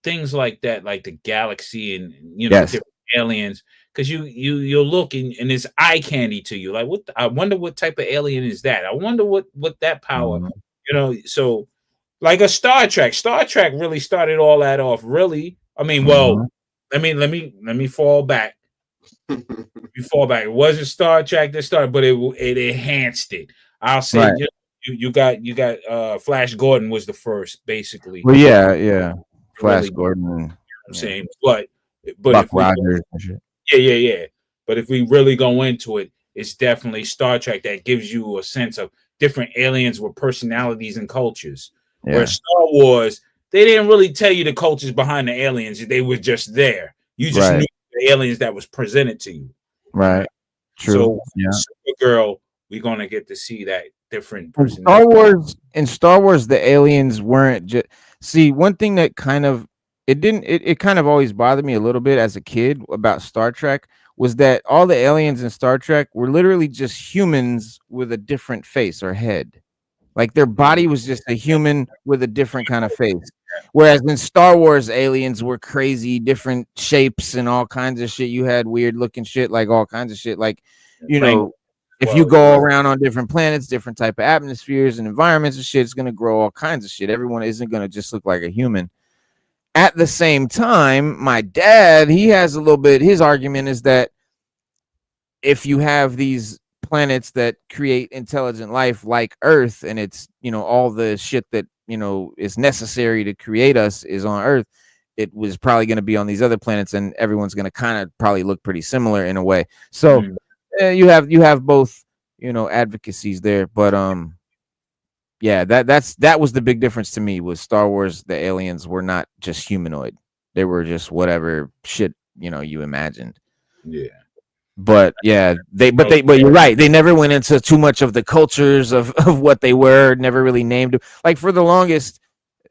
things like that, like the galaxy and you know different aliens, because you'll look and it's eye candy to you. Like, what? I wonder what type of alien is that. I wonder what that power. You know, so like a Star Trek. Star Trek really started all that off. Really, I mean, well, let me fall back. It wasn't Star Trek that started, but it enhanced it. I'll say you got Flash Gordon was the first, basically. Well, yeah. Flash really, Gordon. You know what I'm saying, but Buck Rogers and shit. Yeah. But if we really go into it, it's definitely Star Trek that gives you a sense of different aliens with personalities and cultures. Yeah. Where Star Wars, they didn't really tell you the cultures behind the aliens. They were just there. You just knew the aliens that was presented to you. Right. True. So Supergirl, we're gonna get to see that different in Star Wars, the aliens weren't just one thing that kind of it kind of always bothered me a little bit as a kid about Star Trek was that all the aliens in Star Trek were literally just humans with a different face or head. Like their body was just a human with a different kind of face. Whereas in Star Wars, aliens were crazy, different shapes and all kinds of shit. You had weird looking shit, like all kinds of shit. Like, you know, if you go around on different planets, different type of atmospheres and environments and shit, it's going to grow all kinds of shit. Everyone isn't going to just look like a human. At the same time, my dad, he has a little bit, his argument is that if you have these planets that create intelligent life like Earth, and it's, you know, all the shit that, you know, is necessary to create us is on Earth, it was probably going to be on these other planets, and everyone's going to kind of probably look pretty similar in a way. So you have both, you know, advocacies there, but that was the big difference to me. Was Star Wars, the aliens were not just humanoid, they were just whatever shit, you know, you imagined. But but you're right, they never went into too much of the cultures of what they were, never really named them. Like for the longest,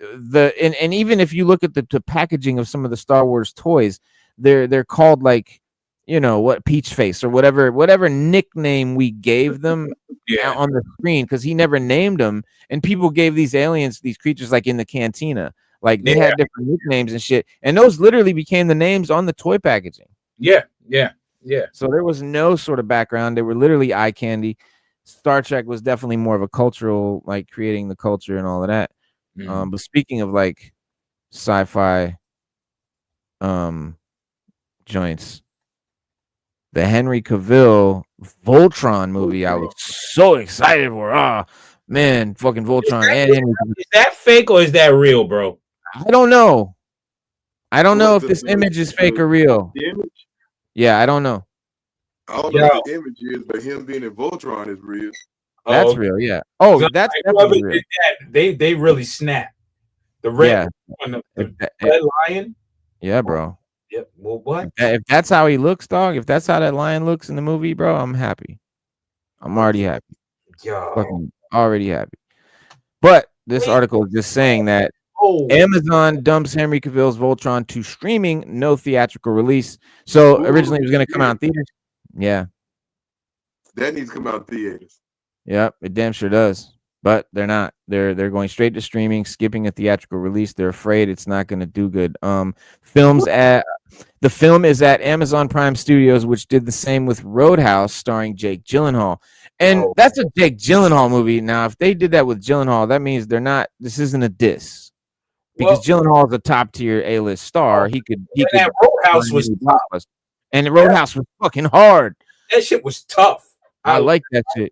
and even if you look at the packaging of some of the Star Wars toys, they're called like, you know, what, Peach Face or whatever nickname we gave them on the screen, because he never named them, and people gave these aliens, these creatures, like in the cantina, like they had different nicknames and shit, and those literally became the names on the toy packaging. So there was no sort of background. They were literally eye candy. Star Trek was definitely more of a cultural, like creating the culture and all of that. But speaking of like sci-fi joints, the Henry Cavill Voltron movie, I was so excited for. Oh man, fucking Voltron. Is that fake or is that real, bro? I don't know. I don't know if this image is fake or real. The image? Yeah, I don't know. I don't know what the image is, but him being in Voltron is real. That's real, yeah. Oh, that's definitely real. They really snap. The red one, the red lion. Yeah, bro. Yep. Well, what? If that's how he looks, dog. If that's how that lion looks in the movie, bro, I'm happy. I'm already happy. Fucking already happy. But this article is just saying that Amazon dumps Henry Cavill's Voltron to streaming, no theatrical release. So originally it was going to come out in theaters. Yeah. That needs to come out in theaters. Yep, it damn sure does. But they're not. They're going straight to streaming, skipping a theatrical release. They're afraid it's not going to do good. The film is at Amazon Prime Studios, which did the same with Roadhouse, starring Jake Gyllenhaal. And that's a Jake Gyllenhaal movie. Now, if they did that with Gyllenhaal, that means they're not. This isn't a diss, because Gyllenhaal is a top tier A-list star. He could. That Roadhouse was tough, and the Roadhouse was fucking hard. That shit was tough. I like that shit.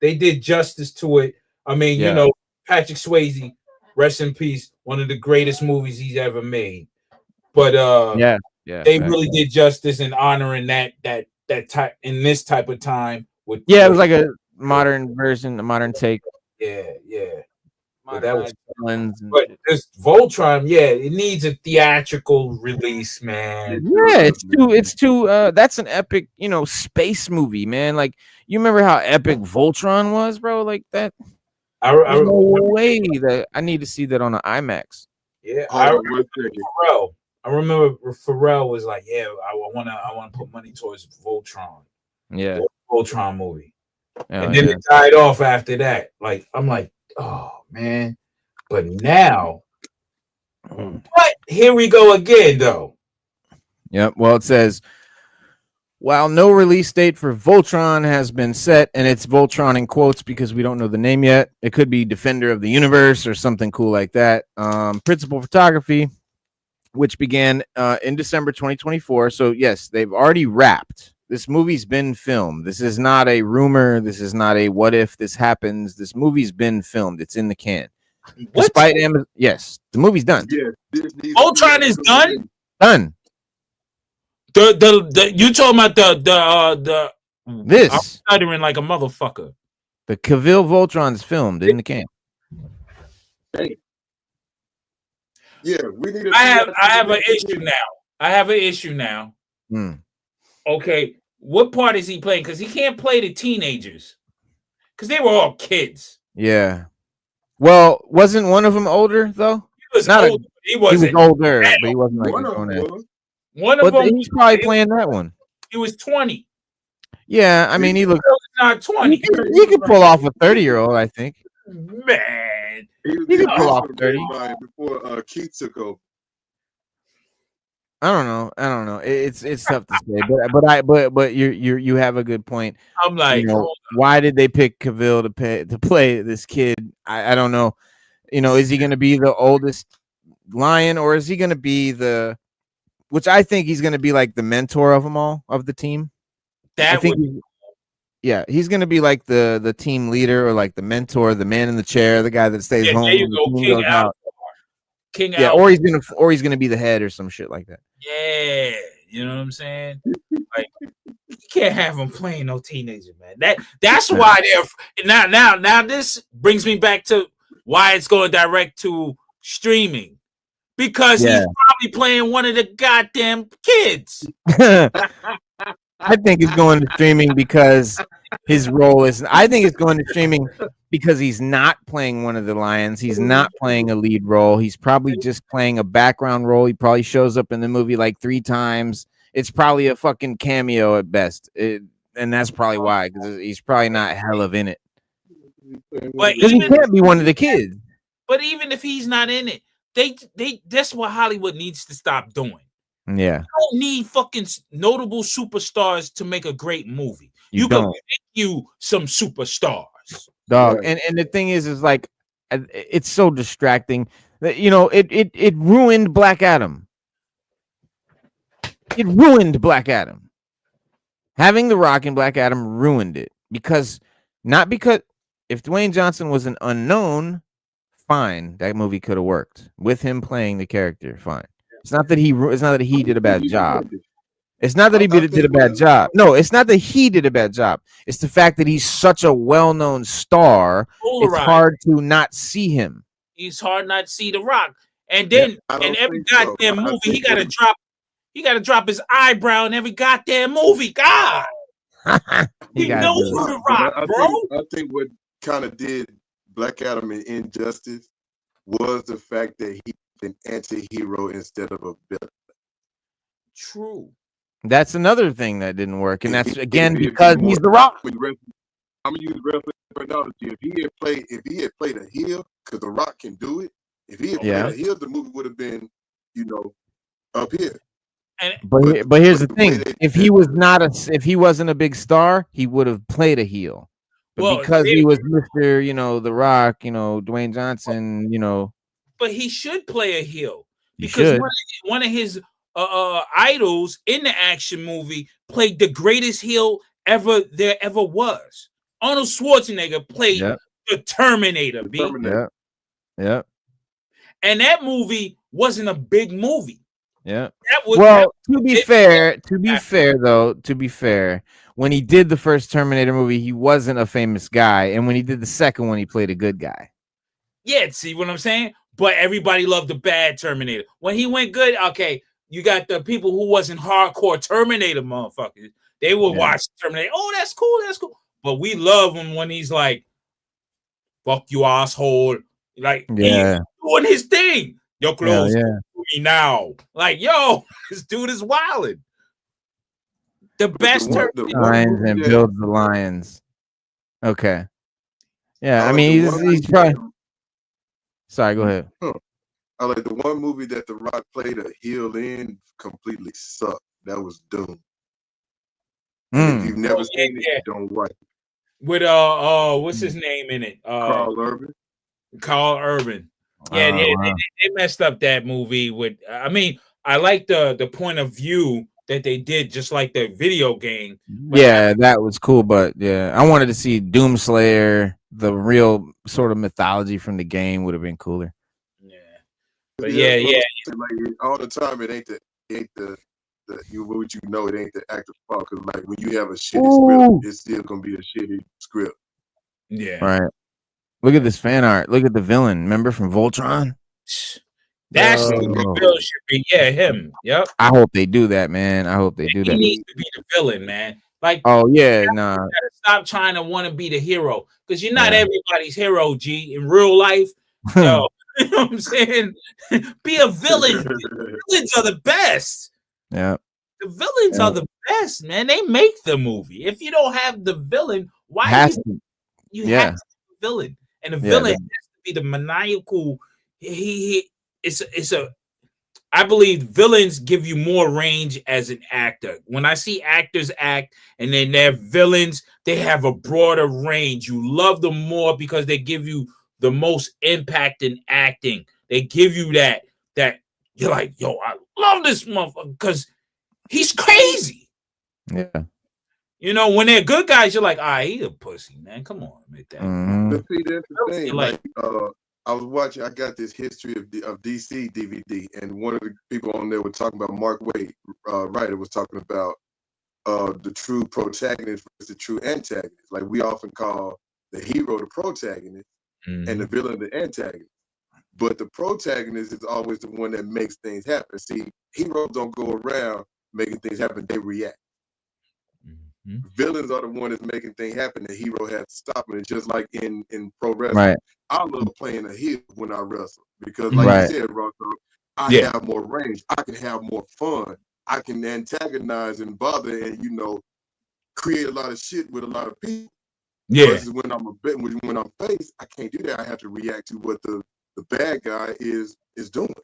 They did justice to it. I mean, you know, Patrick Swayze, rest in peace, one of the greatest movies he's ever made. But they really did justice in honoring that type in this type of time. It was like a modern version, a modern take. Yeah. But that was but this Voltron, it needs a theatrical release, man. Yeah, it's too that's an epic, space movie, man. Like, you remember how epic Voltron was, bro? Like that. There's no way that I need to see that on an IMAX. Yeah, I remember Pharrell was like, "Yeah, I want to put money towards Voltron." Yeah, Voltron movie, and then it died off after that. Like, I'm like, oh man, but now, but here we go again, though. Yep. Well, it says, while no release date for Voltron has been set, and it's Voltron in quotes because we don't know the name yet. It could be Defender of the Universe or something cool like that. Principal photography, which began in December 2024. So, yes, they've already wrapped. This movie's been filmed. This is not a rumor. This is not a what if this happens. This movie's been filmed. It's in the can. Despite Amazon, yes, the movie's done. Yeah, Voltron is done. Done. The you talking about the this I'm stuttering like a motherfucker. The Cavill Voltron's filmed in the can. Hey. Yeah, we need. I have an issue now. Okay, what part is he playing? Because he can't play the teenagers, because they were all kids. Yeah. Well, wasn't one of them older though? He was older, but he wasn't like one of them. He's probably playing that one. He was 20. Yeah, I mean, he looks not 20. He could pull off a 30-year-old, I think. Man, he could pull off 30 before Keith took over. I don't know. It's tough to say, but you have a good point. I'm like, why did they pick Cavill to play this kid? I don't know. Is he going to be the oldest lion, or is he going to be which I think he's going to be like the mentor of them all, of the team. He's going to be like the team leader, or like the mentor, the man in the chair, the guy that stays home. There you go, King Alpha. Or he's gonna be the head or some shit like that. Yeah, you know what I'm saying? Like, you can't have him playing no teenager, man. That's why they're now. This brings me back to why it's going direct to streaming, because he's probably playing one of the goddamn kids. I think it's going to streaming because his role is. I think it's going to streaming because he's not playing one of the lions. He's not playing a lead role. He's probably just playing a background role. He probably shows up in the movie like 3 times. It's probably a fucking cameo at best, and that's probably why, because he's probably not hell of in it. But he can't be one of the kids. But even if he's not in it, they that's what Hollywood needs to stop doing. Yeah, you don't need fucking notable superstars to make a great movie. You don't. can make you some superstars, dog. And the thing is like, it's so distracting that it ruined Black Adam. It ruined Black Adam. Having The Rock in Black Adam ruined it because if Dwayne Johnson was an unknown, fine, that movie could have worked with him playing the character. Fine. It's not that he did a bad job. It's not that he did a bad job. No, it's not that he did a bad job. It's the fact that he's such a well-known star. It's hard to not see him. It's hard not to see The Rock. And then in every goddamn movie, he got to drop He got to drop his eyebrow in every goddamn movie. God, he knows The Rock, bro. I think what kind of did Black Adam an injustice was the fact that he's an anti-hero instead of a villain. True. That's another thing that didn't work, and that's again because he's The Rock. I'm gonna use wrestling terminology. If he had played a heel, because The Rock can do it. If he had played a heel, the movie would have been, up here. But here's the thing: if he wasn't a big star, he would have played a heel. But because he was Mr. The Rock, Dwayne Johnson, But he should play a heel because one of his idols in the action movie played the greatest heel there ever was. Arnold Schwarzenegger played the Terminator. Yeah. And that movie wasn't a big movie. Yeah. To be fair, when he did the first Terminator movie, he wasn't a famous guy, and when he did the second one, he played a good guy. Yeah, see what I'm saying? But everybody loved the bad Terminator. When he went good, okay, you got the people who wasn't hardcore Terminator motherfuckers. They would watch Terminator. Oh, that's cool. But we love him when he's like, "Fuck you, asshole!" Like he's doing his thing. Your clothes to me now. Like, yo, this dude is wilding. The best Lions and builds the Lions. Okay. Yeah, I mean he's probably. Sorry, go ahead. I like the one movie that The Rock played a heel in completely sucked. That was Doom. If you've never seen it, don't watch it. With what's his name in it? Carl Urban. Yeah, they messed up that movie with. I mean, I like the point of view that they did, just like the video game. Yeah, that was cool, but I wanted to see Doomslayer, the real sort of mythology from the game would have been cooler. Yeah, but yeah. Like all the time, it ain't the it ain't the actor's fault. Because like when you have a shitty script, it's still gonna be a shitty script. Yeah, right. Look at this fan art. Look at the villain. Remember from Voltron? That's the villain should be. Yeah, him. Yep. I hope they do that, man. I hope they do that. He needs to be the villain, man. Like, you gotta stop trying to want to be the hero because you're not everybody's hero. G in real life, yo, you know what I'm saying? Be a villain. Villains are the best. Yeah, the villains are the best, man. They make the movie. If you don't have the villain, why you have to be the villain? And the villain has to be the maniacal. I believe villains give you more range as an actor. When I see actors act and then they're villains, they have a broader range. You love them more because they give you the most impact in acting. They give you that you're like, yo, I love this motherfucker because he's crazy. Yeah. When they're good guys, you're like, he's a pussy, man. Come on, make that. But see, that's the thing. Like, I was watching. I got this history of DC DVD, and one of the people on there was talking about Mark Waid, writer, was talking about the true protagonist versus the true antagonist. Like we often call the hero the protagonist and the villain the antagonist. But the protagonist is always the one that makes things happen. See, heroes don't go around making things happen; they react. Villains are the one that's making things happen. The hero has to stop it. It's just like in pro wrestling. Right. I love playing a heel when I wrestle because, like you said, Rocco, I have more range. I can have more fun. I can antagonize and bother and create a lot of shit with a lot of people. Yeah. Versus when I'm face, I can't do that. I have to react to what the bad guy is doing.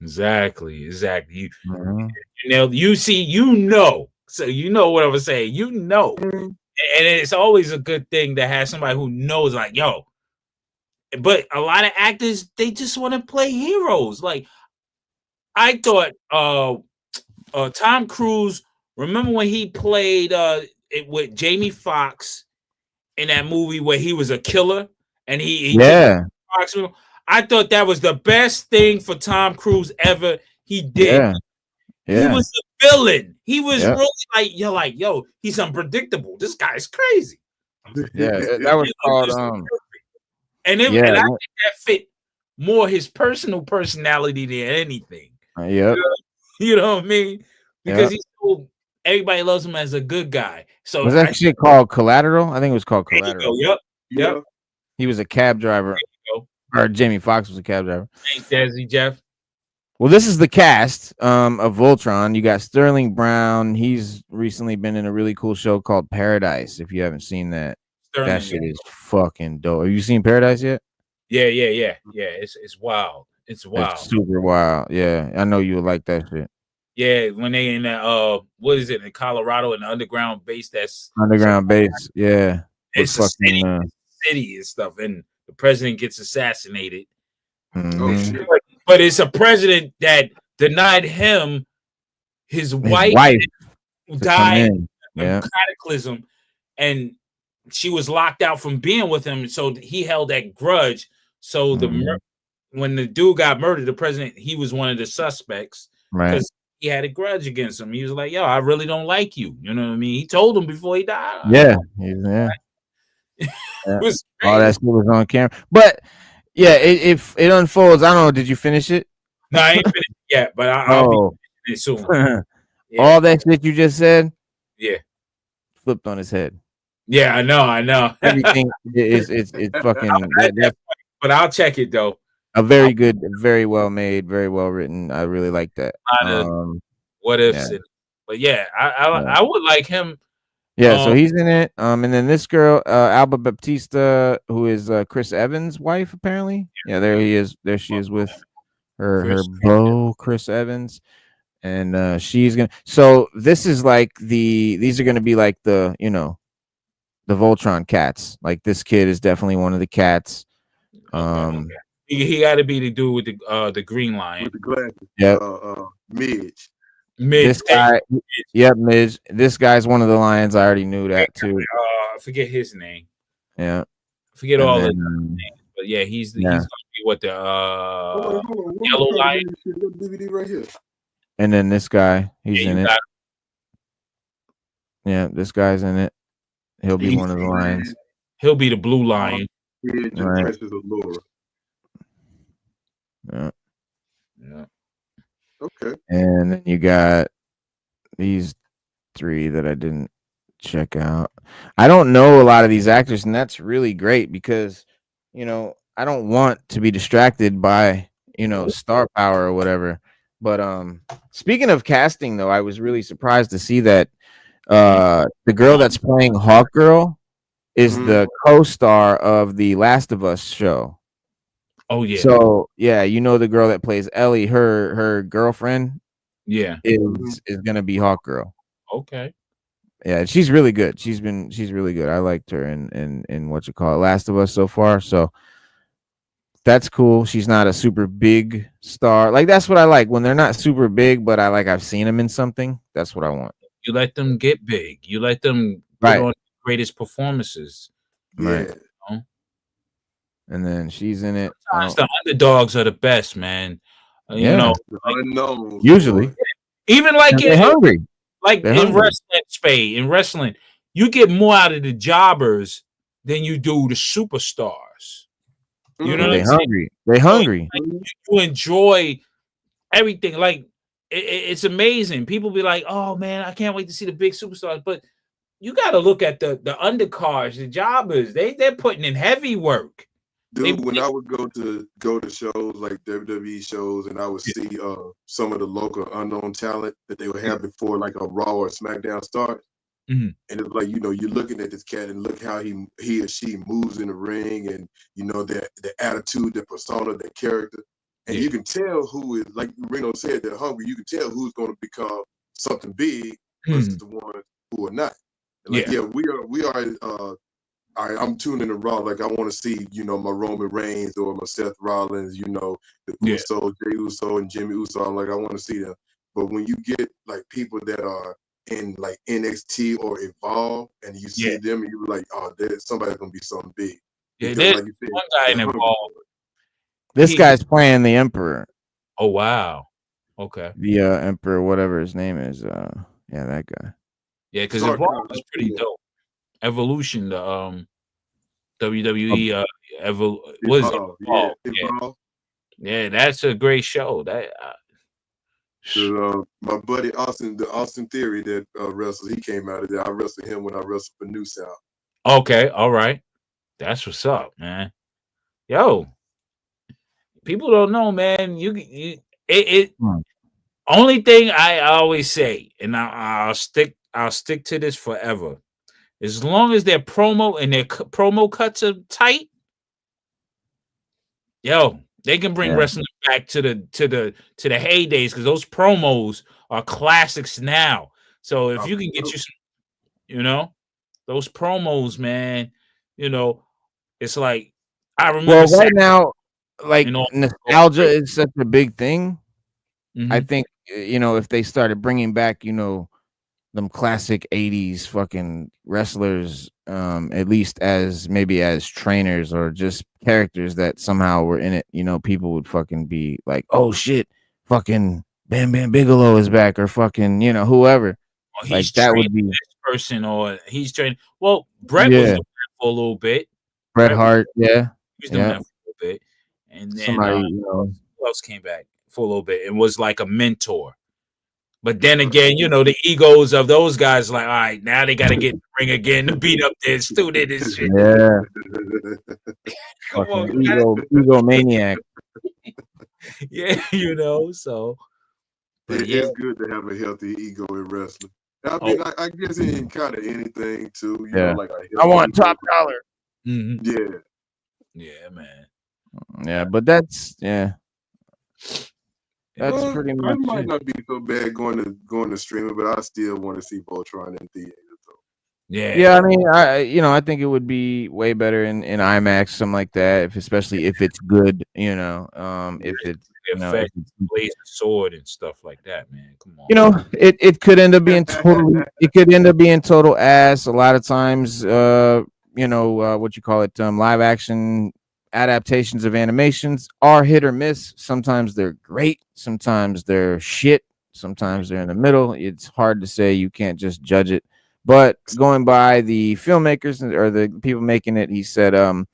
Exactly. You see, so you know what I was saying, and it's always a good thing to have somebody who knows, like, yo. But a lot of actors, they just want to play heroes. Like, I thought Tom Cruise, remember when he played it with Jamie Foxx in that movie where he was a killer and he I thought that was the best thing for Tom Cruise ever he did. He was a villain. He was really like, yo, he's unpredictable. This guy's crazy. Yeah, that was called and I think that fit more his personal personality than anything. Yep. You know what I mean? because he's so everybody loves him as a good guy. So was that shit called Collateral? I think it was called Collateral. Yep. He was a cab driver, or Jamie Foxx was a cab driver. Thanks, Desi Jeff. Well, this is the cast of Voltron. You got Sterling Brown. He's recently been in a really cool show called Paradise. If you haven't seen that, that shit is fucking dope. Have you seen Paradise yet? Yeah. It's wild. It's wild. It's super wild. Yeah, I know you would like that shit. Yeah, when they in that what is it in Colorado, in the underground base? That's underground base. Yeah, it's a city and stuff, and the president gets assassinated. Mm-hmm. But it's a president that denied him his wife died in cataclysm, and she was locked out from being with him. So he held that grudge. So when the dude got murdered, the president, he was one of the suspects because he had a grudge against him. He was like, "Yo, I really don't like you." You know what I mean? He told him before he died. Yeah. All that shit was on camera, but. Yeah, if it unfolds, I don't know. Did you finish it? No, I ain't finished yet, but I'll be finishing it soon. All that shit you just said, flipped on his head. Yeah, I know. Everything it's fucking. But I'll check it though. A very good, very well made, very well written. I really like that. What ifs? But yeah, I would like him. Yeah, so he's in it. And then this girl, Alba Baptista, who is Chris Evans' wife, apparently. Yeah, there he is. There she is with her beau, Chris Evans. And she's gonna. So this is like these are gonna be like the the Voltron cats. Like this kid is definitely one of the cats. He got to be the dude with the green line with the glasses. Yeah, Midge. This guy, Midge. This guy's one of the lions. I already knew that too. I forget his name. Yeah, I forget all his names. But yeah, he's gonna be what the yellow lion. DVD right here. And then this guy, he's in it. Yeah, this guy's in it. He'll be one of the lions. He'll be the blue lion. Right. Yeah. Okay. And then you got these three that I didn't check out. I don't know a lot of these actors, and that's really great because, I don't want to be distracted by, star power or whatever. But speaking of casting, though, I was really surprised to see that the girl that's playing Hawkgirl is the co-star of the Last of Us show. Oh yeah. So yeah, the girl that plays Ellie, her girlfriend, is gonna be Hawkgirl. Okay. Yeah, she's really good. She's really good. I liked her in what you call it, Last of Us so far. So that's cool. She's not a super big star. Like that's what I like when they're not super big, but I've seen them in something. That's what I want. You let them get big. You let them put on the greatest performances. Right. And then she's in it. The underdogs are the best, man. Usually. Even like they're hungry. Like they're hungry. Wrestling, Spade. In wrestling, you get more out of the jobbers than you do the superstars. You know they're hungry. They're hungry. You enjoy everything. Like it's amazing. People be like, "Oh man, I can't wait to see the big superstars." But you got to look at the undercards, the jobbers. They're putting in heavy work. Dude, when I would go to shows like WWE shows, and I would see some of the local unknown talent that they would have before like a Raw or SmackDown starts, and it's like you're looking at this cat and look how he or she moves in the ring, and the attitude, the persona, the character, and you can tell who is, like Reno said, they're hungry. You can tell who's going to become something big versus the ones who are not. And we are. I'm tuning in Raw. Like I want to see, my Roman Reigns or my Seth Rollins, the Uso, Jey Uso, and Jimmy Uso. I'm like, I want to see them. But when you get like people that are in like NXT or Evolve, and you see them, and you're like, oh, somebody's gonna be something big. Yeah, there's like one guy in Evolve. This guy's playing the Emperor. Oh wow. Okay. The Emperor, whatever his name is. That guy. Yeah, because Evolve is pretty dope. Evolution, the WWE what is it? Yeah, yeah, that's a great show. That My buddy Austin, the Austin Theory that wrestles, he came out of there. I wrestled him when I wrestled for New South. Okay, all right. That's what's up, man. Yo, people don't know, man. It only thing I always say, and I'll stick to this forever. As long as their promo and their promo cuts are tight, yo, they can bring wrestling back to the heydays because those promos are classics now. So if you can get you some, those promos, man, it's like I remember. Well, right now, like nostalgia is such a big thing. Mm-hmm. I think if they started bringing back them classic 80s fucking wrestlers, at least as maybe as trainers or just characters that somehow were in it, people would fucking be like, oh shit, fucking Bam Bam Bigelow is back, or fucking whoever. Well, like that would be this person, or he's training. Well, Bret was doing that for a little bit. Bret Hart, he was doing that for a little bit, and then somebody, who else came back for a little bit and was like a mentor. But then again, the egos of those guys, like, all right, now they got to get in the ring again to beat up their student and shit. Yeah. Come on, egomaniac. Yeah, so. But it's good to have a healthy ego in wrestling. I mean, I guess in kind of anything, too. Like I want top dollar. Mm-hmm. Yeah. Yeah, man. Yeah, but that's, That's pretty much. It might not be so bad going to streaming, but I still want to see Voltron in theater. So. Yeah. I mean, I think it would be way better in IMAX, something like that, especially if it's good. If it's blaze a sword and stuff like that, man. Come on. It could end up being total ass a lot of times. What you call it? Live action adaptations of animations are hit or miss. Sometimes they're great, sometimes they're shit, sometimes they're in the middle. It's hard to say. You can't just judge it. But going by the filmmakers or the people making it, he said, I've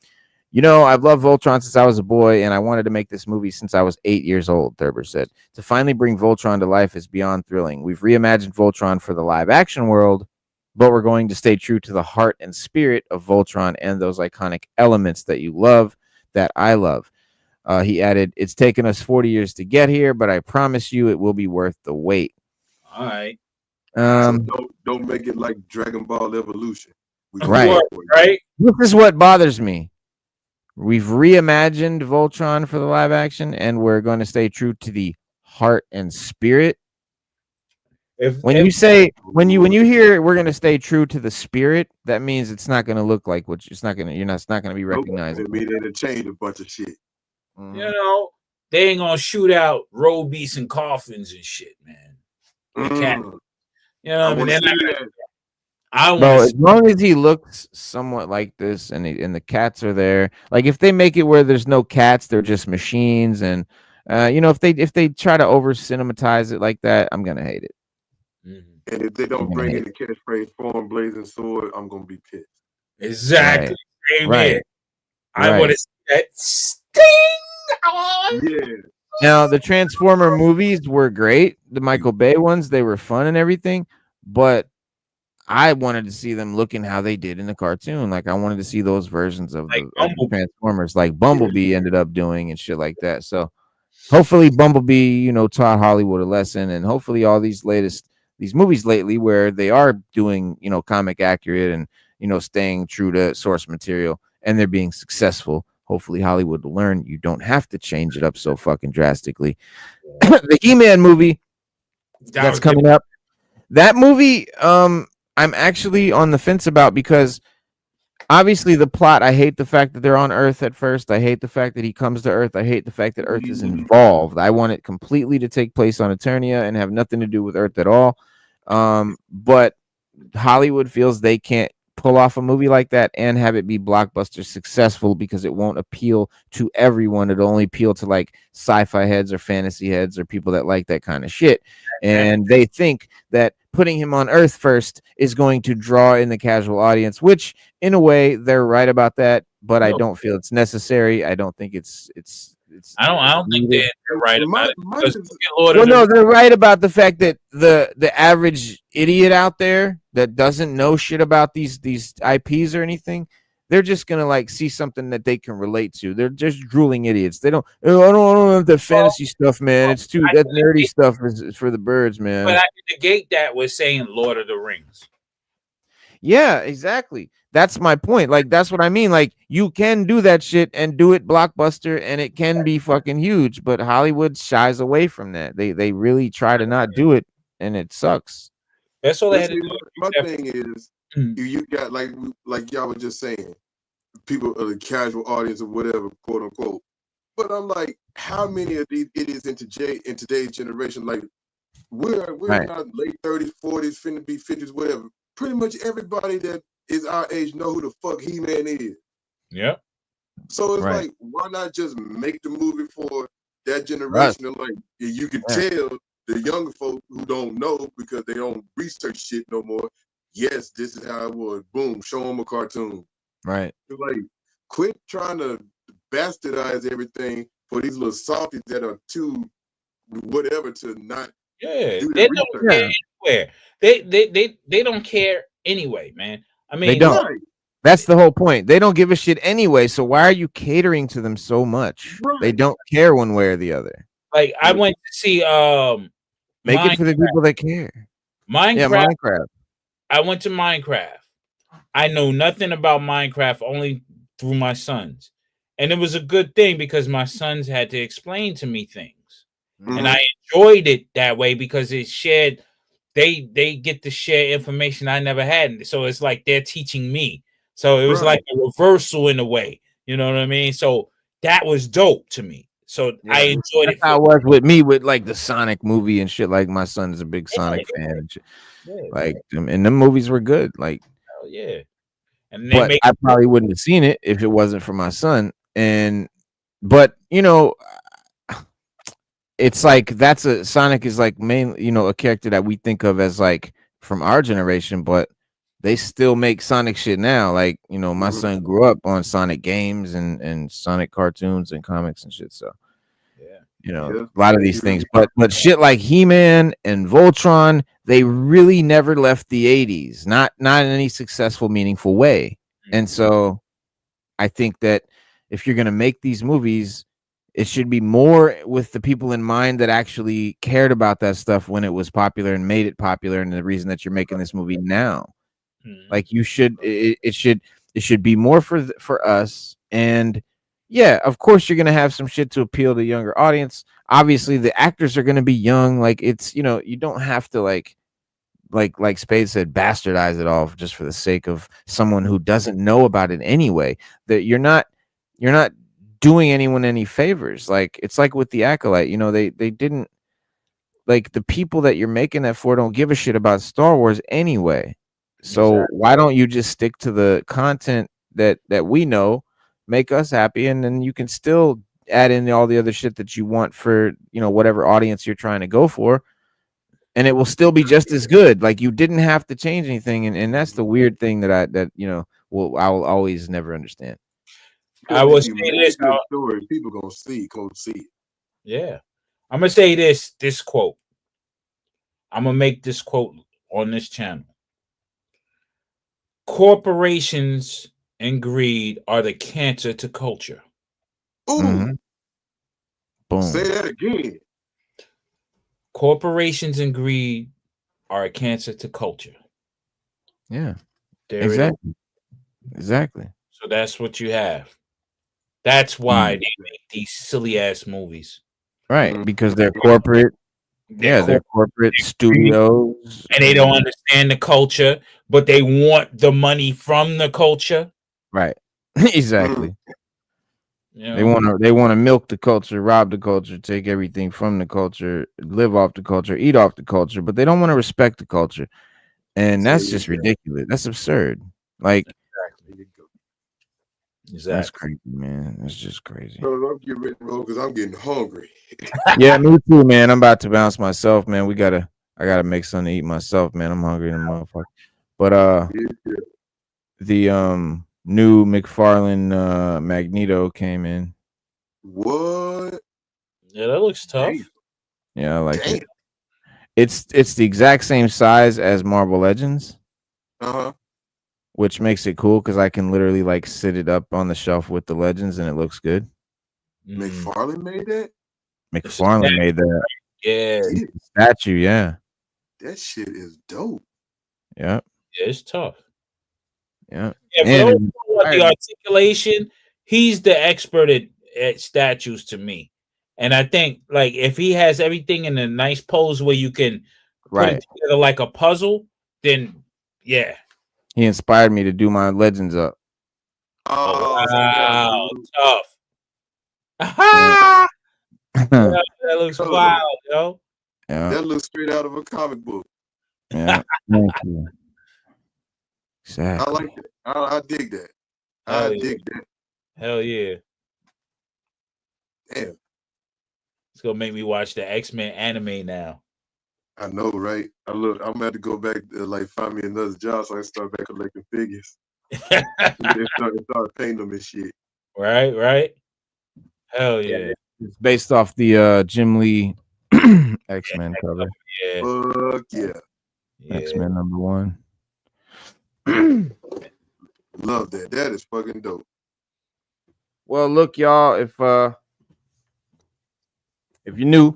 loved Voltron since I was a boy, and I wanted to make this movie since I was 8 years old, Thurber said. To finally bring Voltron to life is beyond thrilling. We've reimagined Voltron for the live action world, but we're going to stay true to the heart and spirit of Voltron and those iconic elements that you love, that I love. He added, it's taken us 40 years to get here, but I promise you it will be worth the wait. All right. Don't make it like Dragon Ball Evolution. Right. This is what bothers me. We've reimagined Voltron for the live action, and we're going to stay true to the heart and spirit. When you hear we're going to stay true to the spirit, that means it's not going to look like what it's not going to be recognized. It mean it'll change a bunch of shit. They ain't gonna shoot out road beasts and coffins and shit, man. As long as he looks somewhat like this, and the cats are there. Like if they make it where there's no cats, they're just machines, and if they try to over cinematize it like that, I'm gonna hate it. And if they don't bring in the catchphrase form blazing sword, I'm gonna be pissed. Exactly. Right. I want to see that sting on. Yeah. Now the Transformer movies were great. The Michael Bay ones, they were fun and everything, but I wanted to see them looking how they did in the cartoon. Like I wanted to see those versions of the Transformers, like Bumblebee ended up doing and shit like that. So hopefully Bumblebee, taught Hollywood a lesson, and hopefully all these movies lately where they are doing, comic accurate and, staying true to source material, and they're being successful. Hopefully Hollywood will learn you don't have to change it up so fucking drastically. The He-Man movie that's coming up, that movie, I'm actually on the fence about, because obviously the plot, I hate the fact that they're on Earth at first. I hate the fact that he comes to Earth. I hate the fact that Earth is involved. I want it completely to take place on Eternia and have nothing to do with Earth at all. But Hollywood feels they can't pull off a movie like that and have it be blockbuster successful because it won't appeal to everyone. It'll only appeal to like sci-fi heads or fantasy heads or people that like that kind of shit. And they think that putting him on Earth first is going to draw in the casual audience, which in a way they're right about that, but I don't feel it's necessary. I don't think it's I don't think they're right about it. Well, no, they're right about the fact that the average idiot out there that doesn't know shit about these IPs or anything, they're just gonna like see something that they can relate to. They're just drooling idiots. They don't. Oh, I don't have the fantasy stuff, man. It's too that nerdy stuff is for the birds, man. But I can negate that with saying Lord of the Rings. Yeah, exactly. That's my point. Like, that's what I mean. Like, you can do that shit and do it blockbuster, and it can be fucking huge. But Hollywood shies away from that. They really try to not do it, and it sucks. That's all they had to do. My thing is, you got like y'all were just saying, people, the casual audience or whatever, quote unquote. But I'm like, how many of these idiots in today's generation, like we're Right. not late 30s, 40s, finna be 50s, whatever. Pretty much everybody that is our age know who the fuck He-Man is. Yeah. So it's Right. like, why not just make the movie for that generation? And like, you can tell the younger folk who don't know because they don't research shit no more. Yes, this is how it was. Boom, show them a cartoon. Right. It's like, quit trying to bastardize everything for these little softies that are too whatever to not. Yeah, do they the don't research. care anywhere. They don't care anyway, man. I mean, They don't. That's the whole point. They don't give a shit anyway. So why are you catering to them so much? They don't care one way or the other. Like, I went to see Make it for the people that care. Minecraft. Yeah, Minecraft. I went to Minecraft. I know nothing about Minecraft, only through my sons. And it was a good thing because my sons had to explain to me things. And I enjoyed it that way because it shared, they get to share information I never had. So it's like they're teaching me. So it was like a reversal in a way. You know what I mean? So that was dope to me. So I enjoyed it. That's how it was with me with like the Sonic movie and shit. Like, my son is a big Sonic fan and shit. Like, and them movies were good. Like, yeah. And but I probably wouldn't have seen it if it wasn't for my son. But you know, it's like Sonic is like mainly, a character that we think of as like from our generation, but they still make Sonic shit now. Like, my son grew up on Sonic games and Sonic cartoons and comics and shit. So, a lot of these things, but shit like He-Man and Voltron, they really never left the 80s, not in any successful, meaningful way. And so I think that if you're going to make these movies, it should be more with the people in mind that actually cared about that stuff when it was popular and made it popular. And the reason that you're making this movie now, like, you should, it should be more for us. And yeah, of course you're going to have some shit to appeal to a younger audience. Obviously the actors are going to be young. Like, it's, you don't have to like Spade said, bastardize it all just for the sake of someone who doesn't know about it anyway. That you're not doing anyone any favors. Like, it's like with the Acolyte, they didn't, like, the people that you're making that for don't give a shit about Star Wars anyway. So why don't you just stick to the content that we know, make us happy, and then you can still add in all the other shit that you want for, whatever audience you're trying to go for, and it will still be just as good. Like, you didn't have to change anything, and that's the weird thing that I'll always never understand. I will say this: story, people gonna see it. Yeah, I'm gonna say this quote. I'm gonna make this quote on this channel. Corporations and greed are the cancer to culture. Ooh. Boom. Say that again. Corporations and greed are a cancer to culture. Yeah. Exactly. So that's what you have. That's why they make these silly ass movies. Right, because they're corporate. They're corporate studios. And they don't understand the culture, but they want the money from the culture. Right. Exactly. They want to milk the culture, rob the culture, take everything from the culture, live off the culture, eat off the culture, but they don't want to respect the culture. And that's just ridiculous. That's absurd. Like, that's crazy, man. That's just crazy. I'm getting ready to roll because I'm getting hungry. Yeah, me too, man. I'm about to bounce myself, man. I gotta make something to eat myself, man. I'm hungry in the motherfucker. But the new McFarlane Magneto came in. What? Yeah, that looks tough. Damn. Yeah, I like it. It's the exact same size as Marvel Legends. Uh-huh. Which makes it cool because I can literally like sit it up on the shelf with the Legends and it looks good. McFarlane made that? McFarlane made that. Yeah. Statue, yeah. That shit is dope. Yeah. Yeah, it's tough. Yeah. Yeah, for those who want the articulation, he's the expert at statues to me. And I think like if he has everything in a nice pose where you can put it together like a puzzle, then yeah. He inspired me to do my Legends up. Oh, wow, tough. That looks wild, yo. Yeah. That looks straight out of a comic book. Yeah. Thank you. Exactly. I like it. I dig that. I dig that. Hell yeah. Damn. It's gonna make me watch the X-Men anime now. I know, right? I'm gonna have to go back to like find me another job so I can start back collecting figures. and start painting them and shit. Right. Hell yeah. It's based off the Jim Lee X-Men cover. Yeah. Fuck yeah. X-Men #1. Love that. That is fucking dope. Well, look, y'all, if you're new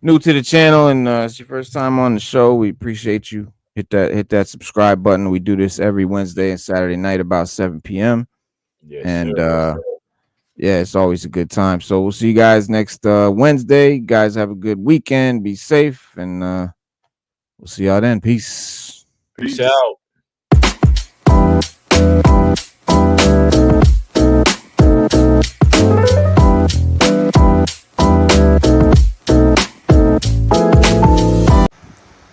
to the channel and it's your first time on the show, we appreciate you. Hit that subscribe button. We do this every Wednesday and Saturday night about 7 p.m. Yes, and yeah, it's always a good time. So we'll see you guys next Wednesday. You guys have a good weekend. Be safe, and we'll see y'all then. Peace. Peace out.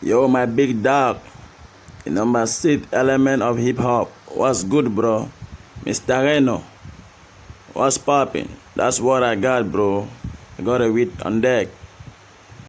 Yo, my big dog, the number 6 element of hip hop. What's good, bro? Mr. Reno, what's poppin'? That's what I got, bro. I got a wheat on deck.